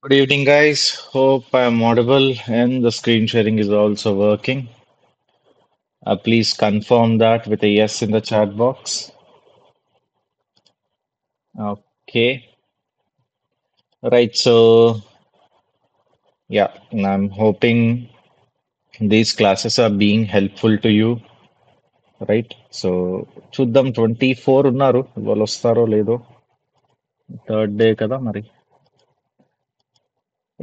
Good evening, guys. Hope I'm audible and the screen sharing is also working. Please confirm that with a yes in the chat box. Okay. Right. So, yeah, I'm hoping these classes are being helpful to you. Right. So, చూద్దాం 24 ఉన్నారు వాళ్ళు వస్తారో లేదో third day కదా మరి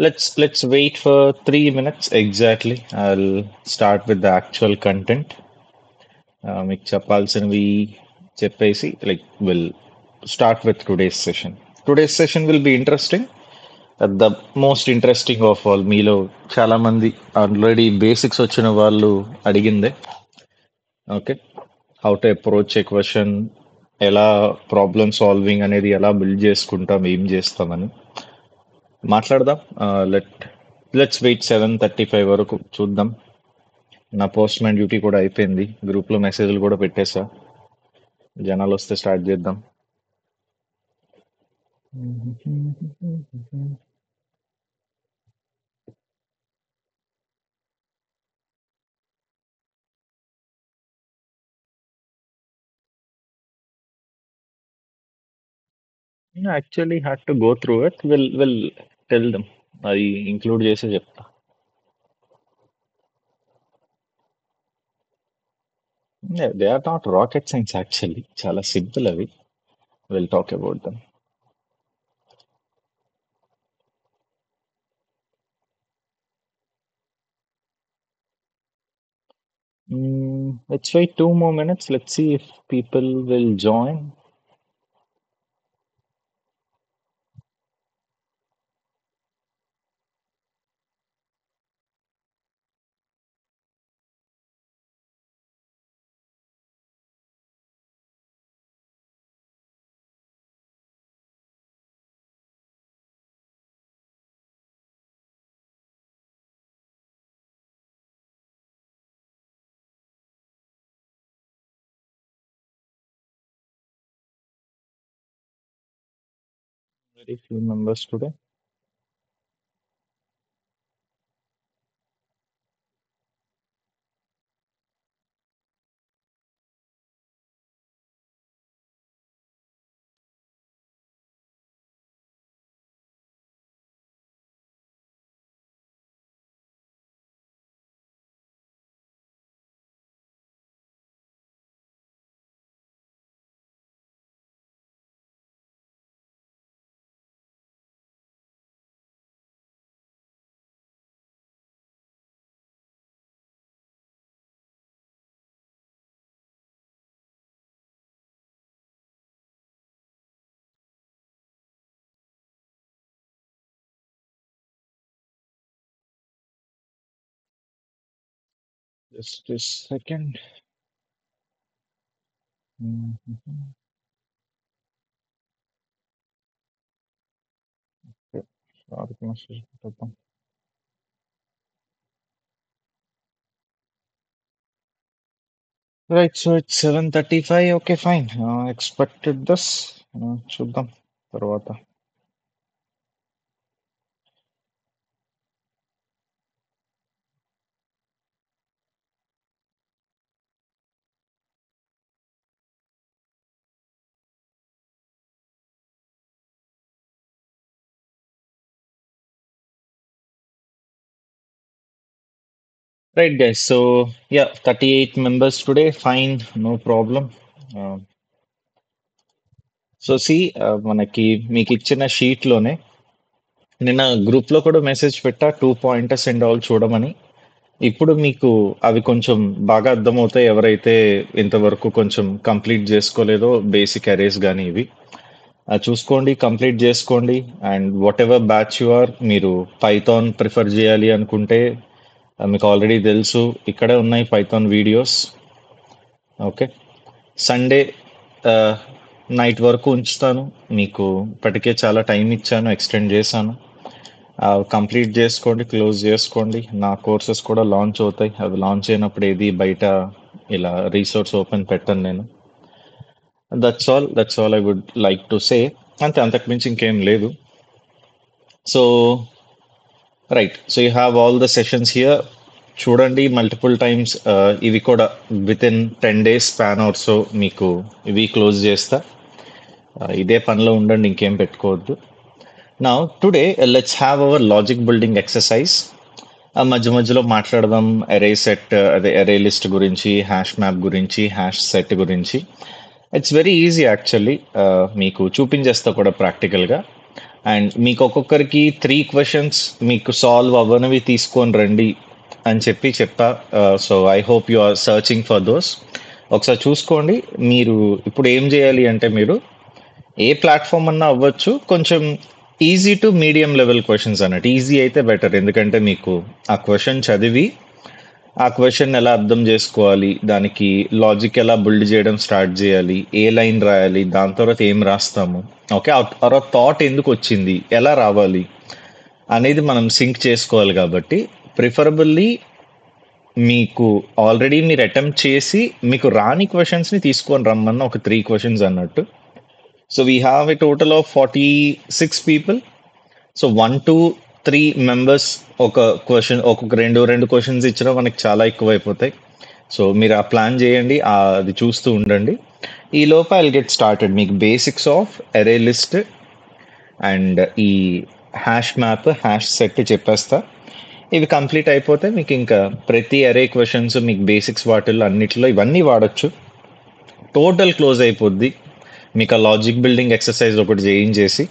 let's wait for 3 minutes exactly. I'll start with the actual content. మీకు చెప్పాల్సినవి చెప్పేసి will start with today's session. Today's session will be interesting. The most interesting of all, మీలో చాలా మంది ఆల్రెడీ బేసిక్స్ వచ్చిన వాళ్ళు అడిగిందే. Okay, how to approach a question, ఎలా ప్రాబ్లమ్ సాల్వింగ్ అనేది ఎలా బిల్డ్ చేసుకుంటాం, ఏం చేస్తామని మాట్లాడదాం. లెట్స్ వెయిట్ 7:35 వరకు చూద్దాం. నా పోస్ట్ మ్యాన్ డ్యూటీ కూడా అయిపోయింది, గ్రూప్లో మెసేజ్లు కూడా పెట్టేశా. జనాలు వస్తే స్టార్ట్ చేద్దాం. Actually had to go through it. Will tell them, అది ఇంక్లూడ్ చేసి చెప్తా. They are not rocket science actually, చాలా సింపుల్ అవి. Will talk about them. Let's wait 2 more minutes. Let's see if people will join. Very few members today. Just a second. Mhm. Okay. Sorry, message పెట్టేద్దాం. Right, so it's 7:35. Okay, fine. Expected this. చూద్దాం తర్వాత. Right, guys. So, yeah, 38 members today. Fine, no problem. Uh, so, see, మనకి మీకు ఇచ్చిన షీట్లోనే నిన్న గ్రూప్లో కూడా message పెట్టా, 2 పాయింటర్స్ అండ్ ఆల్ చూడమని. ఇప్పుడు మీకు అవి కొంచెం బాగా అర్థమవుతాయి, ఎవరైతే ఇంతవరకు కొంచెం కంప్లీట్ చేసుకోలేదో బేసిక్ అరేస్ కానీ ఇవి. చూసుకోండి, కంప్లీట్ చేసుకోండి. And whatever batch you are, మీరు పైథాన్ ప్రిఫర్ చేయాలి అనుకుంటే మీకు ఆల్రెడీ తెలుసు, ఇక్కడే ఉన్నాయి Python videos. Okay, Sunday night వరకు ఉంచుతాను. మీకు ఇప్పటికే చాలా టైం ఇచ్చాను, ఎక్స్టెండ్ చేశాను. కంప్లీట్ చేసుకోండి, క్లోజ్ చేసుకోండి. నా కోర్సెస్ కూడా లాంచ్ అవుతాయి. అవి లాంచ్ అయినప్పుడు ఏది బయట ఇలా రీసోర్స్ ఓపెన్ పెట్టను నేను. That's all I would like to say. అంతే, అంతకు మించి ఇంకేం లేదు. So right, so you have all the sessions here. చూడండి మల్టిపుల్ టైమ్స్. ఇవి కూడా within 10 days span also మీకు ఇవి క్లోజ్ చేస్తా. ఇదే పనిలో ఉండండి, ఇంకేం పెట్టుకోవద్దు. Now today let's have our logic building exercise. మధ్య మధ్యలో మాట్లాడదాం అరే సెట్, అదే అరే లిస్ట్ గురించి, హ్యాష్ మ్యాప్ గురించి, హ్యాష్ సెట్ గురించి. It's very easy actually. మీకు చూపించేస్తా కూడా ప్రాక్టికల్గా. అండ్ మీకు ఒక్కొక్కరికి 3 questions మీకు సాల్వ్ అవ్వనివి తీసుకొని రండి అని చెప్పా. So I hope you are searching for those. ఒకసారి చూసుకోండి. మీరు ఇప్పుడు ఏం చేయాలి అంటే, మీరు ఏ ప్లాట్ఫామ్ అన్నా అవ్వచ్చు, కొంచెం easy to medium level questions అన్నట్టు. ఈజీ అయితే బెటర్, ఎందుకంటే మీకు ఆ క్వశ్చన్ చదివి ఆ క్వశ్చన్ ఎలా అర్థం చేసుకోవాలి, దానికి లాజిక్ ఎలా బిల్డ్ చేయడం స్టార్ట్ చేయాలి, ఏ లైన్ రాయాలి, దాని తర్వాత ఏం రాస్తాము, ఓకే, ఆ థాట్ ఎందుకు వచ్చింది, ఎలా రావాలి అనేది మనం సింక్ చేసుకోవాలి. కాబట్టి ప్రిఫరబుల్లీ మీకు ఆల్రెడీ మీరు అటెంప్ట్ చేసి మీకు రాని క్వశ్చన్స్ని తీసుకొని రమ్మన్న ఒక 3 questions అన్నట్టు. So we have a total of 46 people. So 1 to 3 members ఒక క్వశ్చన్, ఒక్కొక్క రెండు క్వశ్చన్స్ ఇచ్చినా మనకి చాలా ఎక్కువ అయిపోతాయి. సో మీరు ఆ ప్లాన్ చేయండి, అది చూస్తూ ఉండండి. ఈ లోపు ఐ గెట్ స్టార్టెడ్. మీకు బేసిక్స్ ఆఫ్ అరే లిస్ట్ అండ్ ఈ హ్యాష్ మ్యాప్, హ్యాష్ సెట్ చెప్పేస్తా. ఇవి కంప్లీట్ అయిపోతే మీకు ఇంకా ప్రతి అరే క్వశ్చన్స్ మీకు బేసిక్స్ వాటిల్లో అన్నిటిలో ఇవన్నీ వాడచ్చు. టోటల్ క్లోజ్ అయిపోద్ది మీకు ఆ లాజిక్ బిల్డింగ్ ఎక్సర్సైజ్ ఒకటి చేయించేసి.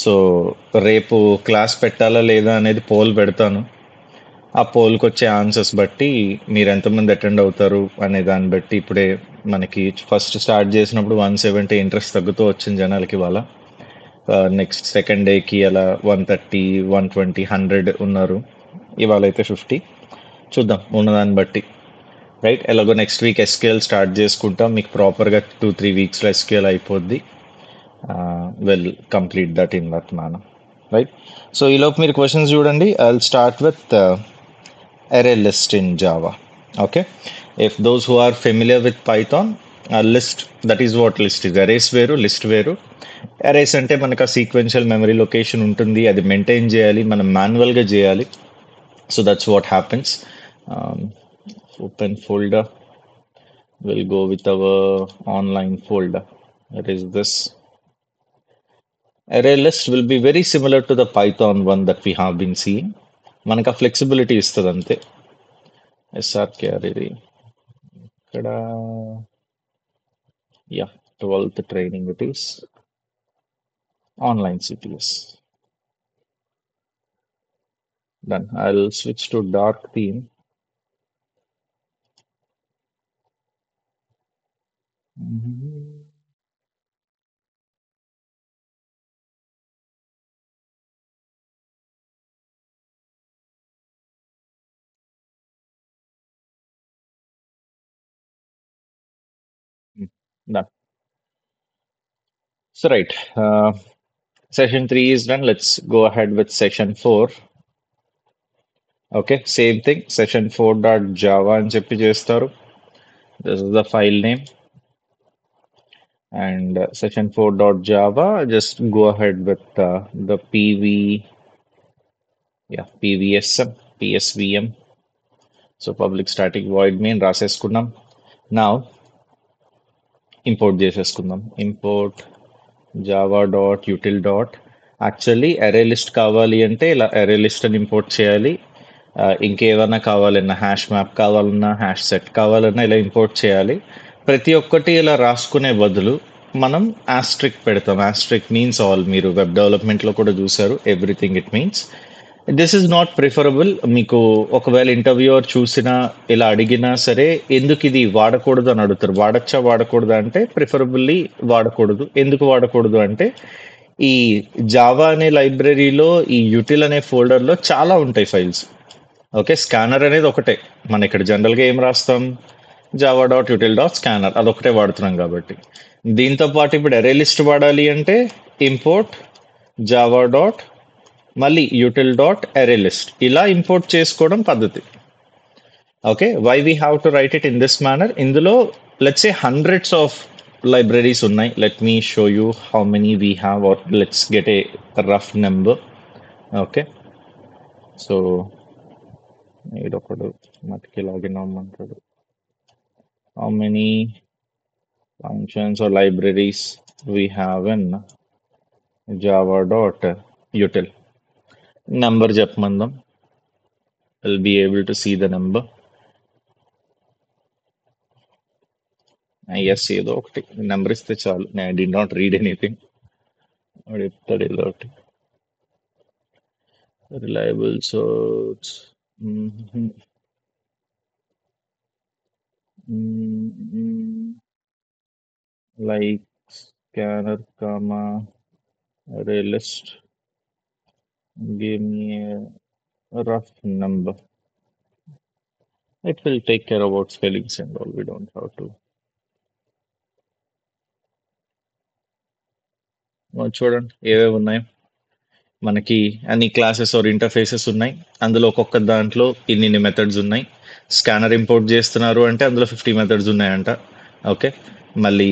సో రేపు క్లాస్ పెట్టాలా లేదా అనేది పోల్ పెడతాను. ఆ పోల్కి వచ్చే ఆన్సర్స్ బట్టి మీరు ఎంతమంది అటెండ్ అవుతారు అనే దాన్ని బట్టి, ఇప్పుడే మనకి ఫస్ట్ స్టార్ట్ చేసినప్పుడు 170 ఇంట్రెస్ట్ తగ్గుతూ వచ్చింది జనాలకి. ఇవాళ నెక్స్ట్ సెకండ్ డేకి అలా 130, 120, 100 ఉన్నారు. ఇవాళ అయితే 50. చూద్దాం ఉన్నదాన్ని బట్టి. రైట్, ఎలాగో నెక్స్ట్ వీక్ ఎస్క్యూఎల్ స్టార్ట్ చేసుకుంటాం. మీకు ప్రాపర్గా 2-3 weeksలో ఎస్క్యూఎల్ అయిపోద్ది. Will complete that in that manner. Right, so ఈలోపు మీరు క్వశ్చన్స్ చూడండి. I will start with array list in Java. Okay, if those who are familiar with Python, list, that is what list is. Arrays వేరు, list వేరు. Arrays అంటే మనకు ఆ sequential memory location ఉంటుంది, అది మెయింటైన్ చేయాలి, మనం మాన్యువల్గా చేయాలి. So that's what happens. Open folder, will go with our online folder. That is this. Array list will be very similar to the Python one that we have been seeing. మనకు ఆ flexibility ఇస్తుంది అంతే. SRKR ఇది ఇక్కడ, yeah 12th training it is online CPS. Done. I will switch to dark theme. Done. So right, session 3 is done. Let's go ahead with session 4. Okay, same thing. Session 4.java అని చెప్పి చేస్తారు. This is the file name. And session 4.java, just go ahead with the pvsm, psvm. So public static void main రాసేసుకున్నాం. Now import చేసేసుకుందాం. Import Java dot util dot. Actually array list కావాలి అంటే ఇలా అరే list అని import చేయాలి. ఇంకేమైనా కావాలన్నా, హ్యాష్ మ్యాప్ కావాలన్నా, హ్యాష్ సెట్ కావాలన్నా ఇలా ఇంపోర్ట్ చేయాలి. ప్రతి ఒక్కటి ఇలా రాసుకునే బదులు మనం ఆస్ట్రిక్ పెడతాం. Austric means all. మీరు వెబ్ డెవలప్మెంట్లో కూడా చూసారు, everything it means. This is not preferable. మీకు ఒకవేళ ఇంటర్వ్యూయర్ చూసినా ఇలా అడిగినా సరే, ఎందుకు ఇది వాడకూడదు అని అడుగుతారు. వాడచ్చా వాడకూడదా అంటే ప్రిఫరబుల్లీ వాడకూడదు. ఎందుకు వాడకూడదు అంటే, ఈ జావా అనే లైబ్రరీలో ఈ యూటిల్ అనే ఫోల్డర్లో చాలా ఉంటాయి ఫైల్స్. ఓకే, స్కానర్ అనేది ఒకటే. మన ఇక్కడ జనరల్గా ఏం రాస్తాం, Java dot util dot scanner, అదొకటే వాడుతున్నాం. కాబట్టి దీంతో పాటు ఇప్పుడు అరే లిస్ట్ వాడాలి అంటే ఇంపోర్ట్ జావా డాట్ మళ్ళీ యూటిల్ డాట్ అరే లిస్ట్, ఇలా ఇంపోర్ట్ చేసుకోవడం పద్ధతి. Okay, why we have to write it in this manner. ఇందులో let's say hundreds of libraries ఉన్నాయి. Let me show you how many we have, or let's get a rough number. Okay. So ఈడొకడు మటుకి login అవ్వమంటాడు. How many functions or libraries we have in java.util? Number చెప్పమందాం. We'll be able to see the number. Yes, ఏదో ఒకటి number ఇస్తే చాలు. I did not read anything. వాడు చెప్తాడు ఏదో ఒకటి. Reliable source. Like scanner, comma, array list. Give me a rough number. It will take care about spellings and all. We don't have to. చూడండి ఏవేవి ఉన్నాయి మనకి. అన్ని క్లాసెస్ ఆర్ ఇంటర్ఫేసెస్ ఉన్నాయి. అందులో ఒక్కొక్క దాంట్లో ఇన్ని మెథడ్స్ ఉన్నాయి. స్కానర్ ఇంపోర్ట్ చేస్తున్నారు అంటే అందులో 50 మెథడ్స్ ఉన్నాయంట. ఓకే. మళ్ళీ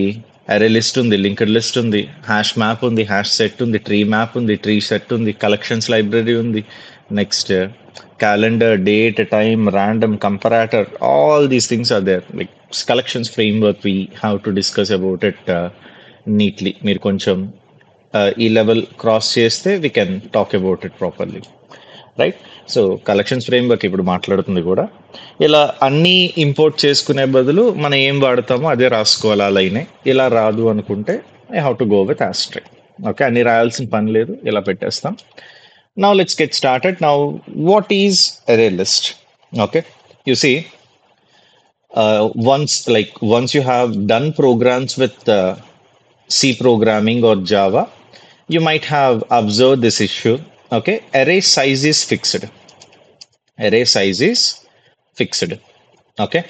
అరే లిస్ట్ ఉంది, లింక్డ్ లిస్ట్ ఉంది, హ్యాష్ మ్యాప్ ఉంది, హ్యాష్ సెట్ ఉంది, ట్రీ మ్యాప్ ఉంది, ట్రీ సెట్ ఉంది, కలెక్షన్స్ లైబ్రరీ ఉంది. Next calendar, date, time, random, comparator, all these things are there. Like collections framework we have to discuss about it neatly. మీరు కొంచెం ఈ level cross చేస్తే we can talk about it properly, right? So collections framework ఇప్పుడు మాట్లాడుతుంది కూడా. ఇలా అన్నీ import చేసుకునే బదులు మనం ఏం వాడతామో అదే రాసుకోవాలి ఆ లైనే. ఇలా రాదు అనుకుంటే I have to go with astray. Okay, అన్ని రాయాల్సిన పని లేదు, ఇలా పెట్టేస్తాం. Now let's get started. Now what is array list? Okay, you see once you have done programs with C programming or Java, you might have observed this issue. Okay, array size is fixed. Array size is fixed. Okay,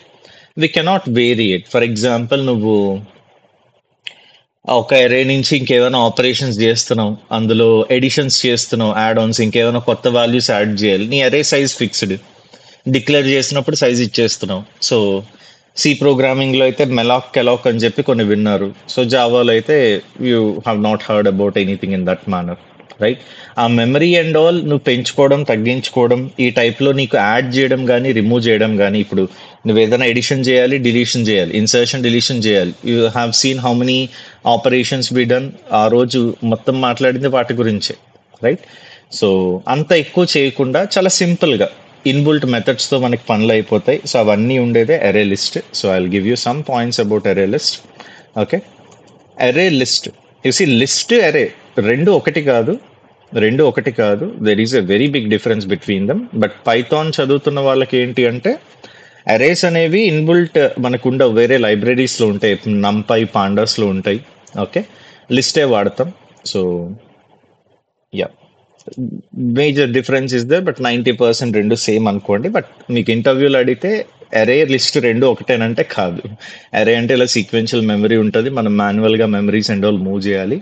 we cannot vary it. For example, నువ్వు ఒక అరే నుంచి ఇంకేమైనా operations చేస్తున్నావు, అందులో editions చేస్తున్నావు, add Ann's, ఇంకేమైనా కొత్త వాల్యూస్ యాడ్ చేయాలి. నీ అరే సైజ్ ఫిక్స్డ్, డిక్లేర్ చేసినప్పుడు సైజ్ ఇచ్చేస్తున్నావు. సో సి ప్రోగ్రామింగ్లో అయితే మెలాక్ కెలాక్ అని చెప్పి కొన్ని విన్నారు. సో జావాలో అయితే you have not heard about anything in that manner, right? ఆ మెమరీ అండ్ ఆల్ నువ్వు పెంచుకోవడం, తగ్గించుకోవడం, ఈ టైప్లో నీకు యాడ్ చేయడం కానీ రిమూవ్ చేయడం కానీ. ఇప్పుడు నువ్వు ఏదైనా ఎడిషన్ చేయాలి, డిలీషన్ చేయాలి, ఇన్సర్షన్ డిలీషన్ చేయాలి. You have seen how many operations be done. ఆ రోజు మొత్తం మాట్లాడింది వాటి గురించే, రైట్? సో అంత ఎక్కువ చేయకుండా చాలా సింపుల్గా ఇన్బుల్ట్ మెథడ్స్తో మనకి పనులు అయిపోతాయి. సో అవన్నీ ఉండేదే array list. So I will give you some points about array list. Okay, array list, you see list, array రెండు ఒకటి కాదు. There is a very big difference between them. But Python చదువుతున్న వాళ్ళకి ఏంటి అంటే అరేస్ అనేవి ఇన్బుల్ట్ మనకుండా వేరే లైబ్రరీస్లో ఉంటాయి, నంపై, పాండాస్లో ఉంటాయి. ఓకే, లిస్టే వాడతాం. So yeah, major difference is there, but 90% రెండు సేమ్ అనుకోండి. బట్ మీకు ఇంటర్వ్యూలో అడిగితే అరే లిస్ట్ రెండు ఒకటేనంటే కాదు. అరే అంటే ఇలా సీక్వెన్షియల్ మెమరీ ఉంటుంది, మనం మాన్యువల్గా మెమరీస్ అండ్ ఆల్ మూవ్ చేయాలి.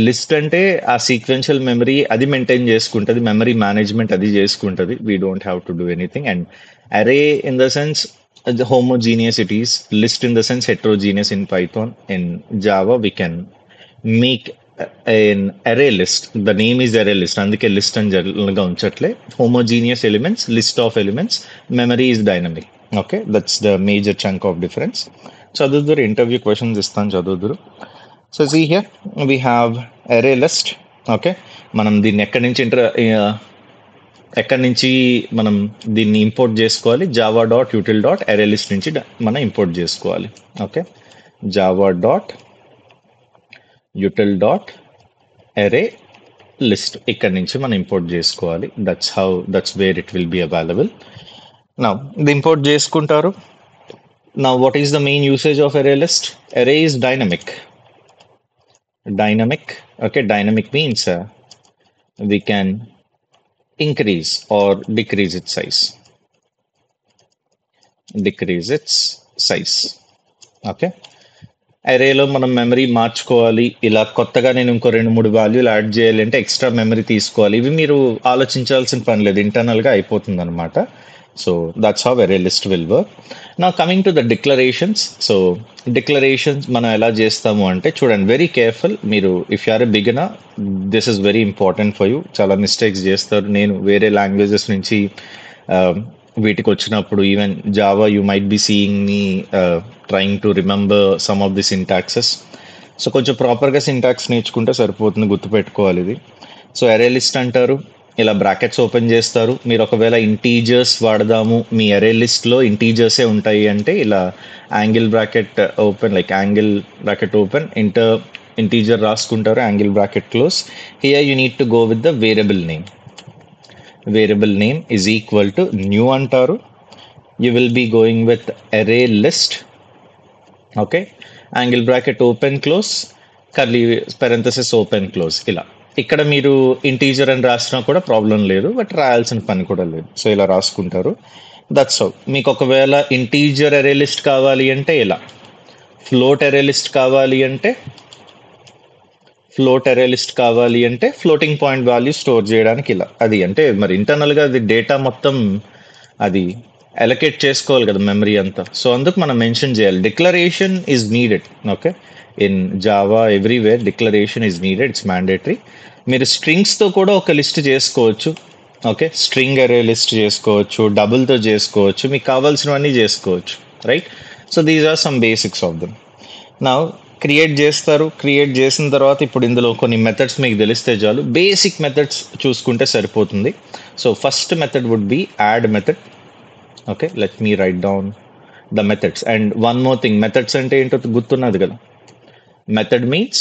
లిస్ట్ అంటే ఆ సీక్వెన్షియల్ మెమరీ అది మెయింటైన్ చేసుకుంటుంది, మెమరీ మేనేజ్మెంట్ అది చేసుకుంటుంది. We don't have to do anything. And array in the sense homogeneous it is. List in the sense heterogeneous in Python. In Java we can make an array list. The name is array list, అందుకే list అని జనరల్గా ఉంచట్లే. Homogeneous elements, list of elements, memory is dynamic. Okay, that's the major chunk of difference. చదువుదురు, interview questions ఇస్తాను, చదువుదురు. So see here we have array list. Okay, మనం దీన్ని ఎక్కడి నుంచి మనం దీన్ని ఇంపోర్ట్ చేసుకోవాలి? java.util.array list నుంచి మనం ఇంపోర్ట్ చేసుకోవాలి. ఓకే, java.util.array list ఇక్కడ నుంచి మనం ఇంపోర్ట్ చేసుకోవాలి. That's where it will be available. Now ఇది ఇంపోర్ట్ చేసుకుంటారు. Now what is the main usage of array list? Array is dynamic. Okay, dynamic means we can increase or decrease its size. Okay, అరేలో మనం memory మార్చుకోవాలి. ఇలా కొత్తగా నేను ఇంకో 2-3 వాల్యూలు add చేయాలి అంటే ఎక్స్ట్రా మెమరీ తీసుకోవాలి. ఇవి మీరు ఆలోచించాల్సిన పని లేదు, ఇంటర్నల్గా అయిపోతుంది అనమాట. So that's how array list will work. Now coming to the declarations. So declarations మనం ఎలా చేస్తాము అంటే చూడండి, వెరీ కేర్ఫుల్. మీరు if you are a beginner, this is very important for you. చాలా మిస్టేక్స్ చేస్తారు. నేను వేరే లాంగ్వేజెస్ నుంచి వీటికి వచ్చినప్పుడు, even Java, you might be seeing me trying to remember some of the syntaxes. So కొంచెం ప్రాపర్గా సింటాక్స్ నేర్చుకుంటే సరిపోతుంది, గుర్తుపెట్టుకోవాలి ఇది. సో అరే లిస్ట్ అంటారు, ఇలా బ్రాకెట్స్ ఓపెన్ చేస్తారు. మీరు ఒకవేళ ఇంటీజర్స్ వాడదాము, మీ అరే లిస్ట్లో ఇంటీజర్సే ఉంటాయి అంటే ఇలా angle bracket open, like angle bracket open, integer రాసుకుంటారు, angle bracket close. Here you need to go with the variable name. Variable name is equal to new అంటారు. You will be going with array list. Okay, angle bracket open close, curly parenthesis open close. ఇలా ఇక్కడ మీరు integer అని రాసినా కూడా problem లేదు, but రాయాల్సిన పని కూడా లేదు. సో ఇలా రాసుకుంటారు. That's how. మీకు ఒకవేళ ఇంటీజర్ అరే లిస్ట్ కావాలి అంటే ఇలా, ఫ్లోట్ అరే లిస్ట్ కావాలి అంటే ఫ్లోటింగ్ పాయింట్ వాల్యూ స్టోర్ చేయడానికి ఇలా. అది అంటే మరి ఇంటర్నల్గా అది డేటా మొత్తం అది అలొకేట్ చేసుకోవాలి కదా, మెమరీ అంతా. సో అందుకు మనం మెన్షన్ చేయాలి. Declaration is needed. Okay, in Java everywhere declaration is needed, it's mandatory. మీరు స్ట్రింగ్స్తో కూడా ఒక లిస్ట్ చేసుకోవచ్చు. ఓకే, స్ట్రింగ్ అరే లిస్ట్ చేసుకోవచ్చు, డబుల్తో చేసుకోవచ్చు, మీకు కావాల్సినవన్నీ చేసుకోవచ్చు, right? So these are some basics of them. నా క్రియేట్ చేస్తారు. క్రియేట్ చేసిన తర్వాత ఇప్పుడు ఇందులో కొన్ని మెథడ్స్ మీకు తెలిస్తే చాలు. బేసిక్ మెథడ్స్ చూసుకుంటే సరిపోతుంది. So first method would be add method. Okay, let me write down the methods. And one more thing, methods అంటే ఏంటో గుర్తున్నది కదా. Method means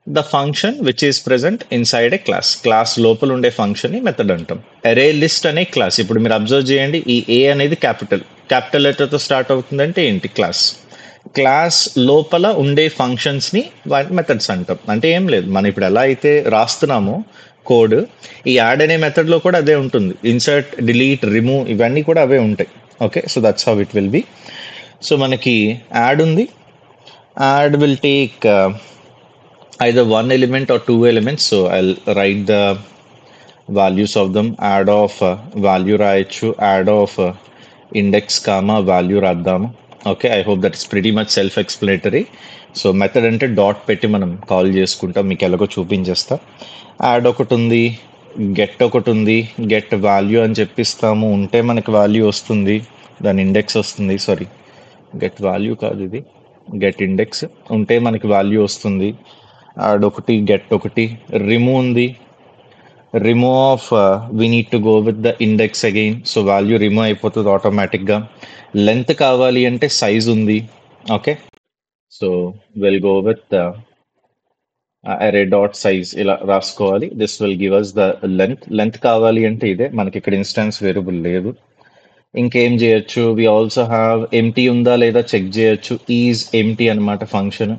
the function which is present inside a class. Class లోపల ఉండే function ని method అంటాం. అరే list అనే క్లాస్. ఇప్పుడు మీరు అబ్జర్వ్ చేయండి, ఈ ఏ అనేది క్యాపిటల్ లెటర్తో స్టార్ట్ అవుతుందంటే ఏంటి? క్లాస్. క్లాస్ లోపల ఉండే ఫంక్షన్స్ ని వాటి మెథడ్స్ అంటాం. అంటే ఏం లేదు, మనం ఇప్పుడు ఎలా అయితే రాస్తున్నామో కోడ్, ఈ యాడ్ అనే మెథడ్ లో కూడా అదే ఉంటుంది. ఇన్సర్ట్, డిలీట్, రిమూవ్, ఇవన్నీ కూడా అవే ఉంటాయి. Okay, so that's how it will B. So మనకి యాడ్ ఉంది. Add will take either one element or two elements. So I'll write the values of them. Add of value రాయొచ్చు, add of index comma value రాద్దాము. Okay, I hope that is pretty much self explanatory. So method అంటే dot పెట్టి మనం call చేసుకుంటాం, మీకు ఎలాగో చూపించేస్తా. Add ఒకటి ఉంది, గెట్ ఒకటి ఉంది. గెట్ వాల్యూ అని చెప్పిస్తాము, ఉంటే మనకి వాల్యూ వస్తుంది, దాని ఇండెక్స్ వస్తుంది. సారీ, గెట్ వాల్యూ కాదు ఇది, గెట్ ఇండెక్స్. ఉంటే మనకి వాల్యూ వస్తుంది. యాడ్ ఒకటి, గెట్ ఒకటి. రిమూవ్ ఉంది. Remove of we need to go with the index again. So value remove అయిపోతుంది ఆటోమేటిక్గా. లెంత్ కావాలి అంటే సైజ్ ఉంది. Okay, so will go with array dot size, ఇలా రాసుకోవాలి. This will give us the length కావాలి అంటే ఇదే, మనకి ఇక్కడ ఇన్స్టాన్స్ వేరియబుల్ లేదు. ఇంకేం చేయొచ్చు? వి ఆల్సో హ్యావ్ ఎంటీ ఉందా లేదా చెక్ చేయొచ్చు. ఈజ్ ఎంటీ అనమాట ఫంక్షన్.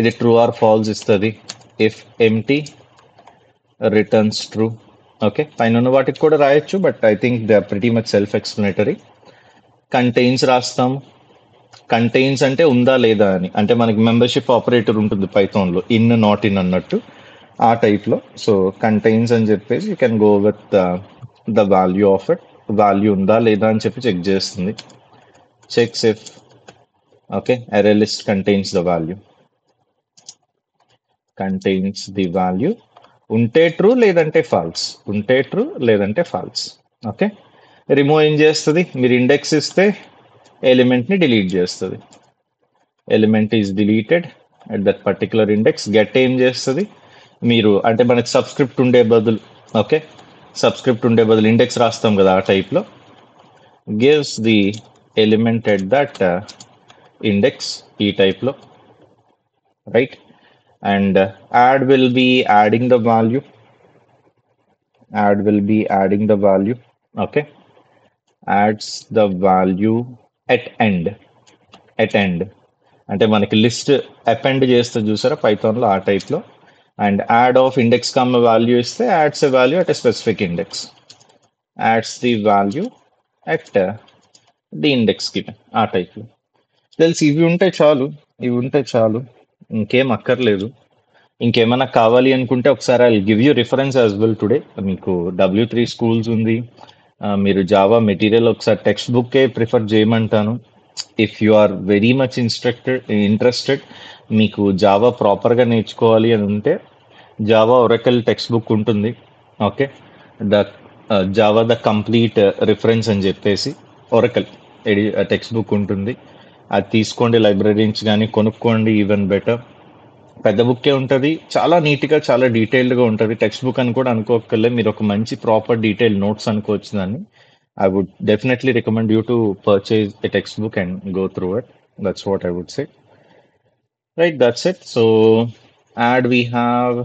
ఇది ట్రూ ఆర్ ఫాల్స్ ఇస్తుంది. If empty returns true. Okay, పైన ఉన్న వాటికి కూడా రాయొచ్చు, but I think they are pretty much self explanatory. Contains రాస్తాం. కంటైన్స్ అంటే ఉందా లేదా అని, అంటే మనకి మెంబర్షిప్ ఆపరేటర్ ఉంటుంది పైథాన్లో, ఇన్ నాట్ ఇన్ అన్నట్టు, ఆ టైప్లో. సో కంటైన్స్ అని చెప్పేసి you can go with the value of it. Value ఉందా లేదా అని చెప్పి చెక్ చేస్తుంది. Checks if okay array list contains the value. Contains the value. ఉంటే ట్రూ లేదంటే ఫాల్స్. ఉంటే ట్రూ లేదంటే ఫాల్స్. ఓకే, రిమూవ్ ఏం చేస్తుంది? మీరు ఇండెక్స్ ఇస్తే ఎలిమెంట్ని డిలీట్ చేస్తుంది. Element is deleted at that particular index. Get ఏం చేస్తుంది? మీరు అంటే మనకి సబ్స్క్రిప్ట్ ఉండే బదులు, ఓకే, సబ్స్క్రిప్ట్ ఉండే బదులు ఇండెక్స్ రాస్తాం కదా, ఆ టైప్లో gives the element at that index, ఈ టైప్లో, right? And add will be adding the value. Add will be adding the value. Okay, adds the value at end. At end అంటే మనకి లిస్ట్ అపెండ్ చేస్తే చూసారా పైథాన్లో, ఆ టైప్లో. And add of index comma value ఇస్తే adds a value at a specific index. Adds the value at the index given, ఆ టైప్లో. తెలిసి ఇవి ఉంటే చాలు, ఇంకేం అక్కర్లేదు. ఇంకేమైనా కావాలి అనుకుంటే ఒకసారి I give you reference as well today. మీకు W3 స్కూల్స్ ఉంది, మీరు జావా మెటీరియల్ ఒకసారి టెక్స్ట్ బుక్కే ప్రిఫర్ చేయమంటాను. If you are very much interested మీకు జావా ప్రాపర్గా నేర్చుకోవాలి అని ఉంటే జావా ఒరకల్ టెక్స్ట్ బుక్ ఉంటుంది. Okay, the Java the complete reference అని చెప్పేసి ఒరకల్ టెక్స్ట్ బుక్ ఉంటుంది. అది తీసుకోండి, లైబ్రరీ నుంచి కానీ కొనుక్కోండి, ఈవెన్ బెటర్. పెద్ద బుక్కే ఉంటుంది, చాలా నీట్గా చాలా డీటెయిల్డ్గా ఉంటుంది. టెక్స్ట్ బుక్ అని కూడా అనుకోకర్లే, మీరు ఒక మంచి ప్రాపర్ డీటెయిల్ నోట్స్ అనుకోవచ్చు దాన్ని. I would definitely recommend you to purchase a textbook and go through it. That's what I would say. Right, that's it. So add we have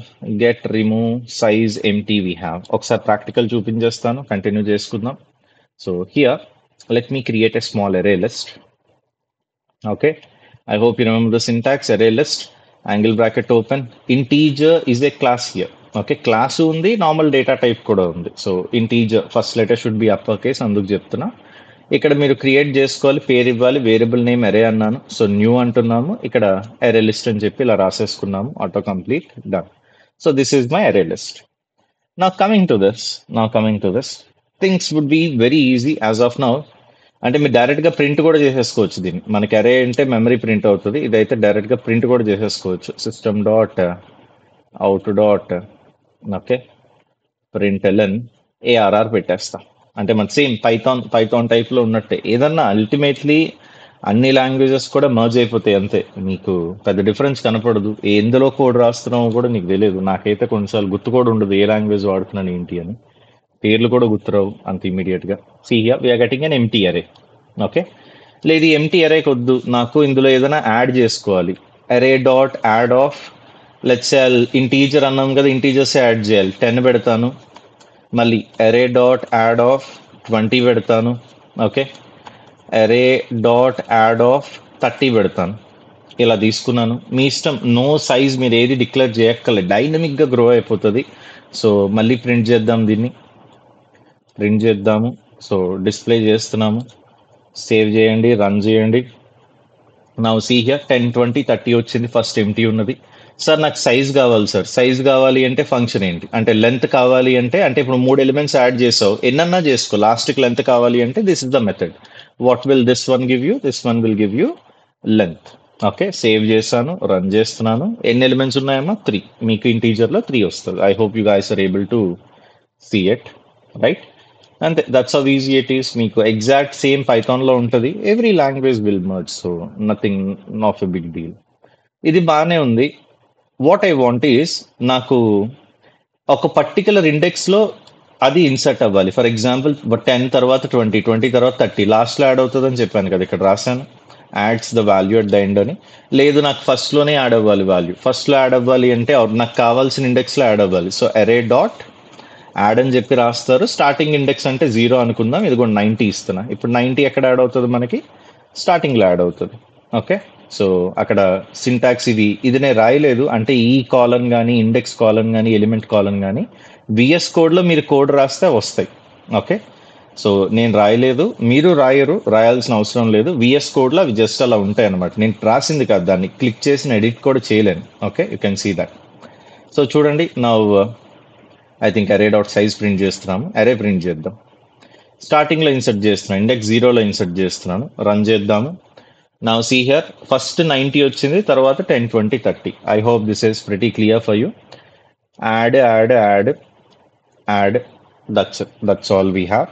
get, remove, size, empty we have. ఒకసారి practical చూపించేస్తాను, continue చేసుకుందాం. So here, let me create a small array list. Okay, I hope you remember the syntax. Array list, angle bracket open. Integer is a class here. Okay, class ఉంది, normal data type కూడా ఉంది. So integer first letter should be upper case, అందుకు చెప్తున్నా. ఇక్కడ మీరు create చేసుకోవాలి, పేరు ఇవ్వాలి, వేరియబుల్ నేమ్ అరే అన్నాను. సో న్యూ అంటున్నాము, ఇక్కడ అరే లిస్ట్ అని చెప్పి ఇలా రాసేసుకున్నాము, auto complete, done. So this is my array list. నా coming to this things would be very easy as of now. అంటే మీరు డైరెక్ట్గా ప్రింట్ కూడా చేసేసుకోవచ్చు దీన్ని. మనకి అరే అంటే మెమరీ ప్రింట్ అవుతుంది, ఇదైతే డైరెక్ట్గా ప్రింట్ కూడా చేసేసుకోవచ్చు. System dot out dot okay println ARR పెట్టేస్తాం. అంటే మన సేమ్ పైథాన్ టైప్లో ఉన్నట్టే. ఏదన్నా అల్టిమేట్లీ అన్ని లాంగ్వేజెస్ కూడా మర్జ్ అయిపోతాయి అంతే, మీకు పెద్ద డిఫరెన్స్ కనపడదు. ఎందులో కోడ్ రాస్తున్నామో కూడా నీకు తెలియదు. నాకైతే కొన్నిసార్లు గుర్తు కూడా ఉండదు ఏ లాంగ్వేజ్ వాడుతున్నాను ఏంటి అని, పేర్లు కూడా గుర్తురావు అంత ఇమీడియట్గా. See here we are getting an empty array. Okay, లేదు ఎంప్టీ అరేకి వద్దు, నాకు ఇందులో ఏదైనా యాడ్ చేసుకోవాలి. Array dot add of let's say integer అన్నాం కదా, ఇంటీజర్స్ యాడ్ చేయాలి. 10 పెడతాను, మళ్ళీ అరే డాట్ యాడ్ ఆఫ్ 20 పెడతాను. ఓకే, అరే డాట్ యాడ్ ఆఫ్ 30 పెడతాను. ఇలా తీసుకున్నాను, మీ ఇష్టం. నో సైజ్ మీరు ఏది డిక్లేర్ చేయక్కర్లేదు, డైనమిక్గా గ్రో అయిపోతుంది. సో మళ్ళీ ప్రింట్ చేద్దాం, దీన్ని ప్రింట్ చేద్దాము. సో డిస్ప్లే చేస్తున్నాము, సేవ్ చేయండి, రన్ చేయండి. నా సీ హియర్ 10, 20, 30 వచ్చింది, ఫస్ట్ ఎంటీ ఉన్నది. సార్ నాకు సైజ్ కావాలి సార్. సైజ్ కావాలి అంటే ఫంక్షన్ ఏంటి అంటే లెంత్ కావాలి అంటే ఇప్పుడు 3 ఎలిమెంట్స్ యాడ్ చేసావు, ఎన్నన్నా చేసుకో, లాస్ట్కి లెంత్ కావాలి అంటే this is the method. What will this one give you? This one will give you length. Okay, save చేశాను, రన్ చేస్తున్నాను. ఎన్ని ఎలిమెంట్స్ ఉన్నాయమ్మా? 3. మీకు ఇంటీజర్లో 3 వస్తుంది. I hope you guys are able to see it, right? అంతే, that's how easy it is. మీకు exact same పైథాన్లో ఉంటుంది. Every language will merge, so nothing of a big deal. ఇది బాగానే ఉంది. వాట్ ఐ వాంట్ ఈస్, నాకు ఒక particular ఇండెక్స్లో అది ఇన్సర్ట్ అవ్వాలి. ఫర్ ఎగ్జాంపుల్ 10 తర్వాత 20, 20 తర్వాత 30, లాస్ట్లో యాడ్ అవుతుందని చెప్పాను కదా, ఇక్కడ రాశాను ads the value at the end అని. లేదు నాకు ఫస్ట్లోనే యాడ్ అవ్వాలి వాల్యూ. ఫస్ట్లో యాడ్ అవ్వాలి అంటే నాకు కావాల్సిన ఇండెక్స్లో యాడ్ అవ్వాలి. సో అరే డాట్ యాడ్ అని చెప్పి రాస్తారు. స్టార్టింగ్ ఇండెక్స్ అంటే 0 అనుకుందాం, ఇది కూడా 90 ఇస్తున్నా. ఇప్పుడు 90 ఎక్కడ యాడ్ అవుతుంది? మనకి స్టార్టింగ్లో యాడ్ అవుతుంది. ఓకే, సో అక్కడ సింటాక్స్ ఇది నేను రాయలేదు, అంటే ఈ కాలన్ కానీ ఇండెక్స్ కాలన్ కానీ ఎలిమెంట్ కాలన్ కానీ విఎస్ కోడ్లో మీరు కోడ్ రాస్తే వస్తాయి. ఓకే, సో నేను రాయలేదు, మీరు రాయాల్సిన అవసరం లేదు. విఎస్ కోడ్లో అవి జస్ట్ అలా ఉంటాయి అనమాట. నేను రాసింది కాదు, దాన్ని క్లిక్ చేసిన ఎడిట్ కూడా చేయలేను. Okay, you can see that. So చూడండి, నా I think array dot size print చేస్తున్నాము. అరే ప్రింట్ చేద్దాం. స్టార్టింగ్లో ఇన్సర్ట్ చేస్తున్నాను, ఇండెక్స్ 0లో ఇన్సర్ట్ చేస్తున్నాను. రన్ చేద్దాము. Now see here, first 90 వచ్చింది, తర్వాత 10, 20, 30. I hope this is pretty clear for you. Add. That's all we have.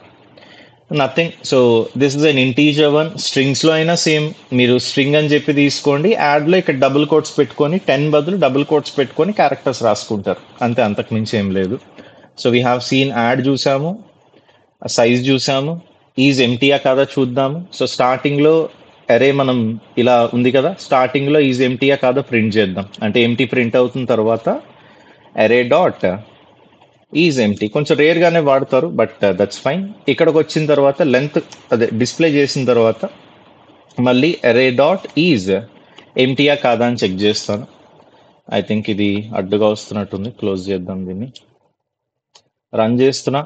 Nothing. So this is an integer one. Strings లో అయినా సేమ్, మీరు స్ట్రింగ్ అని చెప్పి తీసుకోండి. యాడ్లో ఇక్కడ డబుల్ కోట్స్ పెట్టుకొని 10 బదులు డబుల్ కోట్స్ పెట్టుకొని క్యారెక్టర్స్ రాసుకుంటారు అంతే, అంతకు మించి ఏం లేదు. So we have seen add చూసాము, సైజ్ చూసాము, ఈజ్ ఎంటీయా కాదా చూద్దాము. సో స్టార్టింగ్లో అరే మనం ఇలా ఉంది కదా, స్టార్టింగ్లో ఈజ్ ఎంటీయా కాదా ప్రింట్ చేద్దాం. అంటే ఎంటీ ప్రింట్ అవుతున్న తర్వాత అరే డాట్ ఈజ్ ఎంటీ. కొంచెం రేర్గానే వాడతారు, బట్ దట్స్ ఫైన్. ఇక్కడికి వచ్చిన తర్వాత లెంత్ అదే డిస్ప్లే చేసిన తర్వాత మళ్ళీ అరే డాట్ ఈజ్ ఎంటీయా కాదా అని చెక్ చేస్తాను. ఐ థింక్ ఇది అడ్డుగా వస్తున్నట్టుంది, క్లోజ్ చేద్దాం దీన్ని. రన్ చేస్తున్నా.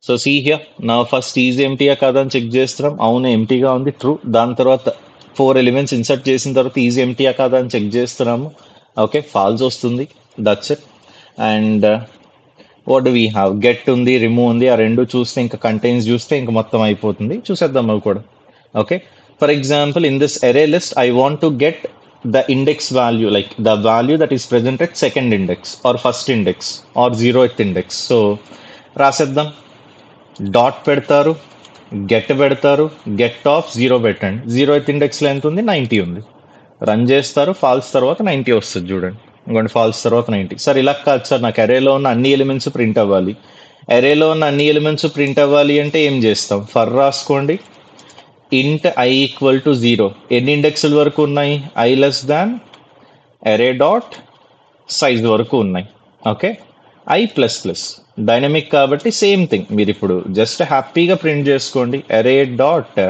సో సీ హియర్, నా ఫస్ట్ ఈజ్ ఎంటీయా కాదా అని చెక్ చేస్తున్నాం. అవును, ఎంటీగా ఉంది, ట్రూ. దాని తర్వాత 4 ఎలిమెంట్స్ ఇన్సర్ట్ చేసిన తర్వాత ఈజ్ ఎంటీయా కాదా అని చెక్ చేస్తున్నాము. ఓకే, ఫాల్స్ వస్తుంది. That's it. And what do we have? Get ఉంది, రిమూవ్ ఉంది. ఆ రెండు చూస్తే ఇంకా కంటైన్స్ చూస్తే ఇంకా మొత్తం అయిపోతుంది. చూసేద్దాం అవి కూడా. Okay, for example in this array list I want to get the index value, like the value that is present at second index or first index or 0th index. సో రాసేద్దాం. డాట్ పెడతారు, గెట్ పెడతారు, get of 0 పెట్టండి. 0th ఇండెక్స్లో ఎంత ఉంది? 90 ఉంది. Run చేస్తారు, falls తర్వాత 90 వస్తుంది చూడండి. ఇంకోటి ఫాల్స్ తర్వాత 90. సార్ ఇలా కాదు సార్, నాకు అరేలో ఉన్న అన్ని ఎలిమెంట్స్ ప్రింట్ అవ్వాలి. అరేలో ఉన్న అన్ని ఎలిమెంట్స్ ప్రింట్ అవ్వాలి అంటే ఏం చేస్తాం? ఫర్ రాసుకోండి, ఇంట్ ఐ ఈక్వల్ టు 0. ఎన్ని ఇండెక్స్ల వరకు ఉన్నాయి? ఐ లెస్ దాన్ అరే డాట్ సైజ్ వరకు ఉన్నాయి. Okay, i plus plus dynamic కాబట్టి సేమ్ థింగ్. మీరు ఇప్పుడు జస్ట్ హ్యాపీగా ప్రింట్ చేసుకోండి. అరే డాట్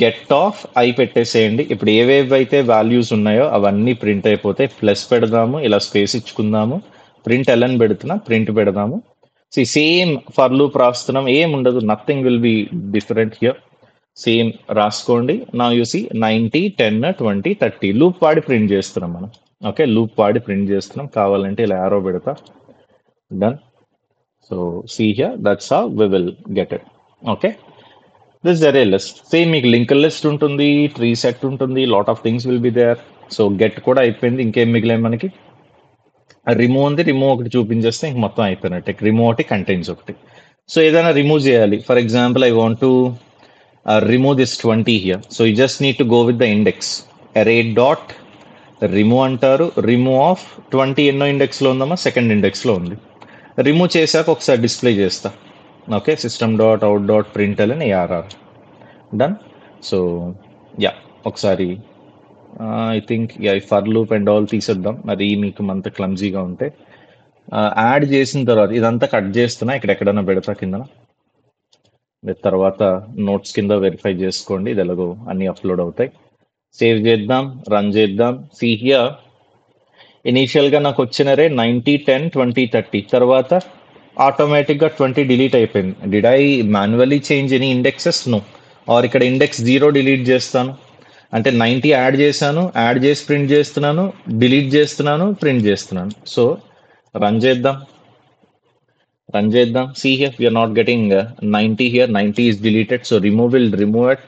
గెట్ ఆఫ్ ఐ పెట్టేసేయండి. ఇప్పుడు ఏవేవి అయితే వాల్యూస్ ఉన్నాయో అవన్నీ ప్రింట్ అయిపోతాయి. ప్లస్ పెడదాము, ఇలా స్పేస్ ఇచ్చుకుందాము, ప్రింట్ ఎల్ఎన్ పెడుతున్నా, ప్రింట్ పెడదాము. సేమ్ ఫర్ లూప్ రాస్తున్నాం, ఏం ఉండదు, nothing will be different here. Same రాసుకోండి. నా యూసి 90, 10, 20, 30 లూప్ వాడి ప్రింట్ చేస్తున్నాం మనం. ఓకే, లూప్ వాడి ప్రింట్ చేస్తున్నాం. కావాలంటే ఇలా యారో పెడతా. Done. So see here, that's how we will get it. Okay, this array list. Same మీకు లింక్ లిస్ట్ ఉంటుంది, ట్రీ సెట్ ఉంటుంది, lot of things will be there. So get కూడా అయిపోయింది. ఇంకేం మిగిలాయి మనకి? రిమూవ్ ఉంది, రిమూవ్ ఒకటి చూపించేస్తే ఇంక మొత్తం అయిపోయినట్టే. రిమూవ్ ఒకటి, కంటైన్స్ ఒకటి. సో ఏదైనా రిమూవ్ చేయాలి. For example I want to remove this 20 here. So you just need to go with the index. Array dot remove అంటారు. రిమూవ్ ఆఫ్ 20 ఎన్నో ఇండెక్స్లో ఉందమ్మా? సెకండ్ ఇండెక్స్లో ఉంది. రిమూవ్ చేశాక ఒకసారి డిస్ప్లే చేస్తా. Okay, system dot out dot print అని ARR. Done. So yeah, ఒకసారి I think for loop and all తీసేద్దాం, మరి మీకు అంత క్లమ్జీగా ఉంటే. యాడ్ చేసిన తర్వాత ఇదంతా కట్ చేస్తున్నా, ఇక్కడ ఎక్కడైనా పెడతా కిందన. తర్వాత నోట్స్ కింద వెరిఫై చేసుకోండి, ఇది ఎలాగో అన్ని అప్లోడ్ అవుతాయి. సేవ్ చేద్దాం, రన్ చేద్దాం. సీ హియర్, ఇనీషియల్గా నాకు వచ్చిన రే 90, 10, 20, 30. తర్వాత ఆటోమేటిక్గా 20 డిలీట్ అయిపోయింది. Did I manually change any indexes? No. Or ఇక్కడ ఇండెక్స్ 0 డిలీట్ చేస్తాను అంటే 90 యాడ్ చేశాను, యాడ్ చేసి ప్రింట్ చేస్తున్నాను, డిలీట్ చేస్తున్నాను, ప్రింట్ చేస్తున్నాను. సో రన్ చేద్దాం, రన్ చేద్దాం. See here, we are not getting 90 here. 90 is deleted. So remove will remove it.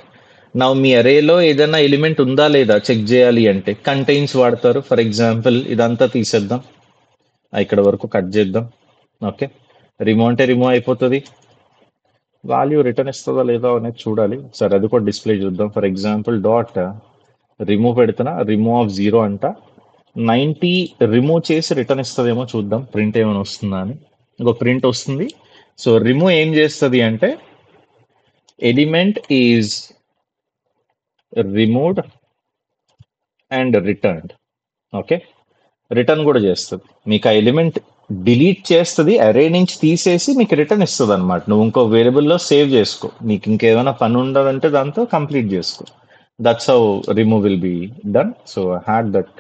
Now మీ అరేలో ఏదైనా ఎలిమెంట్ ఉందా లేదా చెక్ చేయాలి అంటే కంటైన్స్ వాడతారు. ఫర్ ఎగ్జాంపుల్ ఇదంతా తీసేద్దాం, ఇక్కడ వరకు కట్ చేద్దాం. ఓకే, రిమూవ్ అంటే రిమూవ్ అయిపోతుంది. వాల్యూ రిటర్న్ ఇస్తుందా లేదా అనేది చూడాలి. సరే, అది కూడా డిస్ప్లే చూద్దాం. ఫర్ ఎగ్జాంపుల్ డాట్ రిమూవ్ పెడుతున్నా, రిమూవ్ ఆఫ్ 0 అంట. 90 రిమూవ్ చేసి రిటర్న్ ఇస్తుందేమో చూద్దాం, ప్రింట్ ఏమైనా వస్తుందా అని. ఇంకో ప్రింట్ వస్తుంది. సో రిమూవ్ ఏం చేస్తుంది అంటే element is removed and returned. Okay, return కూడా చేస్తుంది. మీకు ఆ ఎలిమెంట్ డిలీట్ చేస్తుంది, అరే నుంచి తీసేసి మీకు రిటర్న్ ఇస్తుంది అనమాట. నువ్వు ఇంకో వేరియబుల్లో సేవ్ చేసుకో, నీకు ఇంకేమైనా పని ఉండదంటే దాంతో కంప్లీట్ చేసుకో. That's how remove will be done. So I had that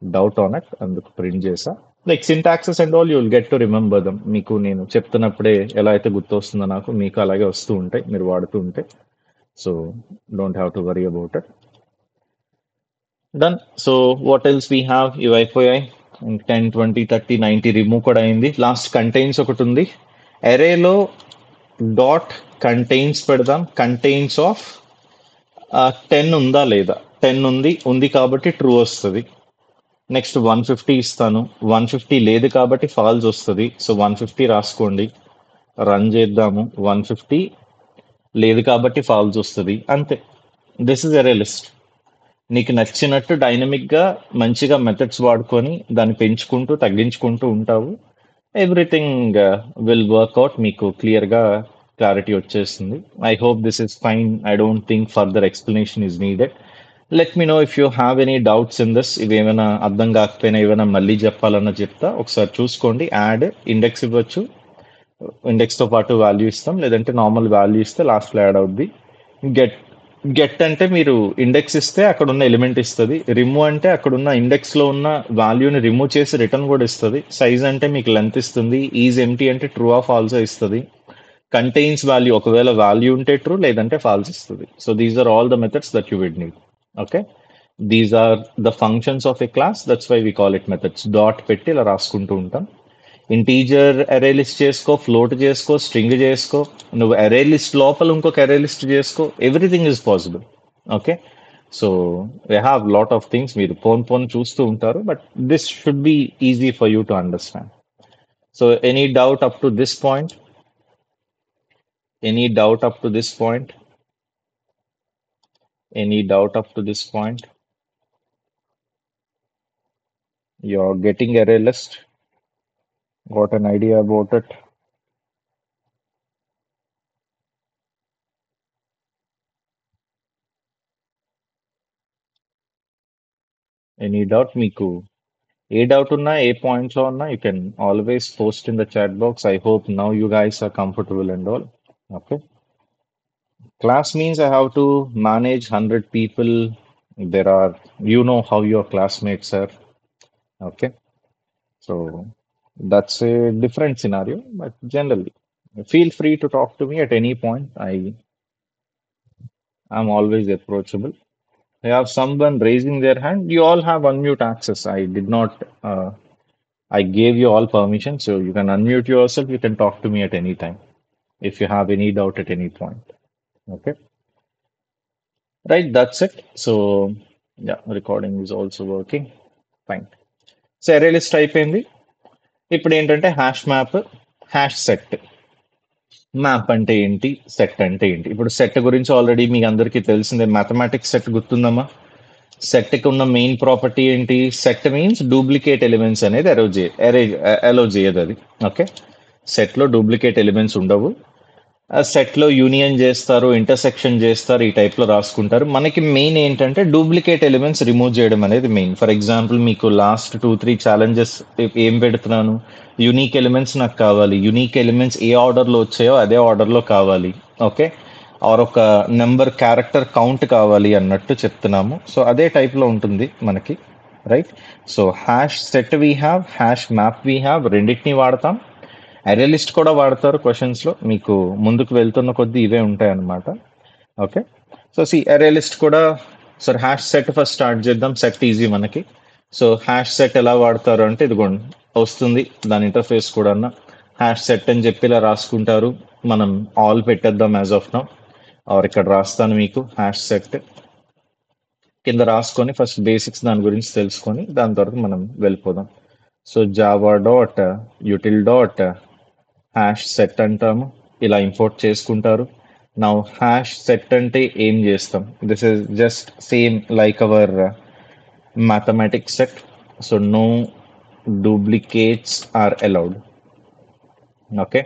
doubt on it, అందుకు ప్రింట్ చేసా. Like syntaxes and all you will get to remember them. మీకు నేను చెప్తున్నప్పుడే ఎలా అయితే గుర్తొస్తుందో నాకు, మీకు అలాగే వస్తూ ఉంటాయి మీరు వాడుతూ ఉంటే. So don't have to worry about it. Done. So what else we have? ఇవి అయిపోయాయి. 10, 20, 30, 90 రిమూవ్ కూడా అయింది. లాస్ట్ కంటైన్స్ ఒకటి ఉంది. అరేలో డాట్ కంటైన్స్ పెడదాం. కంటైన్స్ ఆఫ్ 10 ఉందా లేదా? 10 ఉంది కాబట్టి ట్రూ వస్తుంది. నెక్స్ట్ 150 ఇస్తాను, 150 లేదు కాబట్టి ఫాల్స్ వస్తుంది. సో 150 రాసుకోండి, రన్ చేద్దాము. 150 లేదు కాబట్టి ఫాల్స్ వస్తుంది. అంతే. దిస్ ఇస్ అరే లిస్ట్. నీకు నచ్చినట్టు డైనమిక్గా మంచిగా మెథడ్స్ వాడుకొని దాన్ని పెంచుకుంటూ తగ్గించుకుంటూ ఉంటావు. Everything will work out. మీకు క్లియర్గా క్లారిటీ వచ్చేస్తుంది. I hope this is fine. I don't think further explanation is needed. Let me know if you have any doubts in this. ఇవి ఏమైనా అర్థం కాకపోయినా ఏమైనా మళ్ళీ చెప్పాలన్నా చెప్తా. ఒకసారి చూసుకోండి. యాడ్ ఇండెక్స్ ఇవ్వచ్చు, ఇండెక్స్తో పాటు వాల్యూ ఇస్తాం, లేదంటే నార్మల్ వాల్యూ ఇస్తే లాస్ట్లో యాడ్ అవుద్ది. గెట్ అంటే మీరు ఇండెక్స్ ఇస్తే అక్కడ ఉన్న ఎలిమెంట్ ఇస్తుంది. రిమూవ్ అంటే అక్కడ ఉన్న ఇండెక్స్లో ఉన్న వాల్యూని రిమూవ్ చేసి రిటర్న్ కూడా ఇస్తుంది. సైజ్ అంటే మీకు లెంత్ ఇస్తుంది. ఈజ్ ఎంటీ అంటే ట్రూ ఆఫ్ ఆల్సో ఇస్తుంది. కంటైన్స్ వాల్యూ, ఒకవేళ వాల్యూ ఉంటే ట్రూ, లేదంటే ఫాల్స్ ఇస్తుంది. So these are all the methods that you would need. Okay, these are the functions of a class. That's why we call it methods. Dot పెట్టి ఇలా రాసుకుంటూ ఉంటాం. Integer అరే list చేసుకో, ఫ్లోట్ చేసుకో, స్ట్రింగ్ చేసుకో, నువ్వు అరే లిస్ట్ లోపల ఇంకొక అరే లిస్ట్ చేసుకో, everything is possible. Okay, so they have lot of things. మీరు పోన్ చూస్తూ ఉంటారు, but this should be easy for you to understand. So any doubt up to this point? Any doubt up to this point? Any doubt up to this point? You're getting array list? Got an idea about it? Any doubt? Miku? A doubt unna, a point lo unna, you can always post in the chat box. I hope now you guys are comfortable and all. Okay. Class means I have to manage 100 people. There are, you know how your classmates are. Okay. So that's a different scenario, but generally, feel free to talk to me at any point. I'm always approachable. I have someone raising their hand. You all have unmute access. I did not, I gave you all permission, so you can unmute yourself. You can talk to me at any time if you have any doubt at any point. Okay. Right, that's it. So, yeah, recording is also working. Fine. So అరే list అయిపోయింది. ఇప్పుడు ఏంటంటే hash map, hash set. Map అంటే ఏంటి, set అంటే ఏంటి? ఇప్పుడు set గురించి ఆల్రెడీ మీ అందరికీ తెలిసిందే. మ్యాథమెటిక్స్ సెట్ గుర్తుందమ్మా? సెట్కి ఉన్న మెయిన్ ప్రాపర్టీ ఏంటి? సెట్ మీన్స్ డూప్లికేట్ ఎలిమెంట్స్ అనేది అలో చేయదు అది. ఓకే, సెట్లో డూప్లికేట్ ఎలిమెంట్స్ ఉండవు. సెట్లో యూనియన్ చేస్తారు, ఇంటర్సెక్షన్ చేస్తారు, ఈ టైప్లో రాసుకుంటారు. మనకి మెయిన్ ఏంటంటే డూప్లికేట్ ఎలిమెంట్స్ రిమూవ్ చేయడం అనేది మెయిన్. ఫర్ ఎగ్జాంపుల్ మీకు లాస్ట్ 2-3 ఛాలెంజెస్ ఏం పెడుతున్నాను? యునీక్ ఎలిమెంట్స్ నాకు కావాలి. యునీక్ ఎలిమెంట్స్ ఏ ఆర్డర్లో వచ్చాయో అదే ఆర్డర్లో కావాలి. ఓకే, ఆర్ ఒక నెంబర్ క్యారెక్టర్ కౌంట్ కావాలి అన్నట్టు చెప్తున్నాము. సో అదే టైప్లో ఉంటుంది మనకి, right? So hash set we have, hash map we have, రెండింటినీ వాడతాం. అరే లిస్ట్ కూడా వాడతారు క్వశ్చన్స్లో. మీకు ముందుకు వెళ్తున్న కొద్దీ ఇవే ఉంటాయి అన్నమాట. ఓకే, సో అరే లిస్ట్ కూడా. Sir hash set first start చేద్దాం. సెట్ ఈజీ మనకి. సో హ్యాష్ సెట్ ఎలా వాడతారు అంటే ఇదిగోండి వస్తుంది, దాని ఇంటర్ఫేస్ కూడా హ్యాష్ సెట్ అని చెప్పి ఇలా రాసుకుంటారు. మనం ఆల్ పెట్టేద్దాం యాజ్ ఆఫ్ నౌ, ఆర్ ఇక్కడ రాస్తాను మీకు హ్యాష్ సెట్ కింద రాసుకొని ఫస్ట్ బేసిక్స్ దాని గురించి తెలుసుకొని దాని తర్వాత మనం వెళ్ళిపోదాం. So Java dot util dot hash set అంటాము, ఇలా ఇంపోర్ట్ చేసుకుంటారు. నా హ్యాష్ సెట్ అంటే ఏం చేస్తాం? This is just same like our mathematics set. So no duplicates are allowed. Okay,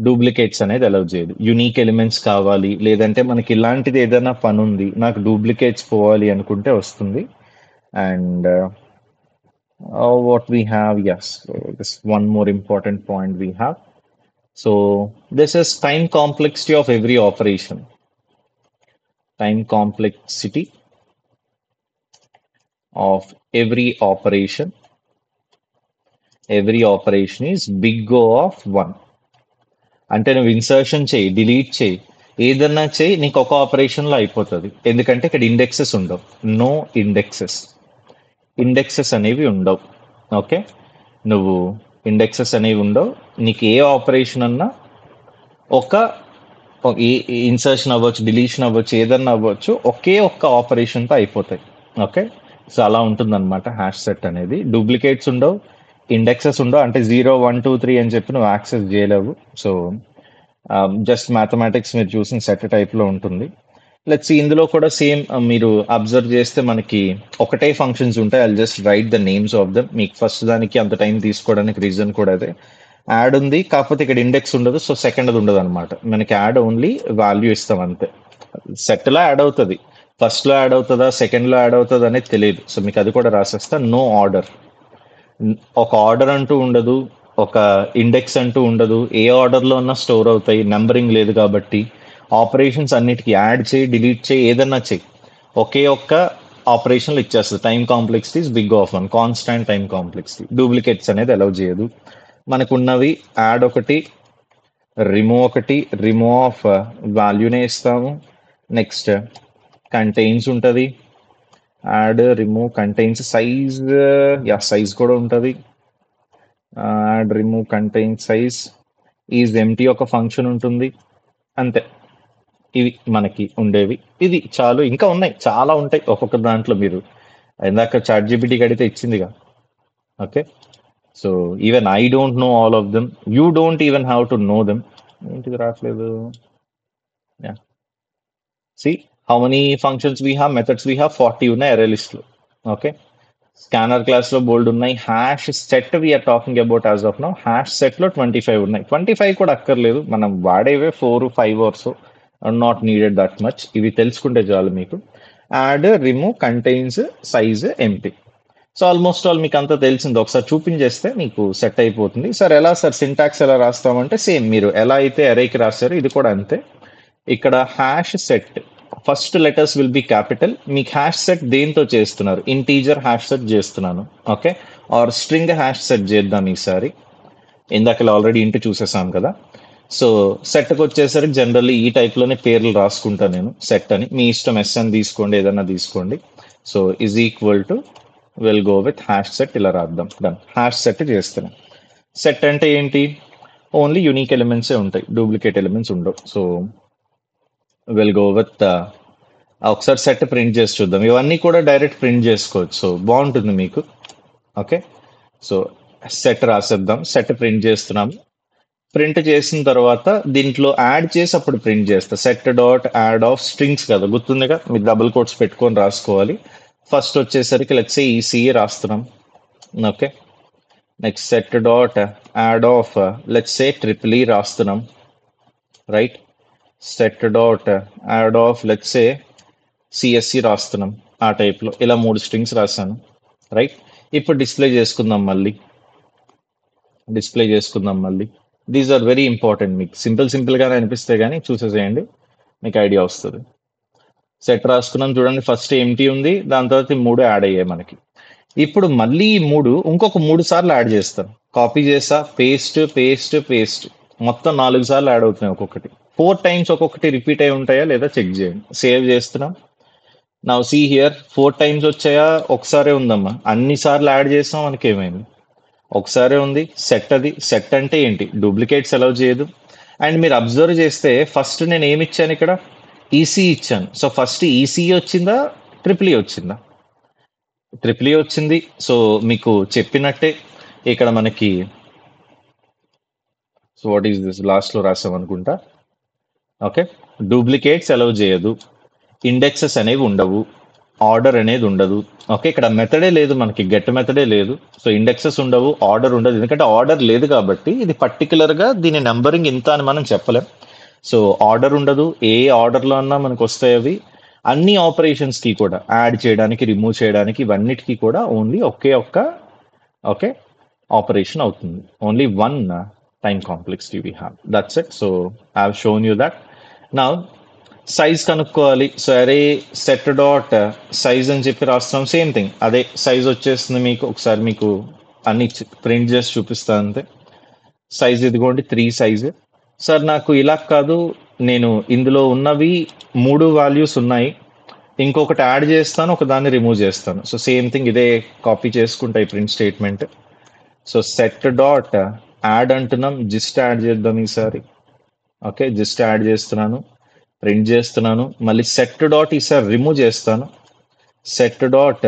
duplicates అనేది అలౌ చేయదు. యునీక్ ఎలిమెంట్స్ కావాలి, లేదంటే మనకి ఇలాంటిది ఏదైనా పని ఉంది, నాకు డూప్లికేట్స్ పోవాలి అనుకుంటే వస్తుంది. And what we have, yes, so this one more important point we have. So this is time complexity of every operation. Time complexity of every operation. Every operation is big O of 1. అంటే నువ్వు insertion చేయి, delete చేయి, ఏదన్నా చేయి, నీకు ఒక ఆపరేషన్లో అయిపోతుంది. ఎందుకంటే ఇక్కడ ఇండెక్సెస్ ఉండవు. No indexes. ఇండెక్సెస్ అనేవి ఉండవు. ఓకే, నువ్వు ఇండెక్సెస్ అనేవి ఉండవు. నీకు ఏ ఆపరేషన్ అన్నా ఒక ఇన్సర్షన్ అవ్వచ్చు, డిలీషన్ అవ్వచ్చు, ఏదన్నా అవ్వచ్చు, ఒకే ఒక్క ఆపరేషన్తో అయిపోతాయి. ఓకే, సో అలా ఉంటుందన్నమాట హ్యాష్ సెట్ అనేది. డూప్లికేట్స్ ఉండవు, ఇండెక్సెస్ ఉండవు. అంటే 0, 1, 2, 3 అని చెప్పి నువ్వు యాక్సెస్ చేయలేవు. సో జస్ట్ మ్యాథమెటిక్స్ మీరు చూసిన సెట్ టైప్లో ఉంటుంది. లెట్స్ ఇందులో కూడా సేమ్ మీరు అబ్జర్వ్ చేస్తే మనకి ఒకటే ఫంక్షన్స్ ఉంటాయి. I just right the names of them. మీకు ఫస్ట్ దానికి అంత టైం తీసుకోవడానికి రీజన్ కూడా అదే. యాడ్ ఉంది, కాకపోతే ఇక్కడ ఇండెక్స్ ఉండదు. సో సెకండ్ అది ఉండదు అనమాట. మనకి యాడ్ ఓన్లీ వాల్యూ ఇస్తాం అంతే. సెట్లో యాడ్ అవుతుంది, ఫస్ట్లో యాడ్ అవుతుందా సెకండ్లో యాడ్ అవుతుంది అనేది తెలియదు. సో మీకు అది కూడా రాసేస్తా. నో ఆర్డర్, ఒక ఆర్డర్ అంటూ ఉండదు, ఒక ఇండెక్స్ అంటూ ఉండదు. ఏ ఆర్డర్లో ఉన్నా స్టోర్ అవుతాయి, నెంబరింగ్ లేదు కాబట్టి. ఆపరేషన్స్ అన్నిటికీ యాడ్ చేయి, డిలీట్ చేయి, ఏదన్నా చేయి, ఒకే ఒక్క ఆపరేషన్లు ఇచ్చేస్తుంది. Time complexity is big of 1, constant time complexity. Duplicates అనేది అలౌ చేయదు. మనకు ఉన్నవి యాడ్ ఒకటి, రిమూవ్ ఒకటి. రిమూవ్ ఆఫ్ వాల్యూనే ఇస్తాము. నెక్స్ట్ కంటైన్స్ ఉంటుంది. Add, remove, contains, size, yeah size కూడా ఉంటుంది. Add remove contain size is empty ఒక ఫంక్షన్ ఉంటుంది, అంతే. ఇవి మనకి ఉండేవి. ఇది చాలు, ఇంకా ఉన్నాయి, చాలా ఉంటాయి ఒక్కొక్క దాంట్లో. మీరు ఇందాక చాట్ జీపీటీకి అడిగితే ఇచ్చిందిగా. Okay, so even I don't know all of them, you don't even have to know them. ఏంటిది రావట్లేదు? See how many functions we have, methods we have, 40 ఉన్నాయి అరే లిస్ట్ లో. ఓకే, స్కానర్ క్లాస్ లో బోల్డ్ ఉన్నాయి. Hash set we are talking about as of now. Hash set లో 25 ఉన్నాయి. 25 కూడా అక్కర్లేదు, మనం వాడేవే 4-5 ఆర్స్, నాట్ నీడెడ్ దట్ మచ్. ఇవి తెలుసుకుంటే చాలు మీకు. Add remove contains size empty. So almost all మీకు అంతా తెలిసింది. ఒకసారి చూపించేస్తే మీకు సెట్ అయిపోతుంది. సార్ ఎలా సార్ సింటాక్స్ ఎలా రాస్తామంటే, సేమ్ మీరు ఎలా అయితే అరేకి రాశారో ఇది కూడా అంతే. ఇక్కడ hash set first letters will be capital. మీకు హ్యాష్ సెట్ దేంతో చేస్తున్నారు? ఇంటీజర్ హ్యాష్ సెట్ చేస్తున్నాను. Okay, or string hash set చేద్దాం ఈసారి. ఇందాక ఆల్రెడీ ఇంటి చూసేసాం కదా. సో సెట్కి వచ్చేసరికి జనరల్లీ ఈ టైప్లోనే పేర్లు రాసుకుంటాను నేను, సెట్ అని. మీ ఇష్టం, ఎస్ అని తీసుకోండి, ఏదన్నా తీసుకోండి. So is equal to will go with hash set, ఇలా రాద్దాం. డన్, హ్యాష్ సెట్ చేస్తున్నాం. సెట్ అంటే ఏంటి? ఓన్లీ యూనిక్ ఎలిమెంట్సే ఉంటాయి, డూప్లికేట్ ఎలిమెంట్స్ ఉండవు. సో విల్ గో విత్ ఒకసారి సెట్ ప్రింట్ చేసి చూద్దాం. ఇవన్నీ కూడా డైరెక్ట్ ప్రింట్ చేసుకోవచ్చు, సో బాగుంటుంది మీకు. ఓకే, సో సెట్ రాసేద్దాం. సెట్ ప్రింట్ చేస్తున్నాము. ప్రింట్ చేసిన తర్వాత దీంట్లో యాడ్ చేసి అప్పుడు ప్రింట్ చేస్తా. Set dot add of strings కదా, గుర్తుందిగా, మీరు డబుల్ కోట్స్ పెట్టుకొని రాసుకోవాలి. ఫస్ట్ వచ్చేసరికి లెట్స్ సే ఈసీఏ రాస్తున్నాం. Okay, next set dot add of let's say triple E రాస్తున్నాం. Right, set dot add of let's say CSC రాస్తున్నాం. ఆ టైప్లో ఇలా 3 స్ట్రింగ్స్ రాశాను. రైట్, ఇప్పుడు డిస్ప్లే చేసుకుందాం మళ్ళీ. These are very important. మీకు సింపుల్గానే అనిపిస్తే కానీ చూసేసేయండి, మీకు ఐడియా వస్తుంది. సెట్ రాసుకున్నాం చూడండి, ఫస్ట్ ఎంటీ ఉంది, దాని తర్వాత ఈ 3 యాడ్ అయ్యాయి మనకి. ఇప్పుడు మళ్ళీ ఈ 3 ఇంకొక 3 సార్లు యాడ్ చేస్తాను. కాపీ చేసా, పేస్ట్, మొత్తం 4 సార్లు యాడ్ అవుతున్నాయి ఒక్కొక్కటి. 4 టైమ్స్ ఒక్కొక్కటి రిపీట్ అయి ఉంటాయా లేదా చెక్ చేయండి. సేవ్ చేస్తున్నాం. నౌ సీ హియర్, 4 టైమ్స్ వచ్చాయా? ఒకసారే ఉందమ్మా. అన్ని సార్లు యాడ్ చేసాం, మనకి ఏమైంది? ఒకసారే ఉంది. సెట్ అది. సెట్ అంటే ఏంటి? డూప్లికేట్స్ అలౌ చేయదు. అండ్ మీరు అబ్జర్వ్ చేస్తే ఫస్ట్ నేను ఏమి ఇచ్చాను ఇక్కడ? ఈసీ ఇచ్చాను. సో ఫస్ట్ ఈసీ వచ్చిందా, ట్రిపుల్ ఈ వచ్చిందా? ట్రిపుల్ ఈ వచ్చింది. సో మీకు చెప్పినట్టే ఇక్కడ మనకి, సో వాట్ ఈస్ దిస్, లాస్ట్లో రాసాం అనుకుంటా. ఓకే, డూప్లికేట్స్ అలౌ చేయదు, ఇండెక్సెస్ అనేవి ఉండవు, ఆర్డర్ అనేది ఉండదు. ఓకే, ఇక్కడ మెథడే లేదు మనకి, గెట్ మెథడే లేదు. సో ఇండెక్సెస్ ఉండవు, ఆర్డర్ ఉండదు. ఎందుకంటే ఆర్డర్ లేదు కాబట్టి ఇది పర్టికులర్గా దీని నెంబరింగ్ ఇంత అని మనం చెప్పలేం. సో ఆర్డర్ ఉండదు, ఏ ఆర్డర్లో అన్నా మనకు వస్తాయి అవి. అన్ని ఆపరేషన్స్కి కూడా, యాడ్ చేయడానికి, రిమూవ్ చేయడానికి, ఇవన్నిటికీ కూడా ఓన్లీ ఒకే ఓకే ఆపరేషన్ అవుతుంది. Only one time complexity we have, that's it. So I have shown you that. నా సైజ్ కనుక్కోవాలి. సో అరే సెట్ డాట్ సైజ్ అని చెప్పి రాస్తాం. సేమ్ థింగ్, అదే సైజ్ వచ్చేస్తుంది మీకు. ఒకసారి మీకు అన్ని ప్రింట్ చేసి చూపిస్తాను అంతే. సైజ్ ఇదిగోండి, 3 సైజ్. సార్ నాకు ఇలా కాదు, నేను ఇందులో ఉన్నవి 3 వాల్యూస్ ఉన్నాయి, ఇంకొకటి యాడ్ చేస్తాను, ఒక దాన్ని రిమూవ్ చేస్తాను. సో సేమ్ థింగ్, ఇదే కాపీ చేసుకుంటాయి print statement. So set dot add అంటున్నాం, జిస్ట్ యాడ్ చేద్దాం ఈసారి. ఓకే, జిస్ట్ యాడ్ చేస్తున్నాను, ప్రింట్ చేస్తున్నాను. మళ్ళీ సెట్ డాట్ ఈసారి రిమూవ్ చేస్తాను. Set dot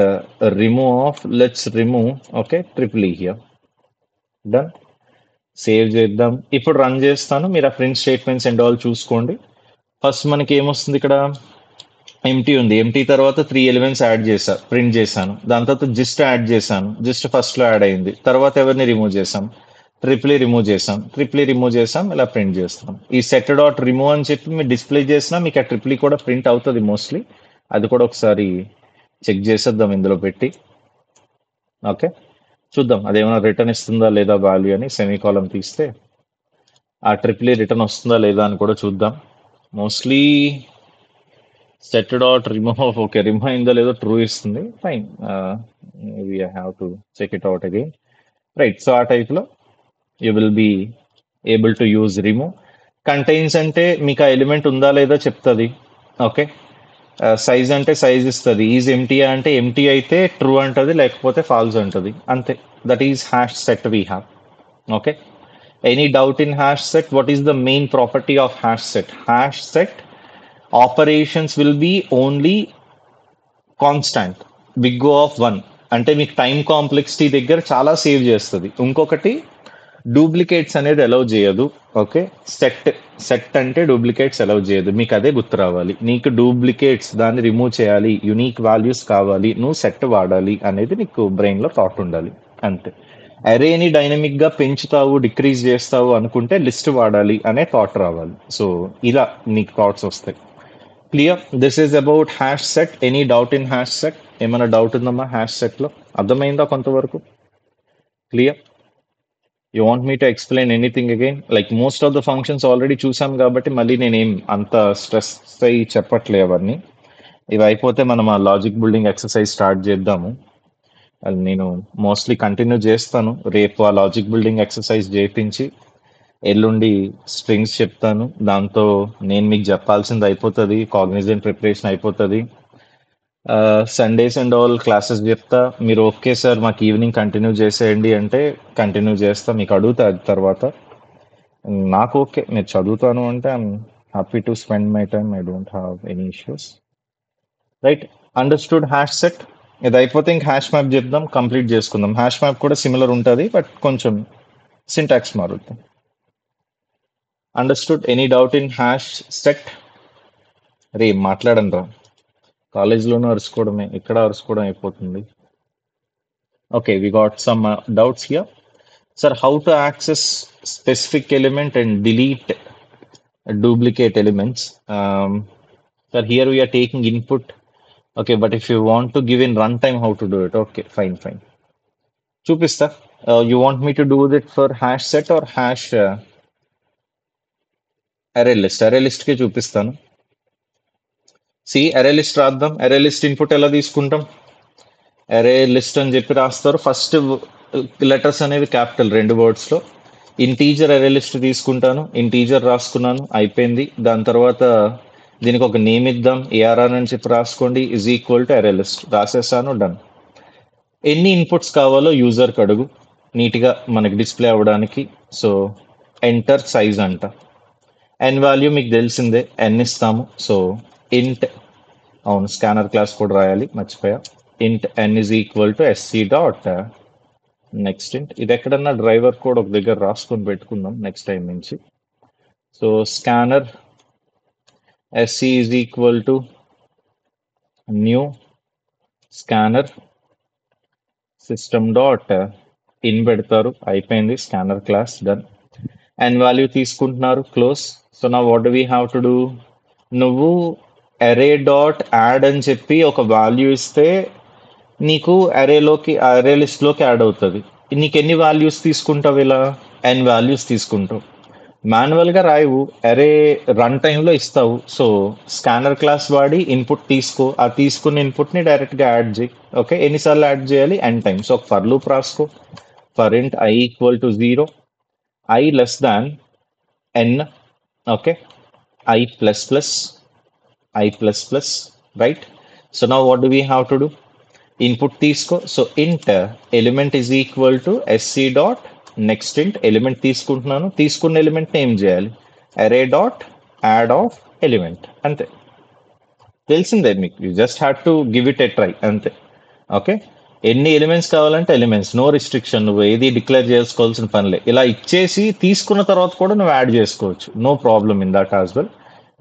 remove of, let's remove okay triple E here. Done, save చేద్దాం. ఇప్పుడు రన్ చేస్తాను. మీరు ఆ ప్రింట్ స్టేట్మెంట్స్ అండ్ ఆల్ చూసుకోండి. ఫస్ట్ మనకి ఏమొస్తుంది ఇక్కడ? ఎంటీ ఉంది. ఎంటీ తర్వాత 3 ఎలిమెంట్స్ యాడ్ చేశా, ప్రింట్ చేశాను. దాని తర్వాత జిస్ట్ యాడ్ చేశాను, జిస్ట్ ఫస్ట్లో యాడ్ అయింది. తర్వాత ఎవరిని రిమూవ్ చేశాం? ట్రిపుల్ రిమూవ్ చేసాం, ఇలా ప్రింట్ చేస్తాం. ఈ సెట్ డాట్ రిమూవ్ అని చెప్పి మీరు డిస్ప్లే చేసినా మీకు ఆ ట్రిపుల్ కూడా ప్రింట్ అవుతుంది మోస్ట్లీ. అది కూడా ఒకసారి చెక్ చేసేద్దాం ఇందులో పెట్టి. ఓకే, చూద్దాం అదేమైనా రిటర్న్ ఇస్తుందా లేదా వాల్యూ అని. సెమీకాలం తీస్తే ఆ ట్రిపుల్ రిటర్న్ వస్తుందా లేదా అని కూడా చూద్దాం. Mostly set dot remove, okay remove అయిందో లేదో ట్రూ ఇస్తుంది. Fine, maybe I have to check it out again. Right, so ఆ టైప్లో you will be able to use remove. Contains అంటే మీకు ఆ ఎలిమెంట్ ఉందా లేదా చెప్తుంది. ఓకే, సైజ్ అంటే సైజ్ ఇస్తుంది. ఈజ్ ఎంటీ అంటే ఎంటీ అయితే ట్రూ అంటది, లేకపోతే ఫాల్స్ అంటది, అంతే. That is hash set we have. Okay. Any doubt in hash set? What is the main property of hash set? Hash set operations will be only constant big O of 1 అంటే మీకు time complexity దగ్గర చాలా save చేస్తుంది. ఇంకొకటి duplicates అనేది allow చేయదు. Okay, set set అంటే duplicates allow చేయదు. మీకు అదే గుర్తు రావాలి. నీకు డూప్లికేట్స్ దాన్ని రిమూవ్ చేయాలి, యునిక్ వాల్యూస్ కావాలి, నువ్వు సెట్ వాడాలి అనేది నీకు బ్రెయిన్ లో థాట్ ఉండాలి. అంతే. అరేని డైనమిక్ గా పెంచుతావు, డిక్రీజ్ చేస్తావు అనుకుంటే లిస్ట్ వాడాలి అనే థాట్ రావాలి. సో ఇలా నీకు థాట్స్ వస్తాయి. Clear. This is about hash set. Any doubt in hash set? ఏమైనా డౌట్ ఉందమ్మా హ్యాష్ సెట్ లో? అర్థమైందా కొంతవరకు? Clear. You want me to explain anything again? Like most of the functions already చూసాం కాబట్టి మళ్ళీ నేనేం అంత స్ట్రెస్ అయ్యి చెప్పట్లే అవన్నీ. ఇవి అయిపోతే మనం ఆ లాజిక్ బిల్డింగ్ ఎక్సర్సైజ్ స్టార్ట్ చేద్దాము. అది నేను మోస్ట్లీ కంటిన్యూ చేస్తాను. రేపు ఆ లాజిక్ బిల్డింగ్ ఎక్సర్సైజ్ చేయించి ఎల్లుండి స్ట్రింగ్స్ చెప్తాను. దాంతో నేను మీకు చెప్పాల్సింది అయిపోతుంది, కాగ్నిజెంట్ ప్రిపరేషన్ అయిపోతుంది. సండేస్ అండ్ ఆల్ క్లాసెస్ చెప్తా. మీరు ఓకే సార్ మాకు ఈవినింగ్ కంటిన్యూ చేసేయండి అంటే కంటిన్యూ చేస్తా. మీకు అడుగుతా అది తర్వాత. నాకు ఓకే, మీరు చదువుతాను అంటే I'm happy to spend my time. I don't have any issues. Right. Understood hash set. ఇది అయిపోతే ఇంక హ్యాష్ మ్యాప్ చెప్దాం, కంప్లీట్ చేసుకుందాం. హ్యాష్ మ్యాప్ కూడా సిమిలర్ ఉంటుంది, బట్ కొంచెం సింటాక్స్ మారుతుంది. Understood. Any doubt in hash set? రే మాట్లాడండి రా. కాలేజ్లోనూ అరుచుకోవడమే, ఇక్కడ అరుచుకోవడం అయిపోతుంది. Okay, we got some doubts here. Sir, how to access specific element and delete duplicate elements? Sir, here we are taking input. Okay, but if you want to give in runtime, how to do it? Okay, fine, fine. చూపిస్తా. You want me to do it for hash set or hash array list? Array list కే చూపిస్తాను. C array list రాద్దాం. array list input ఎలా తీసుకుంటాం? అరే list అని చెప్పి రాస్తారు. First letters అనేవి క్యాపిటల్, 2 words లో. ఇంటీజర్ అరే లిస్ట్ తీసుకుంటాను, ఇంటీజర్ రాసుకున్నాను, అయిపోయింది. దాని తర్వాత దీనికి ఒక నేమ్ ఇద్దాం, ఏఆర్ఆర్ అని చెప్పి రాసుకోండి, is equal to array list రాసేసాను, డన్. ఎన్ని ఇన్పుట్స్ కావాలో యూజర్కి అడుగు, నీట్గా మనకి డిస్ప్లే అవ్వడానికి. సో ఎంటర్ సైజ్ అంట. ఎన్ వాల్యూ మీకు తెలిసిందే, ఎన్ ఇస్తాము. సో ఇంట్, అవును స్కానర్ క్లాస్ కూడా రాయాలి మర్చిపోయా. Int n is equal to sc dot next int. ఇది ఎక్కడన్నా డ్రైవర్ కోడ్ ఒక దగ్గర రాసుకొని పెట్టుకుందాం నెక్స్ట్ టైం నుంచి. So scanner sc is equal to new scanner system dot in పెడతారు, అయిపోయింది. Scanner class done. And value తీసుకుంటున్నారు, క్లోజ్. సో నా what do we have to do? నువ్వు అరే డాట్ యాడ్ అని చెప్పి ఒక వాల్యూ ఇస్తే నీకు అరేలోకి, అరే లిస్ట్లోకి యాడ్ అవుతుంది. నీకు ఎన్ని వాల్యూస్ తీసుకుంటావు? ఇలా ఎన్ వాల్యూస్ తీసుకుంటావు. మాన్యువల్గా రాయవు, అరే రన్ టైంలో ఇస్తావు. సో స్కానర్ క్లాస్ వాడి ఇన్పుట్ తీసుకో, ఆ తీసుకున్న ఇన్పుట్ని డైరెక్ట్గా యాడ్ చేయి. ఓకే, ఎన్నిసార్లు యాడ్ చేయాలి? N times. ఒక ఫర్ లూప్ రాసుకో. For int i equal to 0, i less than n. Okay, i plus plus, i plus plus, right. So now what do we have to do? Input తీసుకో. So int element is equal to sc dot next int. Element తీసుకుంటున్నాను, తీసుకున్న element ఏం చేయాలి? అరే dot add of element. అంతే, తెలిసిందే మీకు. You just have to give it a try, అంతే. ఓకే, ఎన్ని ఎలిమెంట్స్ కావాలంటే ఎలిమెంట్స్, నో రిస్ట్రిక్షన్. నువ్వు ఏది డిక్లేర్ చేసుకోవాల్సిన పనిలే. ఇలా ఇచ్చేసి తీసుకున్న తర్వాత కూడా నువ్వు యాడ్ చేసుకోవచ్చు, no problem in that as well.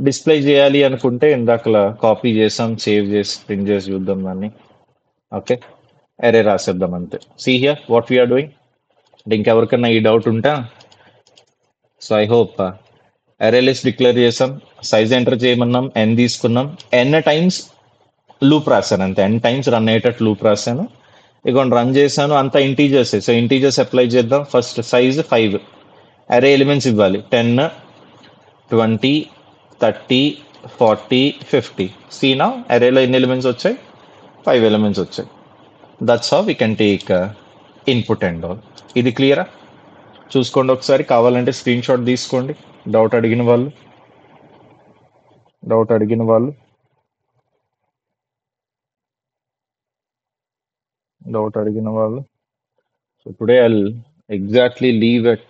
Display చేయాలి అనుకుంటే ఇందాకలా కాపీ చేసాం, సేవ్ చేసి ప్రింట్ చేసి చూద్దాం దాన్ని. ఓకే, అరే రాసేద్దాం అంతే. See here what we are doing. ఇంకెవరికన్నా ఈ డౌట్ ఉంటా? So I hope array list declare చేసాం, సైజ్ ఎంటర్ చేయమన్నాం, ఎన్ తీసుకున్నాం, ఎన్ టైమ్స్ లూప్ రాశాను అంతే. ఎన్ టైమ్స్ రన్ అయ్యేటట్టు లూప్ రాశాను. ఇక రన్ చేశాను, అంతా ఇంటీజర్స్. సో ఇంటీజర్స్ అప్లై చేద్దాం. ఫస్ట్ సైజ్ 5, అరే ఎలిమెంట్స్ ఇవ్వాలి 10, 20, 30, 40, 50. సీనా అరేలో ఎన్ని ఎలిమెంట్స్ వచ్చాయి? 5 ఎలిమెంట్స్ వచ్చాయి. That's how we can take input and all. ఇది క్లియరా? చూసుకోండి ఒకసారి, కావాలంటే స్క్రీన్ షాట్ తీసుకోండి. డౌట్ అడిగిన వాళ్ళు, డౌట్ అడిగిన వాళ్ళు, డౌట్ అడిగిన వాళ్ళు. So today I exactly leave at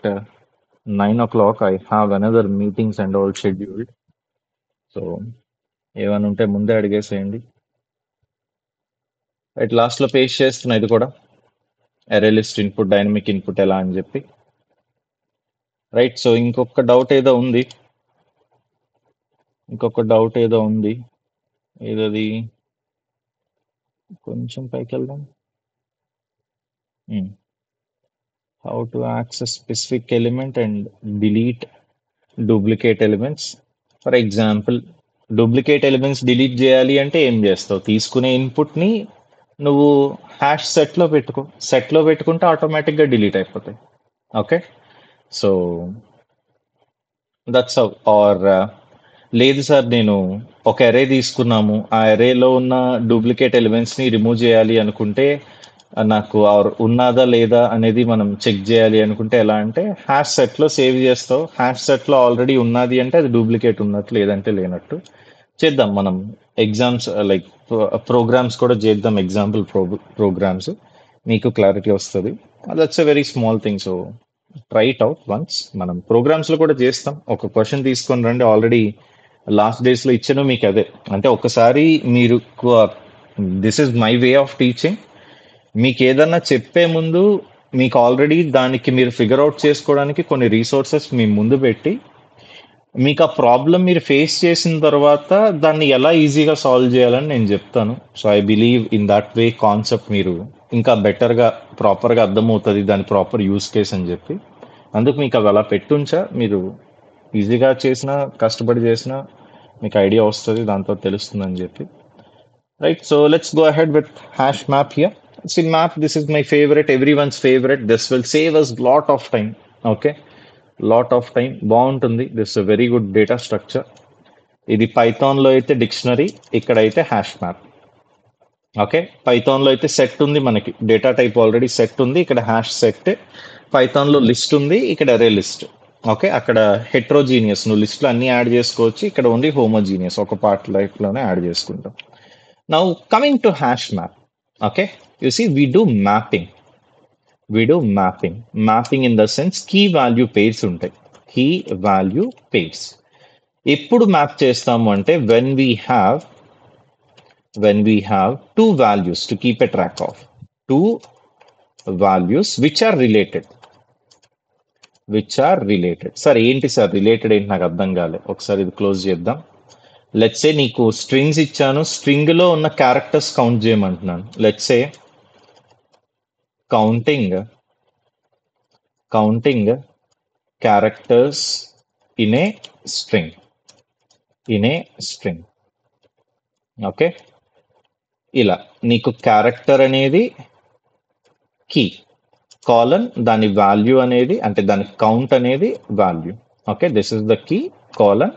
9 o'clock. I have another meetings and all scheduled. So ఏమైనా ఉంటే ముందే అడిగేసేయండి. రైట్, లాస్ట్లో పేస్ట్ చేస్తున్నా ఇది కూడా, అరే లిస్ట్ ఇన్పుట్, డైనమిక్ ఇన్పుట్ ఎలా అని చెప్పి. రైట్, సో ఇంకొక డౌట్ ఏదో ఉంది. ఏదది? కొంచెం పైకి వెళ్దాం. How to access specific element and delete duplicate elements. For example, duplicate elements delete చేయాలి అంటే ఏం చేస్తావు? తీసుకునే ఇన్పుట్ని నువ్వు హ్యాష్ సెట్లో పెట్టుకుంటే ఆటోమేటిక్గా డిలీట్ అయిపోతాయి. ఓకే, సో దట్స్ ఆర్ లేదు సార్, నేను ఒక అరే తీసుకున్నాము, ఆ అరేలో ఉన్న డూప్లికేట్ ఎలిమెంట్స్ని రిమూవ్ చేయాలి అనుకుంటే నాకు ఉన్నదా లేదా అనేది మనం చెక్ చేయాలి అనుకుంటే ఎలా అంటే హ్యాష్ సెట్లో సేవ్ చేస్తావు. హ్యాష్ సెట్లో ఆల్రెడీ ఉన్నది అంటే అది డూప్లికేట్ ఉన్నట్టు, లేదంటే లేనట్టు. చేద్దాం మనం ఎగ్జామ్స్ లైక్ ప్రోగ్రామ్స్ కూడా చేద్దాం, ఎగ్జాంపుల్ ప్రోగ్రామ్స్, మీకు క్లారిటీ వస్తుంది. That's a very small thing. So try it out once. మనం ప్రోగ్రామ్స్లో కూడా చేస్తాం. ఒక క్వశ్చన్ తీసుకొని రండి, ఆల్రెడీ లాస్ట్ డేస్లో ఇచ్చాను మీకు. అదే అంటే ఒకసారి మీరు, this is my way of teaching. మీకు ఏదన్నా చెప్పే ముందు మీకు ఆల్రెడీ దానికి మీరు ఫిగర్ అవుట్ చేసుకోవడానికి కొన్ని రీసోర్సెస్ మీ ముందు పెట్టి, మీకు ఆ ప్రాబ్లం మీరు ఫేస్ చేసిన తర్వాత దాన్ని ఎలా ఈజీగా సాల్వ్ చేయాలని నేను చెప్తాను. So I believe in that way concept మీరు ఇంకా బెటర్గా ప్రాపర్గా అర్థమవుతుంది, దాని ప్రాపర్ యూస్ కేస్ అని చెప్పి. అందుకు మీకు అవి అలా పెట్టుంచా. మీరు ఈజీగా చేసినా కష్టపడి చేసినా మీకు ఐడియా వస్తుంది, దాంతో తెలుస్తుందని చెప్పి. Right, so let's go ahead with hash map here. See, map, this is my favorite, everyone's favorite. This will save us lot of time. Okay, lot of time. బాగుంటుంది. This is a very good data structure. ఇది పైథాన్లో అయితే dictionary, ఇక్కడైతే hash map. Okay, పైథాన్లో అయితే set ఉంది, మనకి data type already set ఉంది. ఇక్కడ hash set. పైథాన్లో list ఉంది, ఇక్కడ అరే లిస్ట్. ఓకే, అక్కడ హెట్రోజీనియస్, నువ్వు లిస్ట్లో అన్ని యాడ్ చేసుకోవచ్చు. ఇక్కడ ఓన్లీ హోమోజీనియస్, ఒక పార్ట్ లైఫ్లోనే యాడ్ చేసుకుంటాం. Now, coming to hash map, okay, you see, we do mapping. Mapping in the sense key value pairs ఉంటాయి. Key value pairs. ఎప్పుడు మ్యాప్ చేస్తాము అంటే when we have two values to keep a track of. Two values which are related. Sir ఏంటి sir related ఏంటి, నాకు అర్థం కాలే. ఒకసారి ఇది క్లోజ్ చేద్దాం. లెట్స్ సే నీకు స్ట్రింగ్స్ ఇచ్చాను, స్ట్రింగ్ లో ఉన్న క్యారెక్టర్స్ కౌంట్ చేయమంటున్నాను. Let's say counting characters in a string. Okay, ఇలా నీకు క్యారెక్టర్ అనేది కీ, కాలన్ దాని వాల్యూ అనేది, అంటే దాని కౌంట్ అనేది value. Okay, this is the key, colon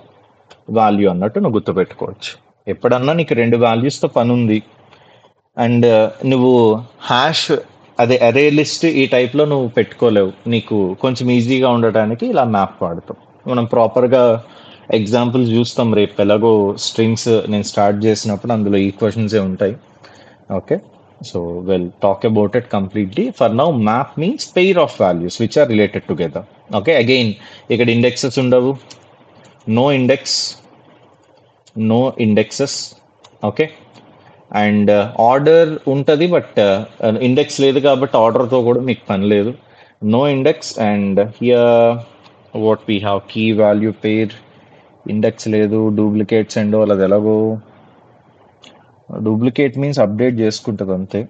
value అన్నట్టు నువ్వు గుర్తుపెట్టుకోవచ్చు. ఎప్పుడన్నా నీకు రెండు వాల్యూస్తో పని ఉంది అండ్ నువ్వు హ్యాష్ అదే అరే లిస్ట్ ఈ టైప్లో నువ్వు పెట్టుకోలేవు, నీకు కొంచెం ఈజీగా ఉండటానికి ఇలా మ్యాప్ వాడతాం. మనం ప్రాపర్గా ఎగ్జాంపుల్స్ చూస్తాం రేపు. ఎలాగో స్ట్రింగ్స్ నేను స్టార్ట్ చేసినప్పుడు అందులో ఈక్వేషన్సే ఉంటాయి. Okay, so we'll talk about it completely. For now, map means pair of values which are related together. Okay, again, ఇక్కడ ఇండెక్సెస్ ఉండవు, no indexes. Okay, and order ఉంటుంది, బట్ ఇండెక్స్ లేదు కాబట్టి ఆర్డర్తో కూడా మీకు పని లేదు. No index. And here what we have, key value pair, index లేదు, డూప్లికేట్స్ అండ్ ఆల్. అది ఎలాగో డూప్లికేట్ మీన్స్ అప్డేట్ చేసుకుంటుంది అంతే.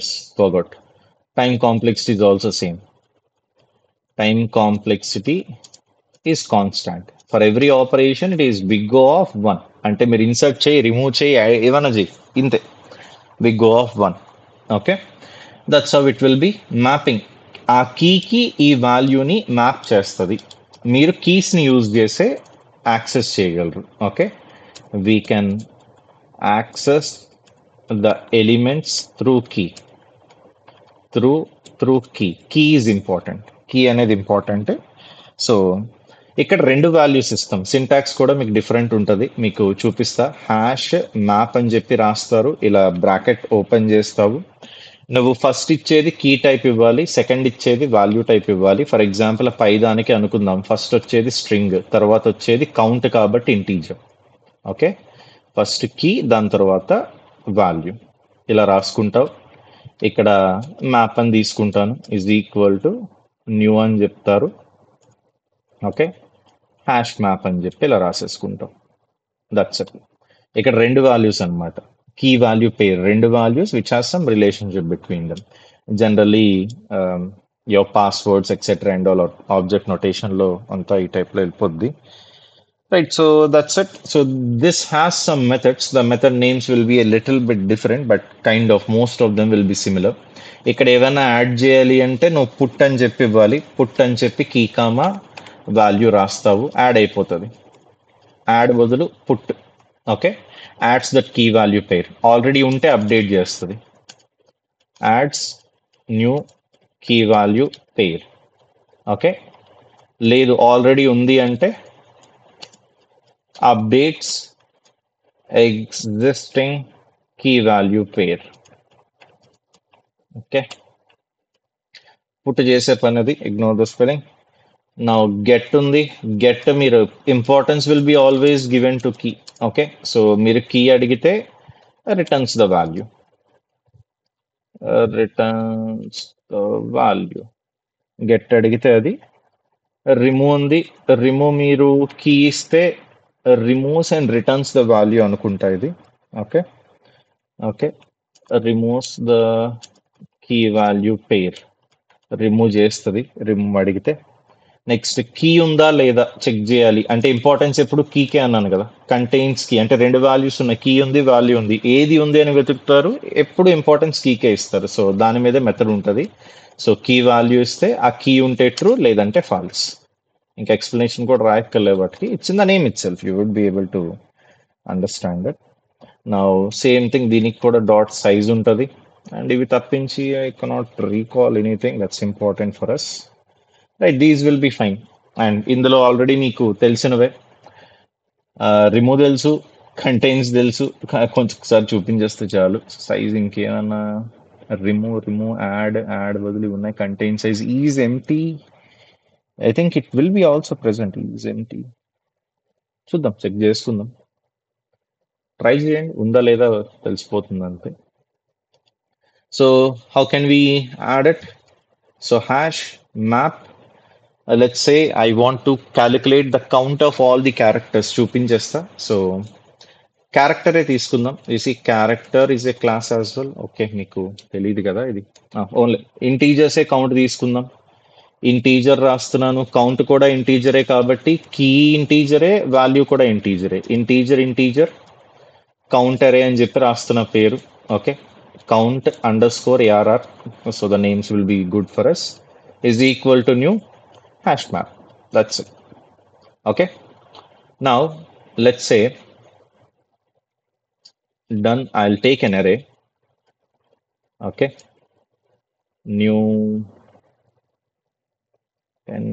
Yes, forgot. Time complexity is also same. Time complexity is constant. For every operation, it is big O of 1. అంటే మీరు insert చేయి, remove చేయి, ఏమైనా చేయి, ఇంతే, big O of 1. Okay, that's how it will be mapping. ఆ కీకి ఈ వాల్యూని మ్యాప్ చేస్తుంది. మీరు కీస్ని యూజ్ చేసే యాక్సెస్ చేయగలరు. Okay, we can access the elements through key. Through key is important. Key అనేది ఇంపార్టెంట్. సో ఇక్కడ రెండు వాల్యూస్ ఇస్తాం. సింటాక్స్ కూడా మీకు డిఫరెంట్ ఉంటుంది, మీకు చూపిస్తా. హ్యాష్ మ్యాప్ అని చెప్పి రాస్తారు, ఇలా బ్రాకెట్ ఓపెన్ చేస్తావు. నువ్వు ఫస్ట్ ఇచ్చేది కీ టైప్ ఇవ్వాలి, సెకండ్ ఇచ్చేది వాల్యూ టైప్ ఇవ్వాలి. ఫర్ ఎగ్జాంపుల్ పై దానికి అనుకుందాం, ఫస్ట్ వచ్చేది స్ట్రింగ్, తర్వాత వచ్చేది కౌంట్ కాబట్టి ఇంటీజర్. ఓకే, ఫస్ట్ కీ, దాని తర్వాత వాల్యూ, ఇలా రాసుకుంటావు. ఇక్కడ మ్యాప్ అని తీసుకుంటాను, ఈజ్ ఈక్వల్ టు న్యూ అని చెప్తారు. ఓకే, హ్యాష్ మ్యాప్ అని చెప్పి ఇలా రాసేసుకుంటాం. That's it. ఇక్కడ రెండు వాల్యూస్ అన్నమాట, కీ వాల్యూ పేర్, రెండు values which has some relationship between dum. Generally your passwords etcetera and all object notation లో అంతా ఈ టైప్ లో వెళ్ళిపోద్ది. Right, so that's it. So this has some methods. The method names will be a little bit different, but kind of most of them will be similar. ఇక్కడ ఏమైనా add చేయాలి అంటే నువ్వు పుట్ అని చెప్పి ఇవ్వాలి, పుట్ అని చెప్పి కీ కామా వాల్యూ రాస్తావు, యాడ్ అయిపోతుంది. యాడ్ బదులు put. Okay, adds that key value pair. Already ఉంటే అప్డేట్ చేస్తుంది, adds new key value pair. Okay, లేదు ఆల్రెడీ ఉంది అంటే updates existing key value pair. Okay, put చేసే పని అది, ignore the spelling. Now get ఉంది, get మీరు importance will be always given to key. Okay, so మీరు key అడిగితే returns the value, returns the value. get అడిగితే అది. రిమూవ్ ఉంది, రిమూవ్ మీరు కీ ఇస్తే removes and returns the value అనుకుంటా ఇది. Okay, okay, removes the key value pair, remove చేస్తుంది రిమూవ్ అడిగితే. నెక్స్ట్ కీ ఉందా లేదా చెక్ చేయాలి అంటే, ఇంపార్టెన్స్ ఎప్పుడు కీకే అన్నాను కదా, కంటైన్స్ కీ అంటే రెండు వాల్యూస్ ఉన్నాయి, కీ ఉంది వాల్యూ ఉంది, ఏది ఉంది అని వెతుకుతారు, ఎప్పుడు ఇంపార్టెన్స్ కీకే ఇస్తారు. సో దాని మీదే మెథడ్ ఉంటుంది. సో కీ వాల్యూ ఇస్తే ఆ కీ ఉంటే ట్రూ, లేదంటే ఫాల్స్. ఇంకా ఎక్స్ప్లెనేషన్ కూడా రాయక్కర్లేదు వాటికి, it's in the name itself, you would be able to understand it. Now same thing దీనికి కూడా డాట్ సైజ్ ఉంటుంది. అండ్ ఇవి తప్పించి I cannot recall anything that's important for us. Right, these will be fine. And ఇందులో already మీకు తెలిసినవే, remove తెలుసు, contains తెలుసు, కొంచెం ఒకసారి చూపించేస్తే చాలు. సైజ్ ఇంకేమన్నా, రిమూవ్ యాడ్ బదులు ఉన్నాయి, contain size is empty. I think it will be also present is empty. చూద్దాం, చెక్ చేసుకుందాం, ట్రై చేయండి, ఉందా లేదా తెలిసిపోతుంది అంతే. So how can we add it? So hash map, let's say I want to calculate the count of all the characters, చూపించేస్తా. So క్యారెక్టరే తీసుకుందాం. Easy character is a class as well. Okay, మీకు తెలియదు కదా ఇది, ఓన్లీ ఇంటీజర్సే count తీసుకుందాం. Integer రాస్తున్నాను, కౌంట్ కూడా ఇంటీజరే కాబట్టి కీ ఇంటీజరే, వాల్యూ కూడా ఇంటీజరే. ఇంటీజర్ కౌంట్ అరే అని చెప్పి రాస్తున్న పేరు. Okay, count underscore ARR, so the names will be good for us, is equal to new hash map. That's it. Okay, now let's say done, I will take an array. Okay, new 10,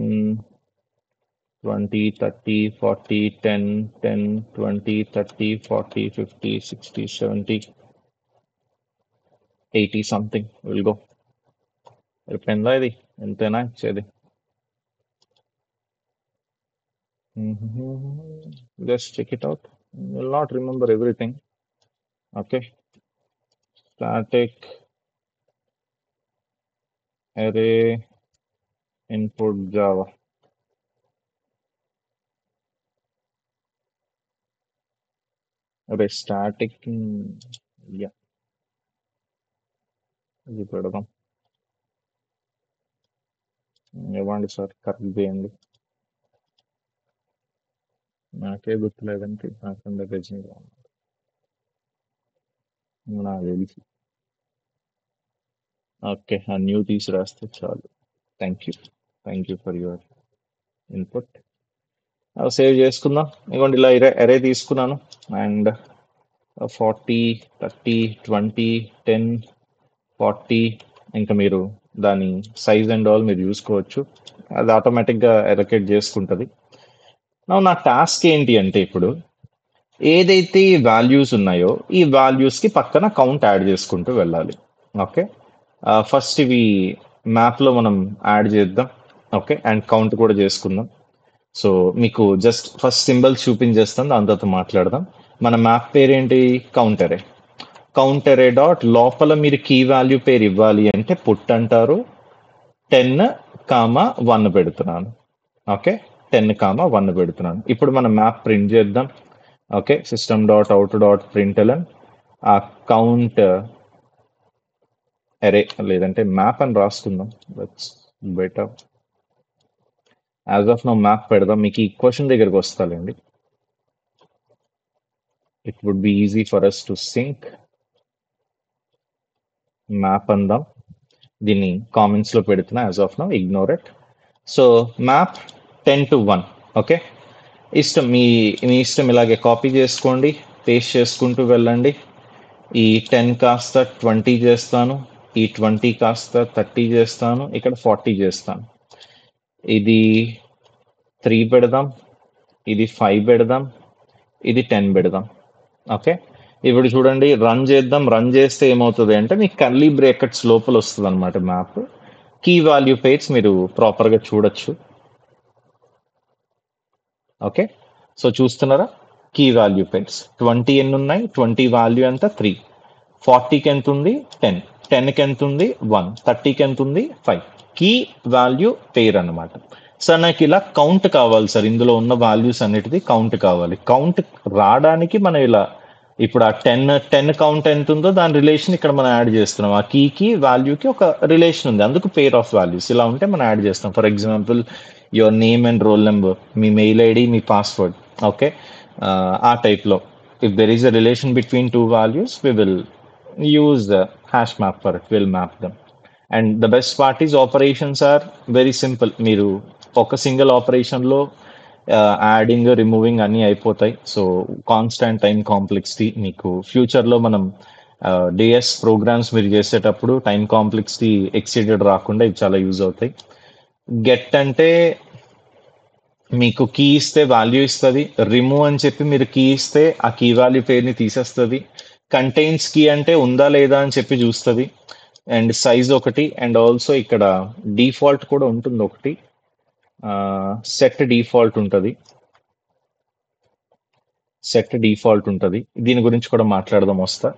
20, 30, 40, 10, 10, 20, 30, 40, 50, 60, 70, 80 something will go. అయిపోయిందా ఇది? ఎంతైనా ఇచ్చేది. Just check it out. You will not remember everything. Okay, static array input Java. Array static, yeah, ఇది పెడదాం. ఇవ్వండి sir, correct చేయండి. నాకే గుర్తులేదంటే నాకంటే రజనీగా ఉన్నారు, నాకు తెలిసి. ఓకే, ఆ న్యూ తీసి రాస్తే చాలు. Thank you for your input. Save చేసుకుందాం. ఇవ్వండి, ఇలా అరే తీసుకున్నాను. అండ్ 40, 30, 20, 10, 40, ఇంకా మీరు దాని సైజ్ అండ్ ఆల్ మీరు చూసుకోవచ్చు, అది ఆటోమేటిక్గా ఎలకేట్ చేసుకుంటుంది. నా టాస్క్ ఏంటి అంటే ఇప్పుడు ఏదైతే ఈ వాల్యూస్ ఉన్నాయో ఈ వాల్యూస్కి పక్కన కౌంట్ యాడ్ చేసుకుంటూ వెళ్ళాలి. ఓకే, ఫస్ట్ ఇవి మ్యాప్లో మనం యాడ్ చేద్దాం. ఓకే, అండ్ కౌంట్ కూడా చేసుకుందాం. సో మీకు జస్ట్ ఫస్ట్ సింబల్స్ చూపించేస్తాను, దాని తర్వాత మాట్లాడదాం. మన మ్యాప్ పేరేంటి? కౌంటరే. కౌంటరే డాట్ లోపల మీరు కీ వాల్యూ పేరు ఇవ్వాలి అంటే పుట్ అంటారు. 10, 1 పెడుతున్నాను. ఓకే, 10, 1 పెడుతున్నాను. ఇప్పుడు మనం మ్యాప్ ప్రింట్ చేద్దాం. Okay, system dot out dot println ఆ కౌంట్ అరే లేదంటే మ్యాప్ అని రాసుకుందాం. That's better. As of now map పెడదాం. మీకు ఈ క్వశ్చన్ దగ్గరికి వస్తాలండి. It would be easy for us to think. Map అందాం. దీన్ని కామెంట్స్ లో పెడుతున్నా. As of now ignore it. So map 10 to 1. Okay, ఇష్టం మీ ఇష్టం. ఇలాగే కాపీ చేసుకోండి, పేస్ట్ చేసుకుంటూ వెళ్ళండి. ఈ 10 కాస్త 20 చేస్తాను, ఈ 20 కాస్త 30 చేస్తాను, ఇక్కడ 40 చేస్తాను. ఇది 3 పెడదాం, ఇది 5 పెడదాం, ఇది 10 పెడదాం. ఓకే, ఇప్పుడు చూడండి, రన్ చేద్దాం. రన్ చేస్తే ఏమవుతుంది అంటే మీకు కర్లీ బ్రేకెట్స్ లోపల వస్తుంది అనమాట మ్యాప్. కీ వాల్యూ పేర్స్ మీరు ప్రాపర్గా చూడొచ్చు. ఓకే, సో చూస్తున్నారా? కీ వాల్యూ పేర్స్ 20 ఎన్ని ఉన్నాయి? 20 వాల్యూ ఎంత? 3. 40కి ఎంత ఉంది? 10. 10కి ఎంత ఉంది? 1. 30కి ఎంత ఉంది? 5. కీ వాల్యూ పేర్ అనమాట. సార్ నాకు ఇలా కౌంట్ కావాలి సార్, ఇందులో ఉన్న వాల్యూస్ అన్నిటిది కౌంట్ కావాలి. కౌంట్ రావడానికి మనం ఇలా ఇప్పుడు ఆ 10 కౌంట్ ఎంత ఉందో దాని రిలేషన్ ఇక్కడ మనం యాడ్ చేస్తున్నాం. ఆ కీకి వాల్యూకి ఒక రిలేషన్ ఉంది, అందుకు పేర్ ఆఫ్ వాల్యూస్ ఇలా ఉంటే మనం యాడ్ చేస్తాం. For example your name and roll number, మీ మెయిల్ ఐడి, మీ పాస్వర్డ్. ఓకే, ఆ టైప్లో if there is a relation between two values we will use the hash map for it. We'll map them. And the best part is operations are very simple. మీరు ఒక single ఆపరేషన్లో adding removing అన్నీ అయిపోతాయి. So constant time complexity మీకు ఫ్యూచర్లో మనం DS programmes మీరు చేసేటప్పుడు టైం కాంప్లెక్సిటీ ఎక్సీడెడ్ రాకుండా ఇవి చాలా యూజ్ అవుతాయి. గెట్ అంటే మీకు కీ ఇస్తే వాల్యూ ఇస్తుంది. రిమూవ్ అని చెప్పి మీరు కీ ఇస్తే ఆ కీ వాల్యూ పేరుని తీసేస్తుంది. కంటైన్స్ కీ అంటే ఉందా లేదా అని చెప్పి చూస్తుంది. అండ్ సైజ్ ఒకటి, అండ్ ఆల్సో ఇక్కడ డిఫాల్ట్ కూడా ఉంటుంది ఒకటి, సెట్ డిఫాల్ట్ ఉంటుంది. సెట్ డిఫాల్ట్ ఉంటుంది. దీని గురించి కూడా మాట్లాడదాం వస్తా.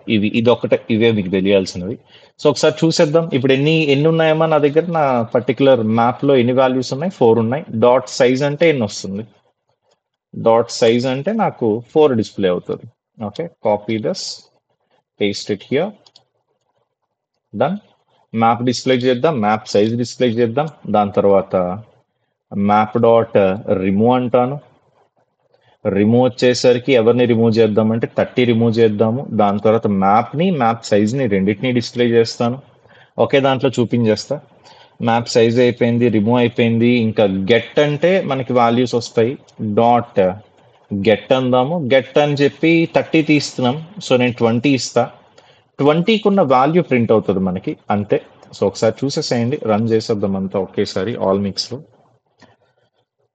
ఇవే మీకు తెలియాల్సినవి. సో ఒకసారి చూసేద్దాం. ఇప్పుడు ఎన్ని ఉన్నాయమ్మా నా దగ్గర? నా పర్టికులర్ మ్యాప్లో ఎన్ని వాల్యూస్ ఉన్నాయి? 4 ఉన్నాయి. డాట్ సైజ్ అంటే ఎన్ని వస్తుంది? డాట్ సైజ్ అంటే నాకు 4 డిస్ప్లే అవుతుంది. Okay, copy this, paste it here, done. Map display చేద్దాం, మ్యాప్ సైజ్ డిస్ప్లే చేద్దాం. దాని తర్వాత మ్యాప్ డాట్ రిమూవ్ అంటాను. రిమూవ్ వచ్చేసరికి ఎవరిని రిమూవ్ చేద్దామంటే 30 రిమూవ్ చేద్దాము. దాని తర్వాత మ్యాప్ని, మ్యాప్ సైజ్ని రెండింటినీ డిస్ప్లే చేస్తాను. ఒకే దాంట్లో చూపించేస్తా. మ్యాప్ సైజ్ అయిపోయింది, రిమూవ్ అయిపోయింది. ఇంకా గెట్ అంటే మనకి వాల్యూస్ వస్తాయి. డాట్ గెట్ అందాము. గెట్ అని చెప్పి 30 తీస్తున్నాం, సో నేను 20 ఇస్తా. 20కి ఉన్న వాల్యూ ప్రింట్ అవుతుంది మనకి, అంతే. సో ఒకసారి చూసేసేయండి, రన్ చేసేద్దాం అంతా ఒకేసారి ఆల్ మిక్స్లో.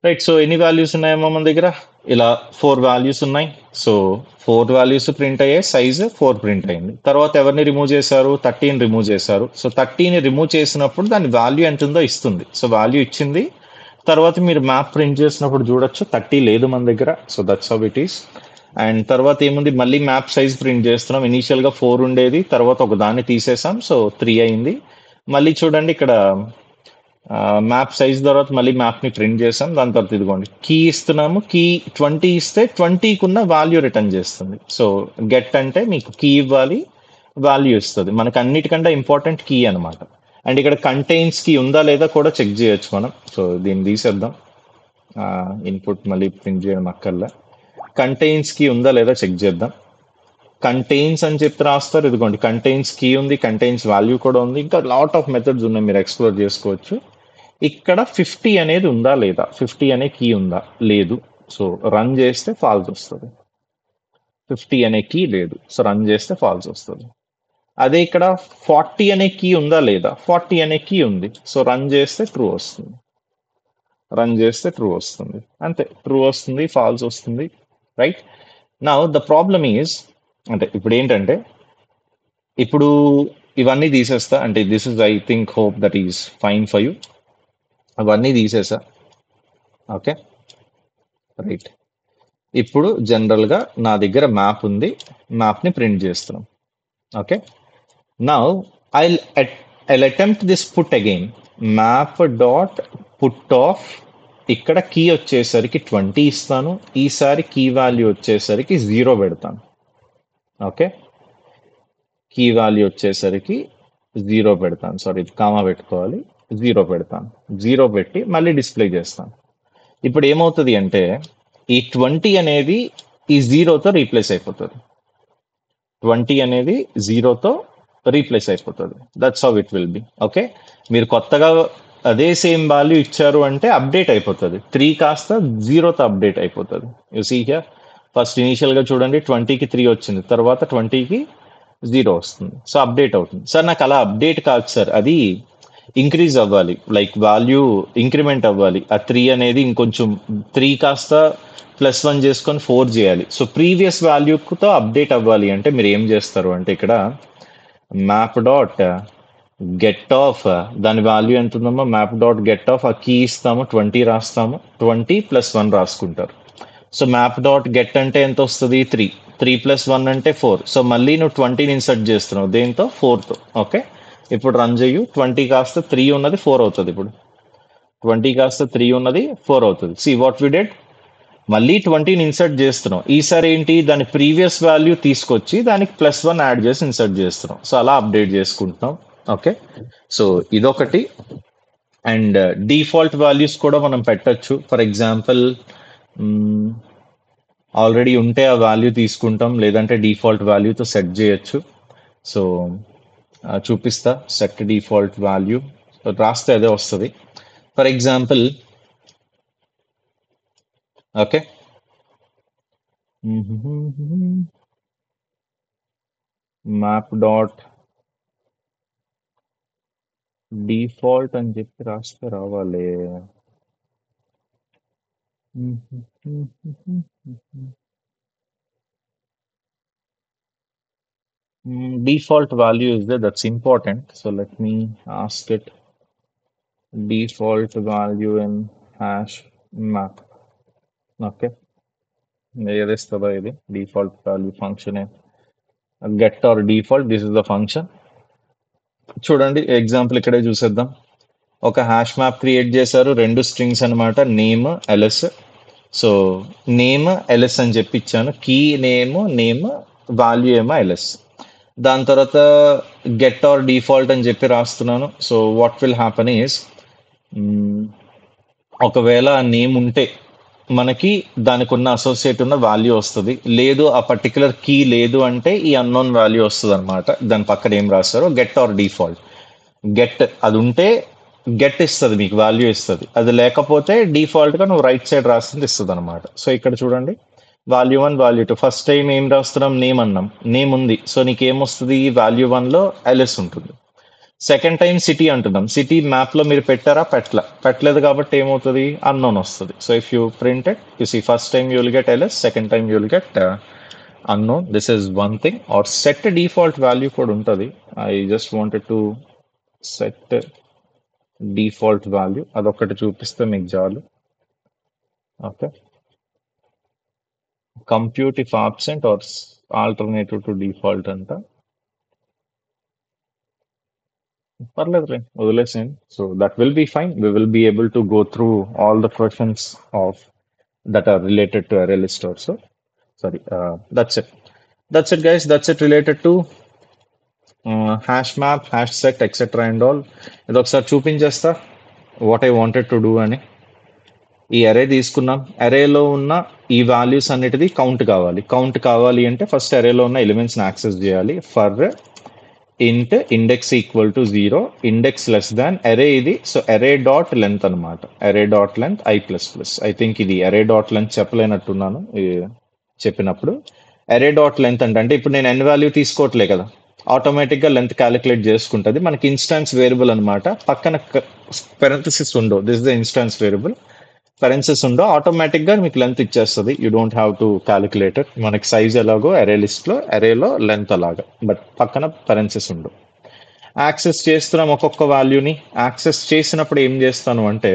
రైట్, సో ఎన్ని వాల్యూస్ ఉన్నాయేమో మన దగ్గర? ఇలా 4 వాల్యూస్ ఉన్నాయి. సో 4 వాల్యూస్ ప్రింట్ అయ్యాయి, సైజ్ 4 ప్రింట్ అయింది. తర్వాత ఎవరిని రిమూవ్ చేశారు? 30ని రిమూవ్ చేశారు. సో 30ని రిమూవ్ చేసినప్పుడు దాని వాల్యూ ఎంత ఉందో ఇస్తుంది. సో వాల్యూ ఇచ్చింది. తర్వాత మీరు మ్యాప్ ప్రింట్ చేసినప్పుడు చూడొచ్చు 30 లేదు మన దగ్గర. So that's how it is. And తర్వాత ఏముంది, మళ్ళీ మ్యాప్ సైజ్ ప్రింట్ చేస్తున్నాం. ఇనీషియల్గా 4 ఉండేది, తర్వాత ఒక దాన్ని తీసేసాం, సో 3 అయింది. మళ్ళీ చూడండి ఇక్కడ మ్యాప్ సైజ్ తర్వాత మళ్ళీ మ్యాప్ని ప్రింట్ చేసాం. దాని తర్వాత ఇదిగోండి కీ ఇస్తున్నాము. కీ 20 ఇస్తే 20కి ఉన్న వాల్యూ రిటర్న్ చేస్తుంది. సో గెట్ అంటే మీకు కీ ఇవ్వాలి, వాల్యూ ఇస్తుంది. మనకు అన్నిటికంటే ఇంపార్టెంట్ కీ అనమాట. అండ్ ఇక్కడ కంటైన్స్ కీ ఉందా లేదా కూడా చెక్ చేయొచ్చు మనం. సో దీన్ని తీసేద్దాం, ఇన్పుట్ మళ్ళీ ప్రింట్ చేయడం అక్కర్లే. కంటైన్స్ కీ ఉందా లేదా చెక్ చేద్దాం. కంటైన్స్ అని చెప్పి రాస్తారు. ఇదిగోండి కంటైన్స్ కీ ఉంది, కంటైన్స్ వాల్యూ కూడా ఉంది. ఇంకా లాట్ ఆఫ్ మెథడ్స్ ఉన్నాయి, మీరు ఎక్స్ప్లోర్ చేసుకోవచ్చు. ఇక్కడ 50 అనేది ఉందా లేదా, 50 అనే కీ ఉందా? లేదు. సో రన్ చేస్తే ఫాల్స్ వస్తుంది. 50 అనే కీ లేదు, సో రన్ చేస్తే ఫాల్స్ వస్తుంది. అదే ఇక్కడ 40 అనే కీ ఉందా లేదా? 40 అనే కీ ఉంది, సో రన్ చేస్తే ట్రూ వస్తుంది. రన్ చేస్తే ట్రూ వస్తుంది, అంతే. ట్రూ వస్తుంది, ఫాల్స్ వస్తుంది, right. Now the problem is, అంటే ఇప్పుడు ఏంటంటే, ఇప్పుడు ఇవన్నీ తీసేస్తా, అంటే this is I think hope that is fine for you. అవన్నీ తీసేసా, ఓకే, రైట్. ఇప్పుడు జనరల్గా నా దగ్గర మ్యాప్ ఉంది, మ్యాప్ని ప్రింట్ చేస్తున్నాం, okay. Now I'll I'll attempt this put again, map dot put off, ఇక్కడ కీ వచ్చేసరికి 20 ఇస్తాను, ఈసారి కీ వాల్యూ వచ్చేసరికి 0 పెడతాను, ఓకే. కీ వాల్యూ వచ్చేసరికి 0 పెడతాను, సారీ కామా పెట్టుకోవాలి, 0 పెడతాను. 0 పెట్టి మళ్ళీ డిస్ప్లే చేస్తాను. ఇప్పుడు ఏమవుతుంది అంటే, ఈ 20 అనేది ఈ 0తో రీప్లేస్ అయిపోతుంది. 20 అనేది 0తో రీప్లేస్ అయిపోతుంది. That's how it will B, okay. మీరు కొత్తగా అదే సేమ్ వాల్యూ ఇచ్చారు అంటే అప్డేట్ అయిపోతుంది. 3 కాస్త 0తో అప్డేట్ అయిపోతుంది. యు సీ హియర్, ఫస్ట్ ఇనీషియల్గా చూడండి 20కి 3 వచ్చింది, తర్వాత 20కి 0 వస్తుంది, సో అప్డేట్ అవుతుంది. సార్ నాకు అలా అప్డేట్ కాదు సార్, అది ఇంక్రీజ్ అవ్వాలి, లైక్ వాల్యూ ఇంక్రిమెంట్ అవ్వాలి. ఆ 3 అనేది ఇంకొంచెం 3 కాస్త +1 చేసుకొని 4 చేయాలి. సో ప్రీవియస్ వాల్యూతో అప్డేట్ అవ్వాలి అంటే మీరు ఏం చేస్తారు అంటే, ఇక్కడ మ్యాప్ డాట్ గెట్ ఆఫ్, దాని వాల్యూ ఎంత ఉందమ్మా, మ్యాప్ డాట్ గెట్ ఆఫ్, ఆ కీ ఇస్తాము, 20 రాస్తాము, 20 + 1 రాసుకుంటారు. సో మ్యాప్ డాట్ గెట్ అంటే ఎంత వస్తుంది, 3, 3 + 1 అంటే 4. సో మళ్ళీ నువ్వు 20ని ఇన్సర్ట్ చేస్తున్నావు, దేంతో, 4తో, ఓకే. ఇప్పుడు రన్ చేయు, 20 కాస్త 3 ఉన్నది 4 అవుతుంది. ఇప్పుడు 20 కాస్త 3 ఉన్నది 4 అవుతుంది. సి వాట్ వి డెడ్, మళ్ళీ 20ని ఇన్సర్ట్ చేస్తున్నాం, ఈసారి ఏంటి, దాని ప్రీవియస్ వాల్యూ తీసుకొచ్చి దానికి +1 యాడ్ చేసి ఇన్సర్ట్ చేస్తున్నాం. సో అలా అప్డేట్ చేసుకుంటున్నాం, ఓకే. సో ఇదొకటి. అండ్ డిఫాల్ట్ వాల్యూస్ కూడా మనం పెట్టచ్చు. ఫర్ ఎగ్జాంపుల్ ఆల్రెడీ ఉంటే ఆ వాల్యూ తీసుకుంటాం, లేదంటే డిఫాల్ట్ వాల్యూతో సెట్ చేయొచ్చు. సో చూపిస్తా, సెట్ డిఫాల్ట్ వాల్యూ రాస్తే అదే వస్తుంది. For example, okay, map dot default అని చెప్పి రాస్తే రావాలి. Default value is there, that's important. So let me ask it. Default value in hash map. Okay. ఏదేస్తుందో ఇది default value function. Get or default, this is the function. చూడండి example ఇక్కడే చూసేద్దాం. ఒక hash map create చేశారు, 2 strings అనమాట, name LS. So name LS అని చెప్పి ఇచ్చాను, కీ నేమ్ వాల్యూ ఏమో ఎల్ఎస్. దాని తర్వాత గెట్ ఆర్ డిఫాల్ట్ అని చెప్పి రాస్తున్నాను. So what will happen is, ఒకవేళ ఆ నేమ్ ఉంటే మనకి దానికి ఉన్న అసోసియేట్ ఉన్న వాల్యూ వస్తుంది, లేదు ఆ పర్టికులర్ కీ లేదు అంటే ఈ అన్నోన్ వాల్యూ వస్తుంది అనమాట. దాని పక్కన ఏం రాస్తారో గెట్ ఆర్ డిఫాల్ట్. గెట్ అది ఉంటే గెట్ ఇస్తుంది, మీకు వాల్యూ ఇస్తుంది. అది లేకపోతే డిఫాల్ట్గా నువ్వు రైట్ సైడ్ రాస్తుంది ఇస్తుంది అనమాట. సో ఇక్కడ చూడండి, వాల్యూ 1 వాల్యూ 2. ఫస్ట్ టైం ఏం రాస్తున్నాం, నేమ్ అన్నాం, నేమ్ ఉంది, సో నీకేమొస్తుంది, వాల్యూ 1లో ఎల్ఎస్ ఉంటుంది. సెకండ్ టైం సిటీ అంటున్నాం, సిటీ మ్యాప్లో మీరు పెట్టారా, పెట్టలేదు కాబట్టి ఏమవుతుంది, అన్నోన్ వస్తుంది. So if you print it, you see first time you will get LS, second time you will get unknown. This is one thing. Or set default value కూడా ఉంటుంది. I just wanted to set default value, అదొకటి చూపిస్తే మీకు చాలు. Okay, compute if absent or alternative to default అంట, పర్లేదు రే, వదిలేసేయండి. So that will be fine. We will be able to go through all the questions of that are related to array list also. Sorry, that's it guys, that's it related to hash map, hash set, etcetera and all. ఇది ఒకసారి చూపించేస్తా what I wanted to do అని. ఈ అరే తీసుకున్నాం, అరేలో ఉన్న ఈ values అన్నిటిది count కావాలి అంటే ఫస్ట్ అరేలో ఉన్న ఎలిమెంట్స్ని యాక్సెస్ చేయాలి. ఫర్ ఇంట్ index equal to 0, index less than అరే ఇది. సో అరే డాట్ లెంత్ అనమాట, అరే dot length i++. I think ఇది అరే డాట్ లెంత్ చెప్పలేనట్టున్నాను చెప్పినప్పుడు. అరే డాట్ లెంత్ అంటే ఇప్పుడు నేను ఎన్ వాల్యూ తీసుకోవట్లే కదా, ఆటోమేటిక్గా లెంత్ క్యాలిక్యులేట్ చేసుకుంటుంది. మనకి ఇన్స్టాన్స్ వేరియబుల్ అనమాట, పక్కన పెరంథసిస్ ఉండవు. This the instance variable. Parentheses ఉండో ఆటోమేటిక్ గా మీకు లెంత్ ఇచ్చేస్తుంది. You don't have to calculate it. మనకి సైజ్ ఎలాగో అరే లిస్ట్ లో అరేలో లెంత్ అలాగా, బట్ పక్కన పరెన్సెస్ ఉండవు. యాక్సెస్ చేస్తున్నాం ఒక్కొక్క వాల్యూని. యాక్సెస్ చేసినప్పుడు ఏం చేస్తాను అంటే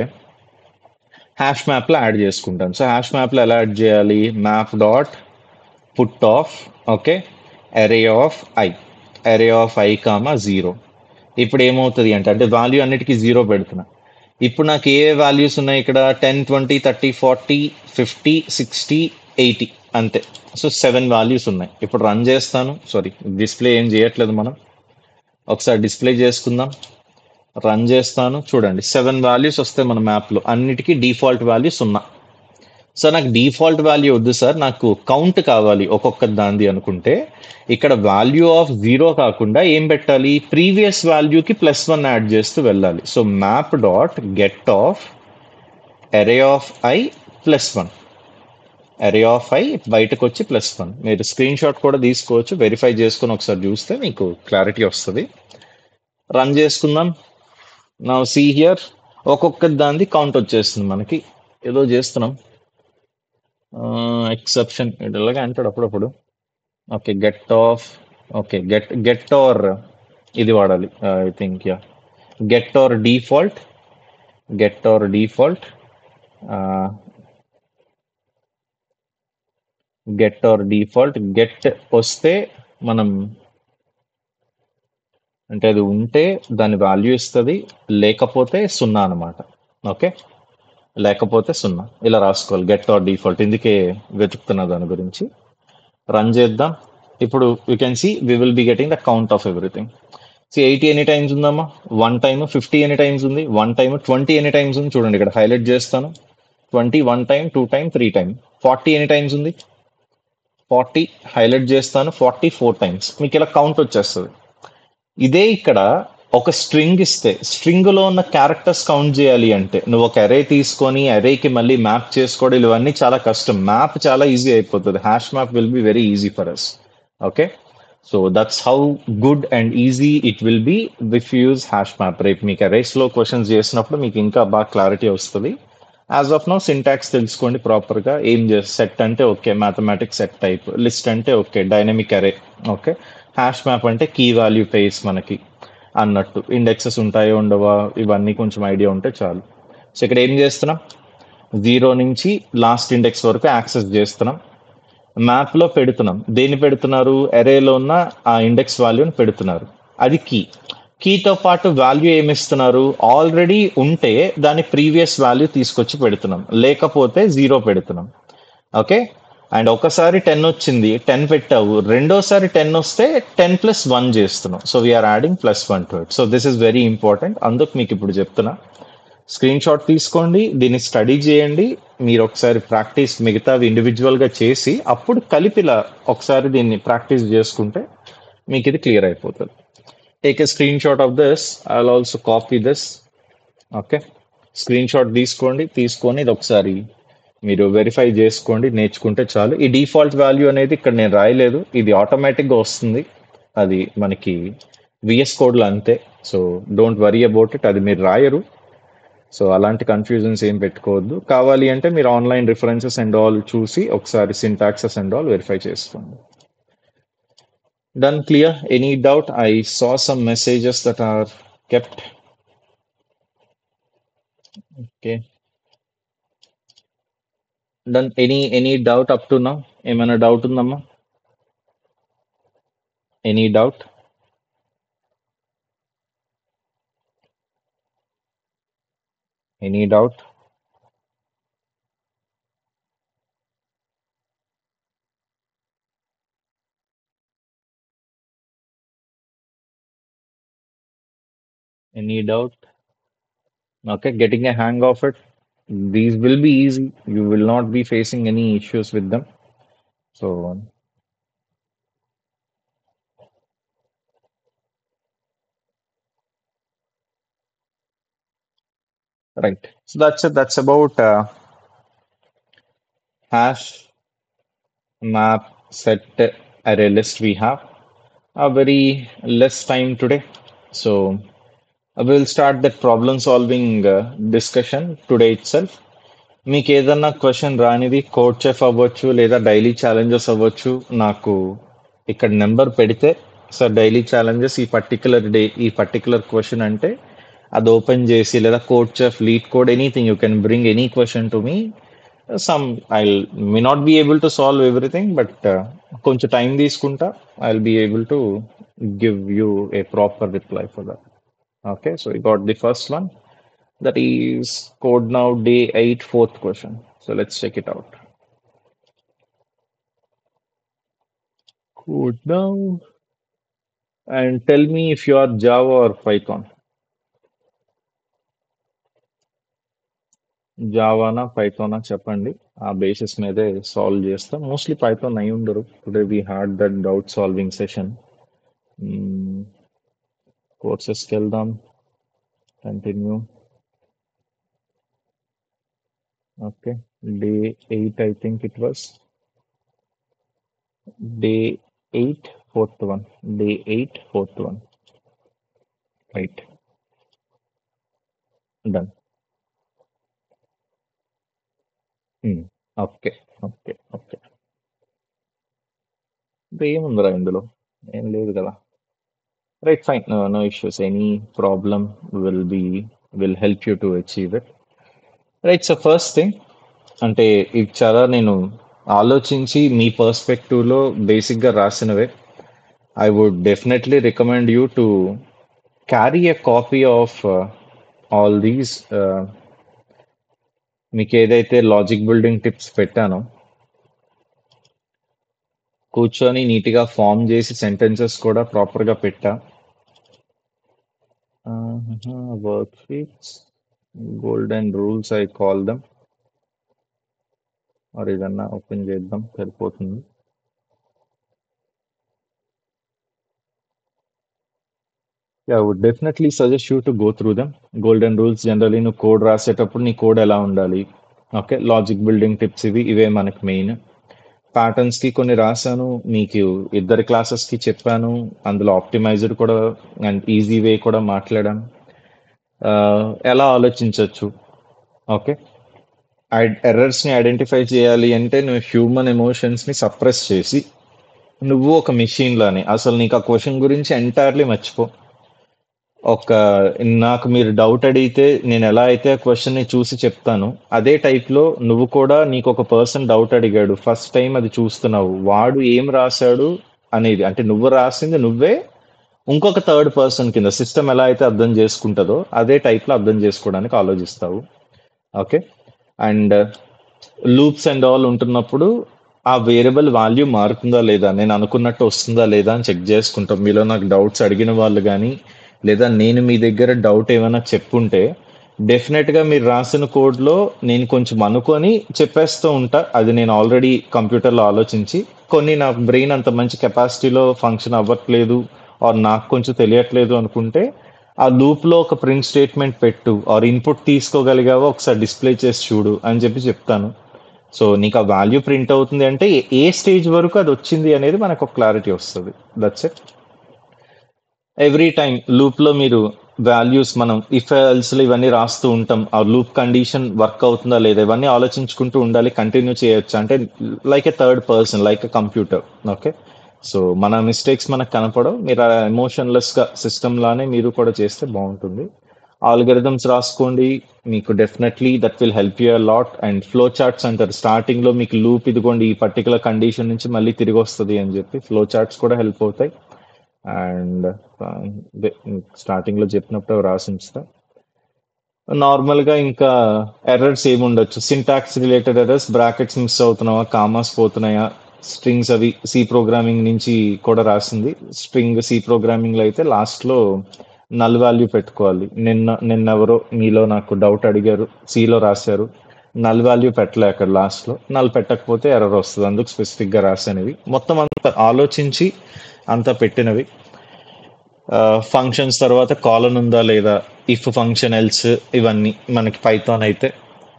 హ్యాష్ మ్యాప్ లో యాడ్ చేసుకుంటాను. సో హ్యాష్ మ్యాప్ లో ఎలా యాడ్ చేయాలి? Map dot put off, okay, అరే ఆఫ్ ఐ, అరే ఆఫ్ ఐ కామా జీరో. ఇప్పుడు ఏమవుతుంది అంటే వాల్యూ అన్నిటికీ జీరో పెడుతున్నా. ఇప్పుడు నాకు ఏ వాల్యూస్ ఉన్నాయి ఇక్కడ? 10, 20, 30, 40, 50, 60, 80 అంతే. సో 7 వాల్యూస్ ఉన్నాయి. ఇప్పుడు రన్ చేస్తాను. సారీ, డిస్ప్లే ఏం చేయట్లేదు మనం. ఒకసారి డిస్ప్లే చేసుకుందాం. రన్ చేస్తాను. చూడండి 7 వాల్యూస్ వస్తాయి మన మ్యాప్లో. అన్నిటికీ డిఫాల్ట్ వాల్యూస్ ఉన్నా. సార్ నాకు డిఫాల్ట్ వాల్యూ వద్దు సార్, నాకు కౌంట్ కావాలి ఒక్కొక్క దాంది అనుకుంటే ఇక్కడ వాల్యూ ఆఫ్ జీరో కాకుండా ఏం పెట్టాలి? ప్రీవియస్ వాల్యూకి +1 యాడ్ చేస్తూ వెళ్ళాలి. So map dot get off అరే ఆఫ్ ఐ +1. అరే ఆఫ్ ఐ బయటకు వచ్చి +1. మీరు స్క్రీన్ షాట్ కూడా తీసుకోవచ్చు, వెరిఫై చేసుకుని ఒకసారి చూస్తే మీకు క్లారిటీ వస్తుంది. రన్ చేసుకుందాం. నా సీ హియర్ ఒక్కొక్క దాంది కౌంట్ వచ్చేస్తుంది మనకి. ఏదో చేస్తున్నాం, ఎక్సెప్షన్ ఇలాగే అంటాడు అప్పుడప్పుడు. Okay get of, okay get or ఇది వాడాలి I think. Yeah, get or default, get or default, get or default. Get వస్తే మనం అంటే అది ఉంటే దాని వాల్యూ ఇస్తుంది, లేకపోతే సున్నా అనమాట. ఓకే, లేకపోతే సున్నా ఇలా రాసుకోవాలి. గెట్ ఆర్ డిఫాల్ట్ ఇందుకే వెతుకుతున్నా దాని గురించి. రన్ చేద్దాం. ఇప్పుడు you can see we will be getting the count of everything. See 80 any times ఉందమ్మా? 1 టైమ్. 50 ఎనీ టైమ్స్ ఉంది? 1 టైమ్. 20 ఎనీ టైమ్స్ ఉంది? చూడండి ఇక్కడ హైలైట్ చేస్తాను. 20 1 time, 2 time, 3 time. 40 any times ఉంది? 40 హైలైట్ చేస్తాను. 40 4 టైమ్స్. మీకు ఇలా కౌంట్ వచ్చేస్తుంది. ఇదే ఇక్కడ ఒక స్ట్రింగ్ ఇస్తే స్ట్రింగ్ లో ఉన్న క్యారెక్టర్స్ కౌంట్ చేయాలి అంటే నువ్వు ఒక అరే తీసుకొని అరేకి మళ్ళీ మ్యాప్ చేసుకోవడం ఇవన్నీ చాలా కష్టం. మ్యాప్ చాలా ఈజీ అయిపోతుంది. Hash map will be very easy for us. Okay, so that's how good and easy it will be with use hash map. రేపు మీకు అరేస్ లో క్వశ్చన్స్ చేసినప్పుడు మీకు ఇంకా బాగా క్లారిటీ వస్తుంది. యాజ్ ఆఫ్ నౌ సింటాక్స్ తెలుసుకోండి ప్రాపర్ గా. ఏం చేస్తే సెట్ అంటే okay mathematics set type, list అంటే ఓకే డైనమిక్ అరే, ఓకే. హ్యాష్ మ్యాప్ అంటే కీ వాల్యూ పేస్ మనకి అన్నట్టు. ఇండెక్సెస్ ఉంటాయో ఉండవా ఇవన్నీ కొంచెం ఐడియా ఉంటే చాలు. సో ఇక్కడ ఏం చేస్తున్నాం? జీరో నుంచి లాస్ట్ ఇండెక్స్ వరకు యాక్సెస్ చేస్తున్నాం. మ్యాప్ లో పెడుతున్నాం. దేన్ని పెడుతున్నారు? అరేలో ఉన్న ఆ ఇండెక్స్ వాల్యూని పెడుతున్నారు. అది కీ. కీతో పాటు వాల్యూ ఏమిస్తున్నారు? ఆల్రెడీ ఉంటే దాని ప్రీవియస్ వాల్యూ తీసుకొచ్చి పెడుతున్నాం, లేకపోతే జీరో పెడుతున్నాం. ఓకే, అండ్ ఒకసారి 10 వచ్చింది 10 పెట్టావు, రెండోసారి 10 వస్తే 10 + 1 చేస్తున్నాం. So we're adding +1 to it. So this is very important, అందుకు మీకు ఇప్పుడు చెప్తున్నా. స్క్రీన్ షాట్ తీసుకోండి, దీన్ని స్టడీ చేయండి. మీరు ఒకసారి ప్రాక్టీస్ మిగతావి ఇండివిజువల్గా చేసి అప్పుడు కలిపిలా ఒకసారి దీన్ని ప్రాక్టీస్ చేసుకుంటే మీకు ఇది క్లియర్ అయిపోతుంది. Take a screen shot of this. I will also copy this. Okay, screen shot తీసుకోండి. తీసుకొని ఇది ఒకసారి మీరు వెరిఫై చేసుకోండి, నేర్చుకుంటే చాలు. ఈ డిఫాల్ట్ వాల్యూ అనేది ఇక్కడ నేను రాయలేదు, ఇది ఆటోమేటిక్గా వస్తుంది. అది మనకి విఎస్ కోడ్లో అంతే. So don't worry about it, అది మీరు రాయరు. సో అలాంటి కన్ఫ్యూజన్స్ ఏం పెట్టుకోవద్దు. కావాలి అంటే మీరు ఆన్లైన్ రిఫరెన్సెస్ అండ్ ఆల్ చూసి ఒకసారి సింటాక్సెస్ అండ్ ఆల్ వెరిఫై చేసుకోండి. Done, clear? Any doubt? I saw some messages that are kept. Okay, done. Any doubt up to now? ఏమైనా డౌట్ ఉందమ్మా? Any doubt? Any doubt? Any doubt? Okay, getting a hang of it. These will be easy. You will not be facing any issues with them. So, right. So that's it. That's about hash map set array list we have. A very less time today. So we'll start that problem solving discussion today itself. మీకు ఏదన్నా question రానిది code chef అవ్వచ్చు లేదా daily challenges అవ్వచ్చు. నాకు ఇక్కడ number పెడితే sir daily challenges ఈ particular day ఈ పర్టికులర్ క్వశ్చన్ అంటే అది ఓపెన్ చేసి లేదా code chef lead code anything you can bring any question to me. Some I may not be able to solve everything but కొంచెం time తీసుకుంటా I will be able to give you a proper reply for that. Okay, so you got the first one. That is code now day 8 fourth question. So let's check it out. Code now and tell me if you are Java or Python. జావానా పైథానా చెప్పండి, ఆ basis మీదే solve చేస్తాం. Mostly Python అయి ఉండరు. Today we had that doubt solving session. కోర్సెస్కి వెళ్దాం, continue. Okay, day 8 I think it was. Day 8 fourth one. Day 8 fourth one. Right. Done. Okay okay okay. ఏముందిరా ఇందులో, ఏం లేదు కదా. Right, fine, no issues. Any problem will help you to achieve it. Right, so first thing అంటే ఇది చాలా నేను ఆలోచించి మీ పర్స్పెక్టివ్లో బేసిక్గా రాసినవే. I would definitely recommend you to carry a copy of all these. మీకు ఏదైతే లాజిక్ బిల్డింగ్ టిప్స్ పెట్టానో కూర్చొని నీట్గా ఫామ్ చేసి సెంటెన్సెస్ కూడా ప్రాపర్గా పెట్టా. Worksheets, golden rules I call them. మరి ఏదన్నా ఓపెన్ చేద్దాం, సరిపోతుంది. I would definitely suggest you to go through them. Golden rules generally నువ్వు కోడ్ రాసేటప్పుడు నీ కోడ్ ఎలా ఉండాలి, ఓకే. లాజిక్ బిల్డింగ్ టిప్స్ ఇవే మనకు మెయిన్. ప్యాటర్న్స్కి కొన్ని రాశాను, మీకు 2 క్లాసెస్కి చెప్పాను. అందులో ఆప్టిమైజర్ కూడా అండ్ ఈజీ వే కూడా మాట్లాడాను. ఎలా ఆలోచించవచ్చు, ఓకే. ఎర్రర్స్ని ఐడెంటిఫై చేయాలి అంటే నువ్వు హ్యూమన్ ఎమోషన్స్ని సప్రెస్ చేసి నువ్వు ఒక మెషిన్ లానే అసలు నీకు ఆ క్వశ్చన్ గురించి ఎంటైర్లీ మర్చిపో. నాకు మీరు డౌట్ అడిగితే నేను ఎలా అయితే ఆ క్వశ్చన్ని చూసి చెప్తాను, అదే టైప్లో నువ్వు కూడా నీకు ఒక పర్సన్ డౌట్ అడిగాడు, ఫస్ట్ టైం అది చూస్తున్నావు, వాడు ఏం రాశాడు అనేది, అంటే నువ్వు రాసింది నువ్వే ఇంకొక థర్డ్ పర్సన్ కింద సిస్టమ్ ఎలా అయితే అర్థం చేసుకుంటుందో అదే టైప్లో అర్థం చేసుకోవడానికి ఆలోచిస్తావు, okay. And loops and all ఉంటున్నప్పుడు ఆ వేరియబుల్ వాల్యూ మారుతుందా లేదా, నేను అనుకున్నట్టు వస్తుందా లేదా అని చెక్ చేసుకుంటాం. మీలో నాకు డౌట్స్ అడిగిన వాళ్ళు కానీ లేదా నేను మీ దగ్గర డౌట్ ఏమైనా చెప్పుంటే డెఫినెట్గా మీరు రాసిన కోడ్లో నేను కొంచెం అనుకొని చెప్పేస్తూ ఉంటా. అది నేను ఆల్రెడీ కంప్యూటర్లో ఆలోచించి, కొన్ని నా బ్రెయిన్ అంత మంచి కెపాసిటీలో ఫంక్షన్ అవ్వట్లేదు ఆర్ నాకు కొంచెం తెలియట్లేదు అనుకుంటే ఆ లూప్లో ఒక ప్రింట్ స్టేట్మెంట్ పెట్టు ఆర్ ఇన్పుట్ తీసుకోగలిగావో ఒకసారి డిస్ప్లే చేసి చూడు అని చెప్పి చెప్తాను. సో నీకు ఆ వాల్యూ ప్రింట్ అవుతుంది అంటే ఏ స్టేజ్ వరకు అది వచ్చింది అనేది మనకు ఒక క్లారిటీ వస్తుంది. That's it. ఎవ్రీ టైం లూప్లో మీరు వాల్యూస్ మనం ఇఫ్ ఎల్స్లో ఇవన్నీ రాస్తూ ఉంటాం. ఆ లూప్ కండిషన్ వర్క్ అవుతుందా లేదా ఇవన్నీ ఆలోచించుకుంటూ ఉండాలి. కంటిన్యూ చేయొచ్చు అంటే like a third person, like a computer, okay. So మన మిస్టేక్స్ మనకు కనపడవు. మీరు ఆ ఎమోషన్లెస్గా సిస్టమ్ లానే మీరు కూడా చేస్తే బాగుంటుంది. ఆల్గరిథమ్స్ రాసుకోండి, మీకు definitely that will help you a lot. And flow charts అంటారు, స్టార్టింగ్లో మీకు లూప్ ఇదిగోండి ఈ పర్టికులర్ కండిషన్ నుంచి మళ్ళీ తిరిగి వస్తుంది అని చెప్పి ఫ్లో చార్ట్స్ కూడా హెల్ప్ అవుతాయి. అండ్ స్టార్టింగ్లో చెప్పినప్పుడు అవి రాసి ఉంచుతా. నార్మల్గా ఇంకా ఎర్రర్స్ ఏముండొచ్చు, syntax related errors, brackets miss అవుతున్నావా, కామాస్ పోతున్నాయా, స్ట్రింగ్స్ అవి సి ప్రోగ్రామింగ్ నుంచి కూడా రాసింది. స్ట్రింగ్ సి ప్రోగ్రామింగ్లో అయితే లాస్ట్లో నల్ వాల్యూ పెట్టుకోవాలి. నిన్నెవరో మీలో నాకు డౌట్ అడిగారు, సిలో రాశారు, నల్ వాల్యూ పెట్టలే అక్కడ లాస్ట్లో. నల్ పెట్టకపోతే ఎర్రర్ వస్తుంది, అందుకు స్పెసిఫిక్గా రాసినవి. మొత్తం అంతా ఆలోచించి అంతా పెట్టినవి. ఫంక్షన్స్ తర్వాత కాలన్ ఉందా లేదా, ఇఫ్ ఫంక్షన్ ఎల్స్, ఇవన్నీ మనకి పైథాన్ అయితే.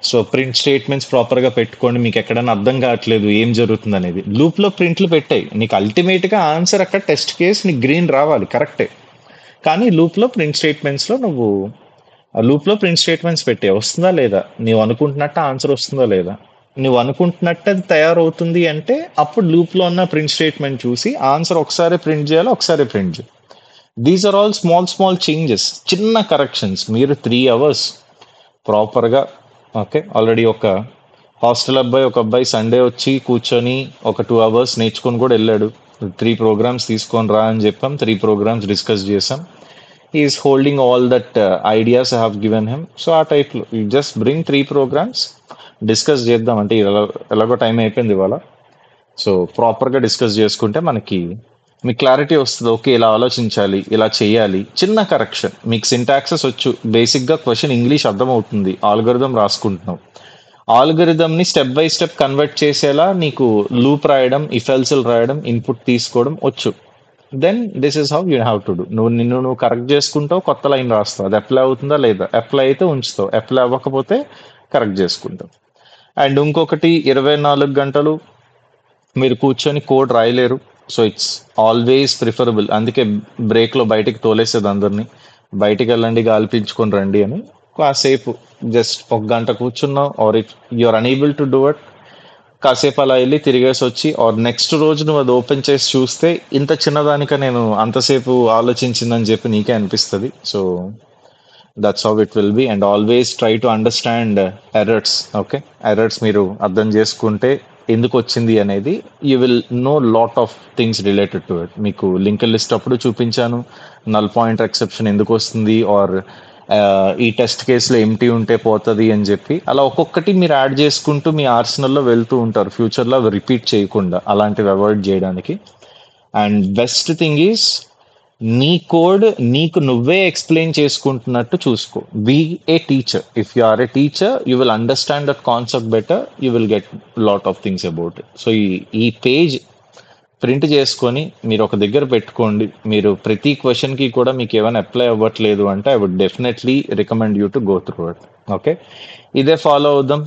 సో ప్రింట్ స్టేట్మెంట్స్ ప్రాపర్గా పెట్టుకోండి. మీకు ఎక్కడైనా అర్థం కావట్లేదు ఏం జరుగుతుంది అనేది లూప్లో ప్రింట్లు పెట్టాయి, నీకు అల్టిమేట్గా ఆన్సర్ అక్కడ టెస్ట్ కేస్ నీకు గ్రీన్ రావాలి, కరెక్టే. కానీ లూప్లో ప్రింట్ స్టేట్మెంట్స్లో నువ్వు ఆ లూప్లో ప్రింట్ స్టేట్మెంట్స్ పెట్టే వస్తుందా లేదా, నువ్వు అనుకుంటున్నట్టు ఆన్సర్ వస్తుందా లేదా, నువ్వు అనుకుంటున్నట్టు అది తయారవుతుంది అంటే అప్పుడు లూప్లో ఉన్న ప్రింట్ స్టేట్మెంట్ చూసి ఆన్సర్ ఒకసారి ప్రింట్ చేయాలి, ఒకసారి ప్రింట్ చేయాలి. These are all small small changes, చిన్న కరెక్షన్స్. మీరు 3 hours ప్రాపర్గా, ఓకే, ఆల్రెడీ ఒక హాస్టల్ అబ్బాయి, ఒక అబ్బాయి సండే వచ్చి కూర్చొని ఒక 2 hours నేర్చుకొని కూడా వెళ్ళాడు. 3 programs తీసుకొని రా అని చెప్పాం, 3 programs డిస్కస్ చేసాం. Is holding all that ideas I have given him. So ఆ టైప్లో you just bring 3 programs, discuss చేద్దాం. అంటే ఎలాగో టైం అయిపోయింది ఇవాళ. సో ప్రాపర్గా డిస్కస్ చేసుకుంటే మనకి మీకు క్లారిటీ వస్తుంది. ఓకే, ఇలా ఆలోచించాలి, ఇలా చేయాలి. చిన్న కరెక్షన్, మీకు సింటాక్సెస్ వచ్చు, బేసిక్గా క్వశ్చన్ ఇంగ్లీష్ అర్థమవుతుంది, ఆల్గరిథం రాసుకుంటున్నాం. ఆల్గరిథంని స్టెప్ బై స్టెప్ కన్వర్ట్ చేసేలా నీకు లూప్ రాయడం, ఇఫెల్సిల్ రాయడం, ఇన్పుట్ తీసుకోవడం వచ్చు. Then this is how you have to do. నువ్వు కరెక్ట్ చేసుకుంటావు, కొత్త లైన్ రాస్తావు, అది అప్లై అవుతుందా లేదా, అప్లై అయితే ఉంచుతావు, అప్లై అవ్వకపోతే కరెక్ట్ చేసుకుంటావు. అండ్ ఇంకొకటి, 24 గంటలు మీరు కూర్చొని కోడ్ రాయలేరు. So it's always preferable. అందుకే బ్రేక్లో బయటికి తోలేసేది అందరినీ, బయటికి వెళ్ళండి, గాలి పీల్చుకొని రండి అని. కాసేపు జస్ట్ 1 గంట కూర్చున్నావు, or if you are unable to do it, కాసేపు అలా వెళ్ళి తిరిగేసి వచ్చి, ఆర్ నెక్స్ట్ రోజు నువ్వు అది ఓపెన్ చేసి చూస్తే ఇంత చిన్నదానిక నేను అంతసేపు ఆలోచించిందని చెప్పి నీకే అనిపిస్తుంది. So that's how it will B. And always try to understand errors. Okay, errors మీరు అర్థం చేసుకుంటే ఎందుకు వచ్చింది అనేది, you will know lot of things related to it. మీకు లింక్ లిస్ట్ అప్పుడు చూపించాను, నల్ పాయింటర్ ఎక్సెప్షన్ ఎందుకు వస్తుంది, ఆర్ ఈ టెస్ట్ కేసులో ఎంటీ ఉంటే పోతుంది అని చెప్పి, అలా ఒక్కొక్కటి మీరు యాడ్ చేసుకుంటూ మీ ఆర్సనల్లో వెళ్తూ ఉంటారు ఫ్యూచర్లో, అవి రిపీట్ చేయకుండా, అలాంటివి అవాయిడ్ చేయడానికి. అండ్ బెస్ట్ థింగ్ ఈస్, నీ కోడ్ నీకు నువ్వే ఎక్స్ప్లెయిన్ చేసుకుంటున్నట్టు చూసుకో. Be a teacher. If you are a teacher, you will understand that concept better, you will get lot of things about it. So ఈ పేజ్ ప్రింట్ చేసుకొని మీరు ఒక దగ్గర పెట్టుకోండి. మీరు ప్రతి క్వశ్చన్కి కూడా మీకు ఏమైనా అప్లై అవ్వట్లేదు అంటే I would definitely recommend you to go through it. Okay, ఇదే ఫాలో అవుదాం.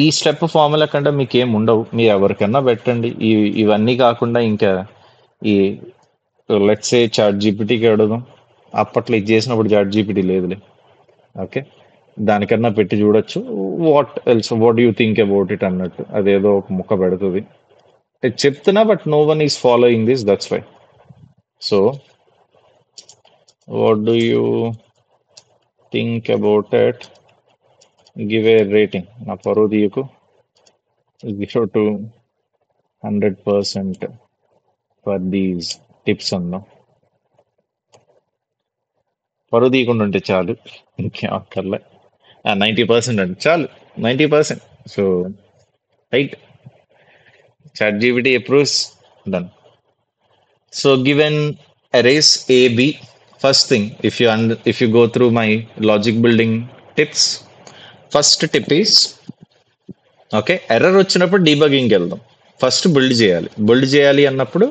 ఈ స్టెప్ ఫార్ములా కంటే మీకు ఏం ఉండవు, మీరు ఎవరికన్నా పెట్టండి. ఇవన్నీ కాకుండా ఇంకా ఈ లెట్స్ సే చాట్ జీపీటీకి అడుగుదాం. అప్పట్లో ఇది చేసినప్పుడు చాట్ జీపీటీ లేదులే. ఓకే, దానికన్నా పెట్టి చూడొచ్చు, what you think about it అన్నట్టు, అదేదో ఒక ముక్క పెడుతుంది. చెప్తున్నా, but no one is following this, that's why. So what do you think about it? Give a rating. నా పరువు తీయకు, 0 to 100% ఫర్ దీస్ టిప్స్ అన్నా. పరువు తీయకుండా ఉంటే చాలు, ఇంకేం అక్కర్లే. 90% అంటే చాలు, 90%. So right, chat GPT approves, done. So given arrays A, B, first thing, if you go through my logic building tips, first tip is, okay, error వచ్చినప్పుడు డీబగింగ్కి వెళ్దాం. ఫస్ట్ బిల్డ్ చేయాలి అన్నప్పుడు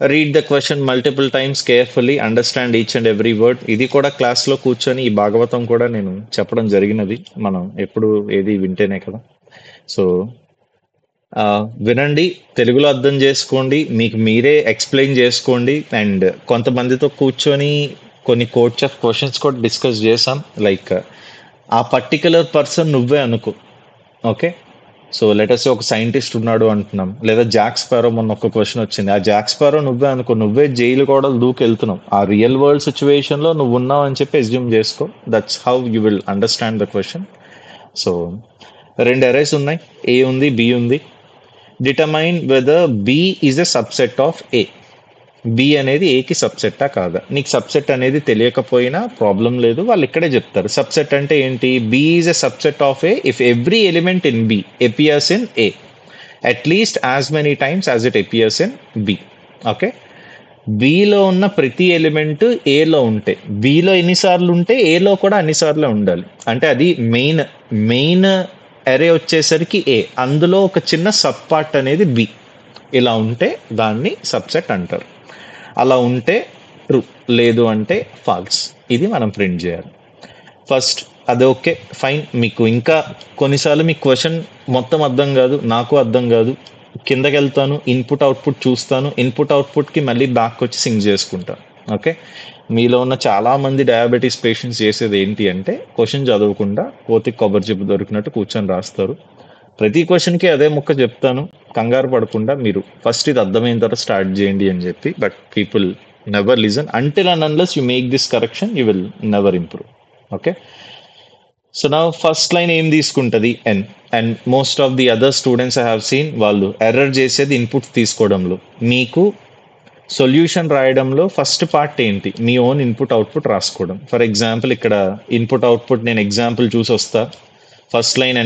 read the question multiple times carefully, understand each and every word. ఇది కూడా క్లాస్లో కూర్చొని ఈ భాగవతం కూడా నేను చెప్పడం జరిగినది. మనం ఎప్పుడు ఏది వింటేనే కదా. సో వినండి, తెలుగులో అర్థం చేసుకోండి, మీకు మీరే ఎక్స్ప్లెయిన్ చేసుకోండి. అండ్ కొంతమందితో కూర్చొని కొన్ని కోడ్స్ ఆఫ్ క్వశ్చన్స్ కూడా డిస్కస్ చేసాం. లైక్ ఆ పర్టికులర్ పర్సన్ నువ్వే అనుకో. ఓకే, సో లెటర్స్ ఒక సైంటిస్ట్ ఉన్నాడు అంటున్నాం, లేదా జాక్ స్పారో, మొన్న ఒక క్వశ్చన్ వచ్చింది, ఆ జాక్ స్పారో నువ్వే అనుకో. నువ్వే జైలు కూడా దూకెళ్తున్నావు, ఆ రియల్ వరల్డ్ సిచ్యువేషన్లో నువ్వు ఉన్నావు అని చెప్పి అజ్యూమ్ చేసుకో. That's how you will understand the question. So 2 arrays ఉన్నాయి, ఏ ఉంది, బి ఉంది. Determine whether B is a subset of A. B అనేది ఏకి సబ్సెట్టా కాదా. నీకు సబ్సెట్ అనేది తెలియకపోయినా ప్రాబ్లం లేదు, వాళ్ళు ఇక్కడే చెప్తారు. సబ్సెట్ అంటే ఏంటి? B is a subset of A if every element in B appears in A at least as many times as it appears in B. Okay, బిలో ఉన్న ప్రతి ఎలిమెంట్ ఏలో ఉంటే, బిలో ఎన్నిసార్లు ఉంటే ఏలో కూడా అన్నిసార్లు ఉండాలి. అంటే అది మెయిన్ అరే వచ్చేసరికి ఏ, అందులో ఒక చిన్న సబ్ పార్ట్ అనేది బి. ఇలా ఉంటే దాన్ని సబ్సెట్ అంటారు. అలా ఉంటే ట్రూ, లేదు అంటే ఫాల్స్. ఇది మనం ప్రింట్ చేయాలి ఫస్ట్. అది ఓకే, ఫైన్. మీకు ఇంకా కొన్నిసార్లు మీకు క్వశ్చన్ మొత్తం అర్థం కాదు, నాకు అర్థం కాదు, కిందకి వెళ్తాను, ఇన్పుట్ అవుట్పుట్ చూస్తాను, ఇన్పుట్ అవుట్పుట్కి మళ్ళీ బ్యాక్ వచ్చి సింక్ చేసుకుంటాను. ఓకే, మీలో ఉన్న చాలా మంది డయాబెటీస్ పేషెంట్స్ చేసేది ఏంటి అంటే క్వశ్చన్ చదవకుండా కోతికి కొబ్బరి చెప్పు దొరికినట్టు కూర్చొని రాస్తారు. ప్రతి క్వశ్చన్కి అదే ముక్క చెప్తాను, కంగారు పడకుండా మీరు ఫస్ట్ ఇది అర్థమైన తర్వాత స్టార్ట్ చేయండి అని చెప్పి. But people never listen until and unless you make this correction you will never improve. Okay, so నా ఫస్ట్ లైన్ ఏం తీసుకుంటుంది n. And most of the other students I have seen వాళ్ళు ఎర్రర్ చేసేది inputs తీసుకోవడంలో. మీకు solution రాయడంలో first part ఏంటి, మీ ఓన్ ఇన్పుట్ అవుట్పుట్ రాసుకోవడం. ఫర్ ఎగ్జాంపుల్ ఇక్కడ ఇన్పుట్ అవుట్పుట్ నేను ఎగ్జాంపుల్ చూసి వస్తా. ఫస్ట్ లైన్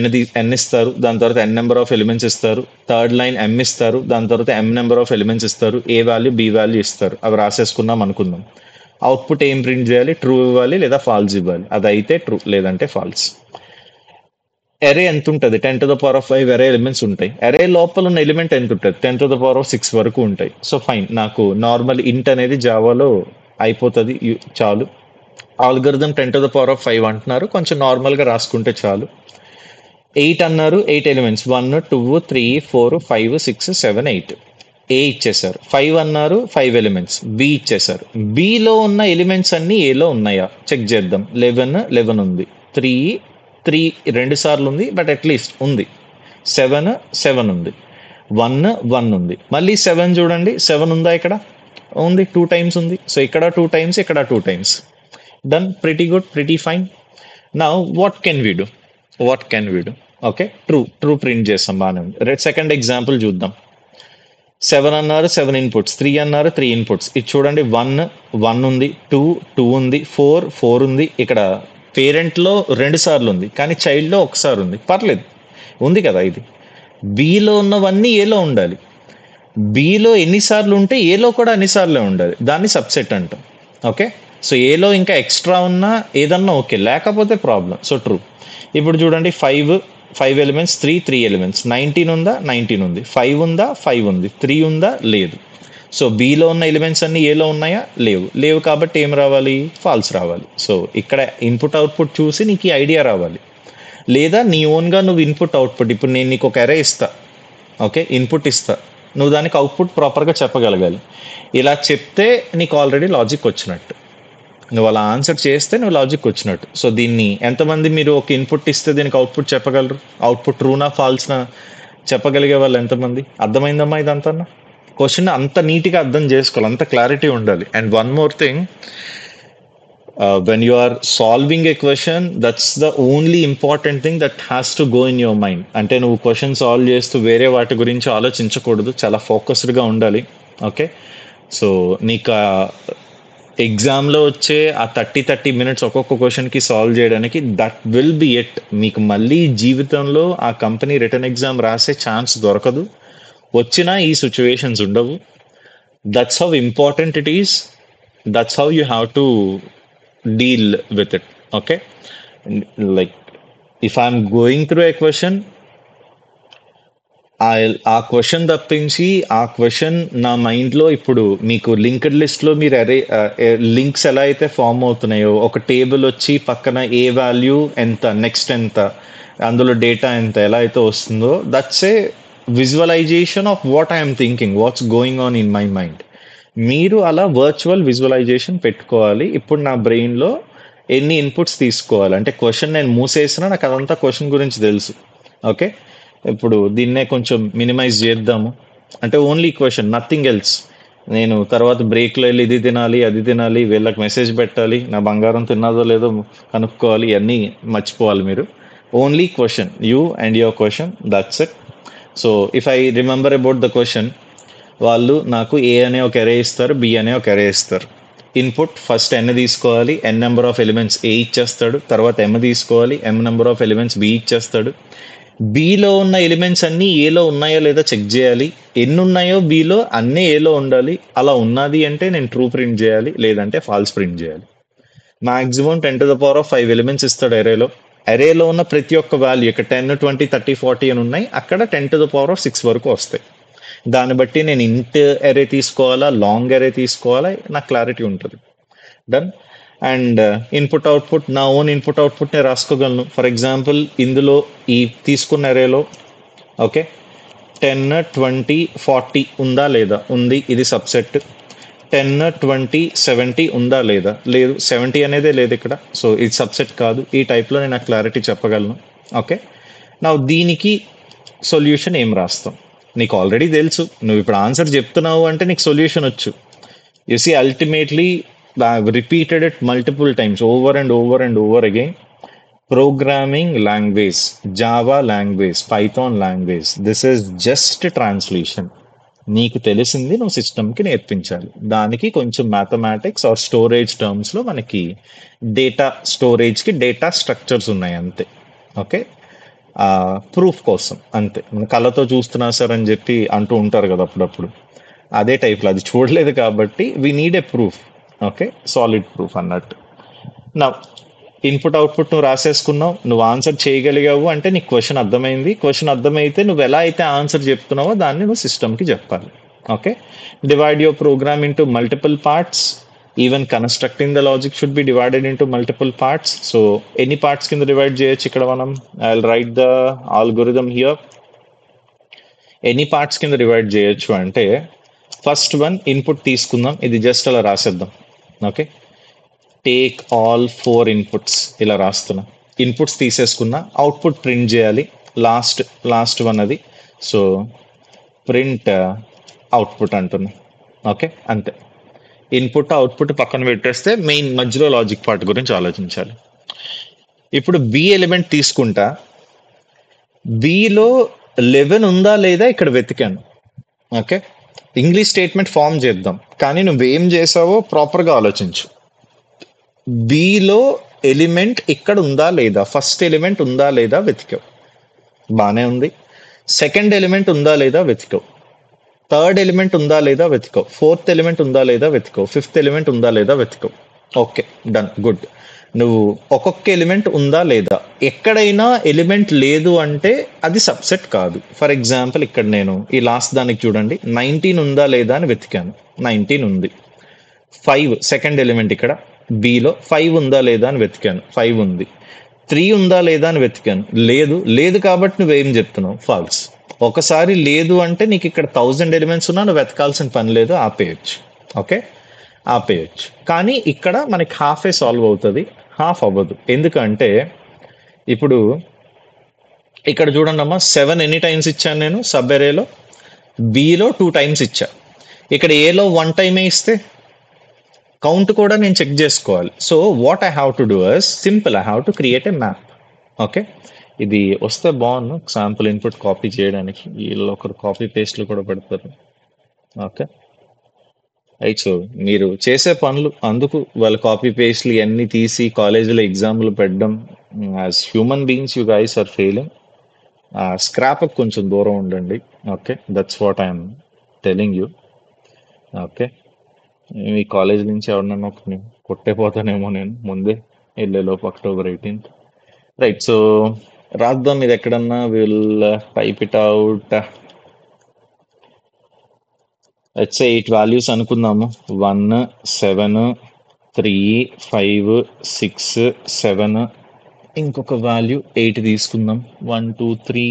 ఎన్ ఇస్తారు, దాని తర్వాత ఎన్ నెంబర్ ఆఫ్ ఎలిమెంట్స్ ఇస్తారు. థర్డ్ లైన్ ఎం ఇస్తారు, దాని తర్వాత ఎం నెంబర్ ఆఫ్ ఎలిమెంట్స్ ఇస్తారు. ఏ వాల్యూ బి వాల్యూ ఇస్తారు. అవి రాసేసుకున్నాం అనుకుందాం. అవుట్పుట్ ఏం ప్రింట్ చేయాలి, ట్రూ ఇవ్వాలి లేదా ఫాల్స్ ఇవ్వాలి. అదైతే ట్రూ లేదంటే ఫాల్స్. అరే ఎంత ఉంటుంది, 10⁵ అరే ఎలిమెంట్స్ ఉంటాయి. అరే లోపల ఉన్న ఎలిమెంట్ ఎంత ఉంటుంది, 10⁶ వరకు ఉంటాయి. సో ఫైన్, నాకు నార్మల్ ఇంట్ అనేది జావాలో అయిపోతుంది చాలు. ఆల్గరిథం 10⁵ అంటున్నారు, కొంచెం నార్మల్గా రాసుకుంటే చాలు. 8 అన్నారు, 8 ఎలిమెంట్స్ 1 2 3 4 5 6 7 8. ఏ ఇచ్చేసారు. 5 అన్నారు, 5 ఎలిమెంట్స్. బి ఇచ్చేసారు. బిలో ఉన్న ఎలిమెంట్స్ అన్ని ఏలో ఉన్నాయా చెక్ చేద్దాం. 11 ఉంది. 3 2 సార్లు ఉంది, బట్ అట్లీస్ట్ ఉంది. 7 ఉంది. 1 ఉంది. మళ్ళీ 7 చూడండి, 7 ఉందా ఇక్కడ? ఉంది, 2 టైమ్స్ ఉంది. సో ఇక్కడ 2 టైమ్స్, ఇక్కడ 2 times. Done, pretty good, pretty fine. Now what can we do? Okay, true print చేస్తాం, బాగానే ఉంది. సెకండ్ ఎగ్జాంపుల్ చూద్దాం. 7 అన్నారు, 7 ఇన్పుట్స్. 3 అన్నారు, 3 ఇన్పుట్స్. ఇది చూడండి, 1 ఉంది, 2 ఉంది, 4 ఉంది. ఇక్కడ పేరెంట్లో 2 సార్లు ఉంది, కానీ చైల్డ్లో 1 సారి ఉంది. పర్లేదు, ఉంది కదా. ఇది బిలో ఉన్నవన్నీ ఏలో ఉండాలి. బిలో ఎన్నిసార్లు ఉంటే ఏలో కూడా అన్నిసార్లే ఉండాలి. దాన్ని సబ్సెట్ అంటాం. ఓకే, సో ఏలో ఇంకా ఎక్స్ట్రా ఉన్నా ఏదన్నా ఓకే, లేకపోతే ప్రాబ్లం. So true. ఇప్పుడు చూడండి, 5 ఎలిమెంట్స్, 3 ఎలిమెంట్స్. 19 ఉందా? 19 ఉంది. 5 ఉందా? 5 ఉంది. 3 ఉందా? లేదు. సో బిలో ఉన్న ఎలిమెంట్స్ అన్ని ఏలో ఉన్నాయా? లేవు కాబట్టి ఏం రావాలి? ఫాల్స్ రావాలి. సో ఇక్కడ ఇన్పుట్ అవుట్పుట్ చూసి నీకు ఈ ఐడియా రావాలి. లేదా నీ ఓన్గా నువ్వు ఇన్పుట్ అవుట్పుట్, ఇప్పుడు నేను నీకు ఒక అరే ఇస్తా, ఓకే, ఇన్పుట్ ఇస్తా, నువ్వు దానికి అవుట్పుట్ ప్రాపర్గా చెప్పగలగాలి. ఇలా చెప్తే నీకు ఆల్రెడీ లాజిక్ వచ్చినట్టు. నువ్వు అలా ఆన్సర్ చేస్తే నువ్వు లాజిక్ వచ్చినట్టు. సో దీన్ని ఎంతమంది మీరు ఒక ఇన్పుట్ ఇస్తే దీనికి అవుట్పుట్ చెప్పగలరు? అవుట్పుట్ ట్రూనా ఫాల్స్నా చెప్పగలిగే వాళ్ళు ఎంతమంది? అర్థమైందమ్మా ఇదంతా? క్వశ్చన్ అంత నీట్గా అర్థం చేసుకోవాలి, అంత క్లారిటీ ఉండాలి. And one more thing, when you are solving a question, that's the only important thing that has to go in your mind. అంటే నువ్వు క్వశ్చన్ సాల్వ్ చేస్తూ వేరే వాటి గురించి ఆలోచించకూడదు, చాలా ఫోకస్డ్గా ఉండాలి. ఓకే, సో నీకు ఎగ్జామ్లో వచ్చే ఆ 30 మినిట్స్ ఒక్కొక్క క్వశ్చన్కి సాల్వ్ చేయడానికి, దట్ విల్ బి ఇట్. మీకు మళ్ళీ జీవితంలో ఆ కంపెనీ రిటర్న్ ఎగ్జామ్ రాసే ఛాన్స్ దొరకదు, వచ్చినా ఈ సిచ్యువేషన్స్ ఉండవు. That's how important it is. That's how you have to deal with it. Okay, like if I'm going through a question, ఆ క్వశ్చన్ తప్పించి ఆ క్వశ్చన్ నా మైండ్లో, ఇప్పుడు మీకు లింక్డ్ లిస్ట్లో మీరు లింక్స్ ఎలా అయితే ఫామ్ అవుతున్నాయో, ఒక టేబుల్ వచ్చి పక్కన ఏ వాల్యూ ఎంత, నెక్స్ట్ ఎంత, అందులో డేటా ఎంత ఎలా అయితే వస్తుందో, that's a visualization of what I'm thinking, what's going on in my mind. మీరు అలా వర్చువల్ విజువలైజేషన్ పెట్టుకోవాలి. ఇప్పుడు నా బ్రెయిన్లో ఎన్ని ఇన్పుట్స్ తీసుకోవాలి అంటే, క్వశ్చన్ నేను మూసేసినా నాకు అదంతా క్వశ్చన్ గురించి తెలుసు. ఓకే, ఇప్పుడు దీన్నే కొంచెం మినిమైజ్ చేద్దాము. అంటే ఓన్లీ క్వశ్చన్, నథింగ్ ఎల్స్. నేను తర్వాత బ్రేక్లో వెళ్ళి ఇది తినాలి, అది తినాలి, వీళ్ళకి మెసేజ్ పెట్టాలి, నా బంగారం తిన్నదో లేదో కనుక్కోవాలి, ఇవన్నీ మర్చిపోవాలి మీరు. Only question, you and your question, that's it. So if I remember about the question, వాళ్ళు నాకు ఏ అనే ఒక అరే ఇస్తారు, బి అనే ఒక అరే ఇస్తారు. ఇన్పుట్ ఫస్ట్ ఎన్ తీసుకోవాలి, ఎన్ నెంబర్ ఆఫ్ ఎలిమెంట్స్ ఏ ఇచ్చేస్తాడు. తర్వాత ఎమ్ తీసుకోవాలి, ఎమ్ నెంబర్ ఆఫ్ ఎలిమెంట్స్ బి ఇచ్చేస్తాడు. బిలో ఉన్న ఎలిమెంట్స్ అన్నీ ఏలో ఉన్నాయో లేదో చెక్ చేయాలి. ఎన్ని ఉన్నాయో బిలో అన్నీ ఏలో ఉండాలి. అలా ఉన్నది అంటే నేను ట్రూ ప్రింట్ చేయాలి, లేదంటే ఫాల్స్ ప్రింట్ చేయాలి. మాక్సిమం 10⁵ ఎలిమెంట్స్ ఇస్తాడు అరేలో. అరేలో ఉన్న ప్రతి ఒక్క వాల్యూ, ఇక్కడ 10 20 30 40 అని ఉన్నాయి, అక్కడ 10⁶ వరకు వస్తాయి. దాన్ని బట్టి నేను ఇంట్ అరే తీసుకోవాలా, లాంగ్ అరే తీసుకోవాలా, నాకు క్లారిటీ ఉంటుంది. డన్. అండ్ ఇన్పుట్ అవుట్పుట్, నా ఓన్ ఇన్పుట్ అవుట్పుట్ నేను రాసుకోగలను. ఫర్ ఎగ్జాంపుల్, ఇందులో ఈ తీసుకున్న అరేలో ఓకే 10 20 40 ఉందా లేదా? ఉంది, ఇది సబ్సెట్. 10, 20, 70 ఉందా లేదా? లేదు, 70 అనేదే లేదు ఇక్కడ. సో ఇది సబ్సెట్ కాదు. ఈ టైప్లో నేను క్లారిటీ చెప్పగలను. ఓకే, నా దీనికి సొల్యూషన్ ఏం రాస్తాం? నీకు ఆల్రెడీ తెలుసు, నువ్వు ఇప్పుడు ఆన్సర్ చెప్తున్నావు అంటే నీకు సొల్యూషన్ వచ్చు. You see ultimately repeated it multiple times, over and over and over again. Programming language, Java language, Python language, this is just translation. నీకు తెలిసింది నువ్వు సిస్టమ్కి నేర్పించాలి. దానికి కొంచెం మ్యాథమెటిక్స్ ఆర్ స్టోరేజ్ టర్మ్స్లో మనకి డేటా స్టోరేజ్కి డేటా స్ట్రక్చర్స్ ఉన్నాయి అంతే. ఓకే, ప్రూఫ్ కోసం అంతే. మన కళ్ళతో చూస్తున్నా సార్ అని చెప్పి అంటూ ఉంటారు కదా అప్పుడప్పుడు, అదే టైప్లో. అది చూడలేదు కాబట్టి we need a proof. Okay, solid proof అన్నట్టు. నా ఇన్పుట్ అవుట్పుట్ నువ్వు రాసేసుకున్నావు, నువ్వు ఆన్సర్ చేయగలిగావు అంటే నీకు క్వశ్చన్ అర్థమైంది. క్వశ్చన్ అర్థమైతే నువ్వు ఎలా అయితే ఆన్సర్ చెప్తున్నావో దాన్ని నువ్వు సిస్టమ్కి చెప్పాలి. Okay, divide your program into multiple parts. Even constructing the logic should be divided into multiple parts. So ఎన్ని పార్ట్స్ కింద డివైడ్ చేయొచ్చు ఇక్కడ మనం? I will write the algorithm here. ఎన్ని పార్ట్స్ కింద డివైడ్ చేయొచ్చు అంటే, ఫస్ట్ వన్ ఇన్పుట్ తీసుకుందాం, ఇది జస్ట్ అలా రాసేద్దాం. ఓకే, టేక్ ఆల్ 4 ఇన్పుట్స్ ఇలా రాస్తున్నా. ఇన్పుట్స్ తీసేసుకున్నా, అవుట్పుట్ ప్రింట్ చేయాలి. లాస్ట్ వన్ అది. సో ప్రింట్ అవుట్పుట్ అంటున్నా. ఓకే, అంతే. ఇన్పుట్ అవుట్పుట్ పక్కన పెట్టేస్తే మెయిన్ మధ్యలో లాజిక్ పార్ట్ గురించి ఆలోచించాలి. ఇప్పుడు బి ఎలిమెంట్ తీసుకుంటా, బిలో 11 ఉందా లేదా ఇక్కడ వెతికాను. ఓకే, ఇంగ్లీష్ స్టేట్మెంట్ ఫామ్ చేద్దాం, కానీ నువ్వేం చేసావో ప్రాపర్గా ఆలోచించు. బిలో ఎలిమెంట్ ఇక్కడ ఉందా లేదా, ఫస్ట్ ఎలిమెంట్ ఉందా లేదా వెతికావు, బానే ఉంది. సెకండ్ ఎలిమెంట్ ఉందా లేదా వెతికావు, థర్డ్ ఎలిమెంట్ ఉందా లేదా వెతికావు, ఫోర్త్ ఎలిమెంట్ ఉందా లేదా వెతికావు, ఫిఫ్త్ ఎలిమెంట్ ఉందా లేదా వెతికావు. Okay, done, good. నువ్వు ఒక్కొక్క ఎలిమెంట్ ఉందా లేదా, ఎక్కడైనా ఎలిమెంట్ లేదు అంటే అది సబ్సెట్ కాదు. ఫర్ ఎగ్జాంపుల్ ఇక్కడ నేను ఈ లాస్ట్ దానికి చూడండి, 19 ఉందా లేదా అని వెతికాను, 19 ఉంది. 5 సెకండ్ ఎలిమెంట్ ఇక్కడ బిలో, 5 ఉందా లేదా అని వెతికాను, 5 ఉంది. 3 ఉందా లేదా అని వెతికాను, లేదు కాబట్టి నువ్వేం చెప్తున్నావు? ఫాల్స్. ఒకసారి లేదు అంటే నీకు ఇక్కడ 1000 ఎలిమెంట్స్ ఉన్నా నువ్వు వెతకాల్సిన పని లేదు, ఆపేయచ్చు. ఓకే, ఆపేయచ్చు. కానీ ఇక్కడ మనకి హాఫే సాల్వ్ అవుతుంది, హాఫ్ అవ్వదు. ఎందుకంటే ఇప్పుడు ఇక్కడ చూడండి అమ్మా, 7 ఎన్ని టైమ్స్ ఇచ్చాను నేను సబ్ ఎరేలో? బిలో 2 టైమ్స్ ఇచ్చా. ఇక్కడ ఏలో 1 టైమే ఇస్తే కౌంట్ కూడా నేను చెక్ చేసుకోవాలి. So what I have to do is simple, I have to create a map. Okay, ఇది వస్తే బాగుంది శాంపుల్ ఇన్పుట్ కాపీ చేయడానికి. వీళ్ళు ఒకరు కాపీ పేస్ట్లు కూడా పెడతారు. Okay right. సో మీరు చేసే పనులు అందుకు వాళ్ళ కాపీ పేస్ట్లు ఇవన్నీ తీసి కాలేజీలో ఎగ్జామ్లు పెట్టడం, as human beings you guys are failing. Scrap కొంచెం దూరం ఉండండి. Okay, that's what I'm telling you. Okay, మీ కాలేజ్ నుంచి ఎవరినన్నా ఒకరిని కొట్టేపోతానేమో నేను ముందే వెళ్ళేలోపు, October 18th. రైట్, సో రాద్దాం ఇది ఎక్కడన్నా. Will type it out. Let's say 8 values అనుకుందాము. 1, 7, 3, 5, 6, 7, ఇంకొక వాల్యూ 8 తీసుకుందాం. 1, 2, 3,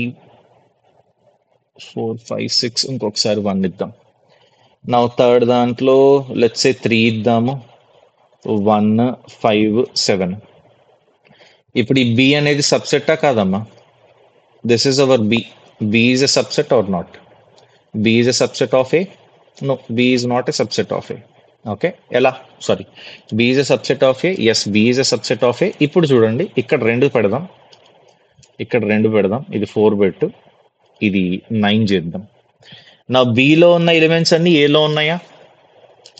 4, 5, 6, ఇంకొకసారి 1 ఇద్దాం. నా థర్డ్ దాంట్లో లెట్స్ సే 3 ఇద్దాము. 1, 5, 7. ఇప్పుడు ఈ బి అనేది సబ్సెట్టా కాదమ్మా? This is our B. B is a subset or not? B is a subset of A? No, B is not a subset of A. Okay, ఎలా? Sorry, B is a subset of A. Yes, B is a subset of A. ఇప్పుడు చూడండి, ఇక్కడ 2 పెడదాం, ఇక్కడ 2 పెడదాం. ఇది 4 పెట్టు, ఇది 9 చేద్దాం. నా బిలో ఉన్న ఎలిమెంట్స్ అన్ని ఏలో ఉన్నాయా?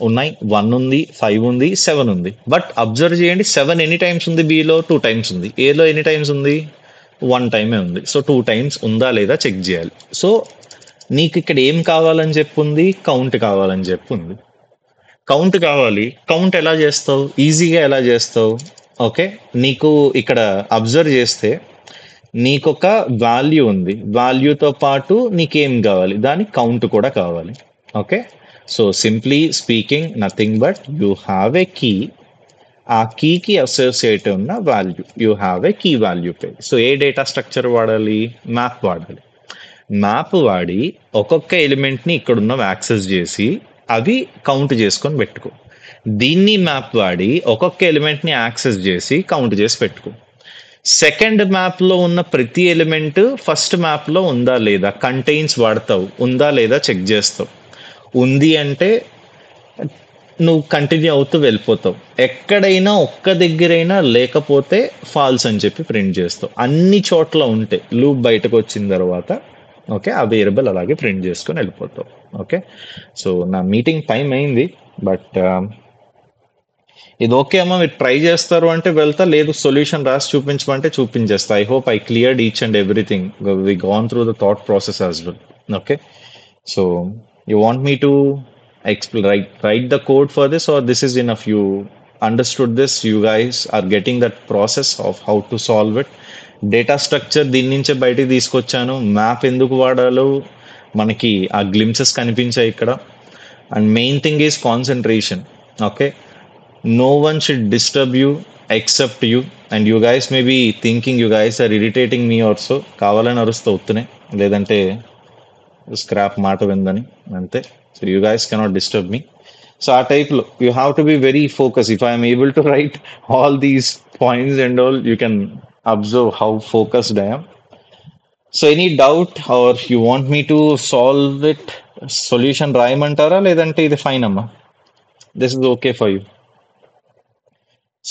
ఉన్నాయి. 1 ఉంది, 5 ఉంది, 7 ఉంది. బట్ అబ్జర్వ్ చేయండి, 7 ఎన్ని టైమ్స్ ఉంది? బిలో 2 టైమ్స్ ఉంది. ఏలో ఎన్ని టైమ్స్ ఉంది? 1 టైమే ఉంది. సో 2 టైమ్స్ ఉందా లేదా చెక్ చేయాలి. సో నీకు ఇక్కడ ఏం కావాలని చెప్పుంది? కౌంట్ కావాలని చెప్పుంది. కౌంట్ కావాలి. కౌంట్ ఎలా చేస్తావు? ఈజీగా ఎలా చేస్తావు? ఓకే, నీకు ఇక్కడ అబ్జర్వ్ చేస్తే నీకొక వాల్యూ ఉంది, వాల్యూతో పాటు నీకేం కావాలి? దాని కౌంట్ కూడా కావాలి. Okay, so simply speaking nothing but you have a key. ఆ కీకి అసోసియేట్ ఉన్న value, you have a key value pair. So a data structure వాడాలి? మ్యాప్ వాడాలి. మ్యాప్ వాడి ఒక్కొక్క ఎలిమెంట్ని ఇక్కడున్న యాక్సెస్ చేసి అవి కౌంట్ చేసుకొని పెట్టుకో. దీన్ని మ్యాప్ వాడి ఒక్కొక్క ఎలిమెంట్ని యాక్సెస్ చేసి కౌంట్ చేసి పెట్టుకో. సెకండ్ మ్యాప్లో ఉన్న ప్రతి ఎలిమెంట్ ఫస్ట్ మ్యాప్లో ఉందా లేదా కంటైన్స్ వాడతావు, ఉందా లేదా చెక్ చేస్తావు. ఉంది అంటే నువ్వు కంటిన్యూ అవుతూ వెళ్ళిపోతావు. ఎక్కడైనా ఒక్క దగ్గరైనా లేకపోతే ఫాల్స్ అని చెప్పి ప్రింట్ చేస్తావు. అన్ని చోట్ల ఉంటే లూప్ బయటకు వచ్చిన తర్వాత ఓకే ఆ వేరియబుల్ అలాగే ప్రింట్ చేసుకొని వెళ్ళిపోతావు. ఓకే, సో నా మీటింగ్ టైం అయింది, బట్ ఇది ఓకే అమ్మా మీరు ట్రై చేస్తారు అంటే వెళ్తా, లేదు సొల్యూషన్ రాసి చూపించమంటే చూపించేస్తా. I hope I cleared each and everything, we gone through the thought process as well. Okay, so you want me to write the code for this, or this is enough? You understood this, you guys are getting that process of how to solve it. Data structure దీని నుంచే బయటికి తీసుకొచ్చాను. Map ఎందుకు వాడాలో మనకి ఆ glimpses కనిపించాయి ఇక్కడ. And main thing is concentration. Okay, no one should disturb you except you, and you guys may be thinking you guys are irritating me also. కావాలని అరుస్తూ వస్తున్నాయి, లేదంటే స్క్రాప్ మాట విందని అంతే. So you guys cannot disturb me. So ఆ టైప్లో you have to be very focus. If I'm able to write all these points and all, you can observe how focused I am. So any doubt or you want me to solve it, solution రాయమంటారా లేదంటే ఇది fine అమ్మా, this is okay for you?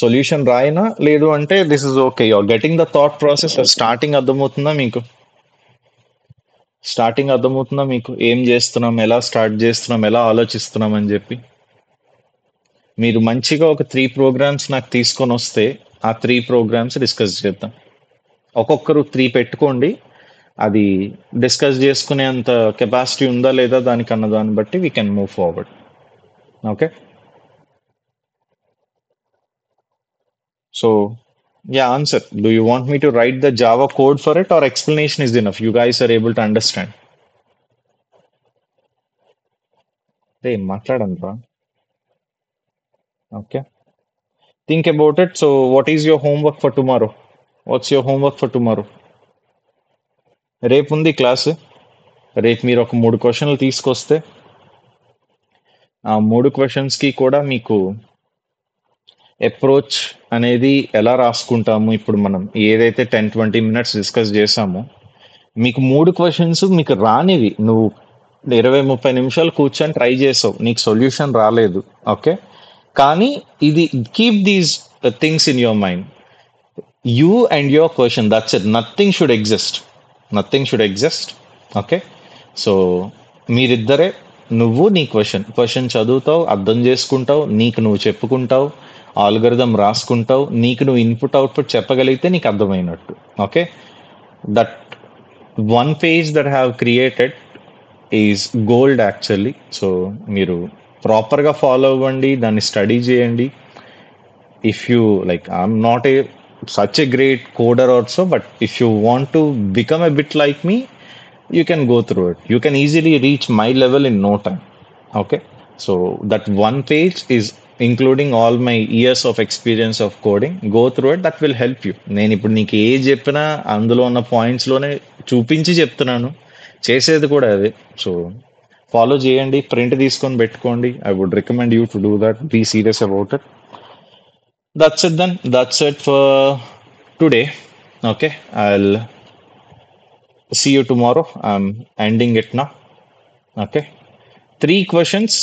Solution రాయనా, లేదు అంటే this is okay, you're getting the thought process. Starting అర్థమవుతుందా మీకు? Starting అర్థమవుతుందా మీకు ఏం చేస్తున్నాం, ఎలా స్టార్ట్ చేస్తున్నాం, ఎలా ఆలోచిస్తున్నాం అని చెప్పి? మీరు మంచిగా ఒక 3 ప్రోగ్రామ్స్ నాకు తీసుకొని వస్తే ఆ 3 ప్రోగ్రామ్స్ డిస్కస్ చేద్దాం. ఒక్కొక్కరు 3 పెట్టుకోండి. అది డిస్కస్ చేసుకునే అంత కెపాసిటీ ఉందా లేదా దానికన్నా దాన్ని బట్టి we can move forward. Okay, so yeah, answer. Do you want me to write the Java code for it, or explanation is enough? You guys are able to understand. Hey, matladanడి రా. Okay, think about it. So what is your homework for tomorrow? What's your homework for tomorrow? రేపు ఉంది class. రేపు మీరు ఒక 3 క్వశ్చన్లు తీసుకొస్తే ఆ 3 క్వశ్చన్స్కి కూడా మీకు అప్రోచ్ అనేది ఎలా రాసుకుంటాము, ఇప్పుడు మనం ఏదైతే 10-20 మినిట్స్ డిస్కస్ చేసామో మీకు 3 క్వశ్చన్స్ మీకు రానివి, నువ్వు 20-30 నిమిషాలు కూర్చొని ట్రై చేసావు, నీకు సొల్యూషన్ రాలేదు. ఓకే, కానీ ఇది keep these things in your mind. You and your question, that's it. Nothing should exist, nothing should exist. Okay, so మీరిద్దరే, నువ్వు నీ క్వశ్చన్ చదువుతావు, అర్థం చేసుకుంటావు, నీకు నువ్వు చెప్పుకుంటావు, ఆల్గరిథం రాసుకుంటావు, నీకు నువ్వు ఇన్పుట్ అవుట్పుట్ చెప్పగలిగితే నీకు అర్థమైనట్టు. Okay, that one page that have created is gold actually. So మీరు ప్రాపర్గా ఫాలో అవ్వండి, దాన్ని స్టడీ చేయండి. If you like, I'm not a such a great coder also, but if you want to become a bit like me, you can go through it. You can easily reach my level in no time. Okay, so that one page is including all my years of experience of coding. Go through it, that will help you. నేను ఇప్పుడు నీకు ఏ చెప్పినా అందులో ఉన్న పాయింట్స్లోనే చూపించి చెప్తున్నాను, చేసేది కూడా అదే. సో ఫాలో చేయండి, ప్రింట్ తీసుకొని పెట్టుకోండి. I would recommend you to do that. Be serious about it. That's it then. That's it for today. Okay, I'll see you tomorrow. I'm ending it now. Okay, 3 questions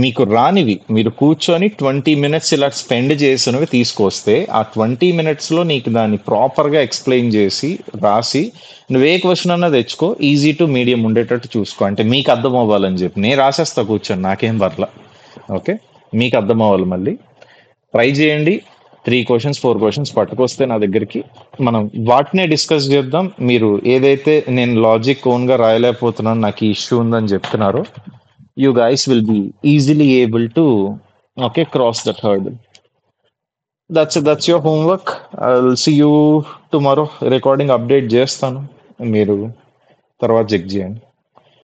మీకు రానివి మీరు కూర్చొని 20 minutes ఇలా spend చేసినవి తీసుకొస్తే ఆ 20 మినిట్స్లో నీకు దాన్ని ప్రాపర్గా ఎక్స్ప్లెయిన్ చేసి రాసి నువ్వు ఏ క్వశ్చన్ అన్నా తెచ్చుకో, ఈజీ టు మీడియం ఉండేటట్టు చూసుకో. అంటే మీకు అర్థం అవ్వాలని చెప్పి నేను రాసేస్తా కూర్చొని, నాకేం పర్లా. ఓకే, మీకు అర్థం అవ్వాలి. మళ్ళీ ట్రై చేయండి. 3 క్వశ్చన్స్ 4 క్వశ్చన్స్ పట్టుకొస్తే నా దగ్గరికి, మనం వాటినే డిస్కస్ చేద్దాం. మీరు ఏదైతే నేను లాజిక్ ఓన్గా రాయలేకపోతున్నాను, నాకు ఈ ఇష్యూ ఉందని చెప్తున్నారో, you guys will be easily able to okay cross that hurdle. That's your homework. I will see you tomorrow. Recording update చేస్తాను, మీరు తర్వాత చెక్ చేయండి.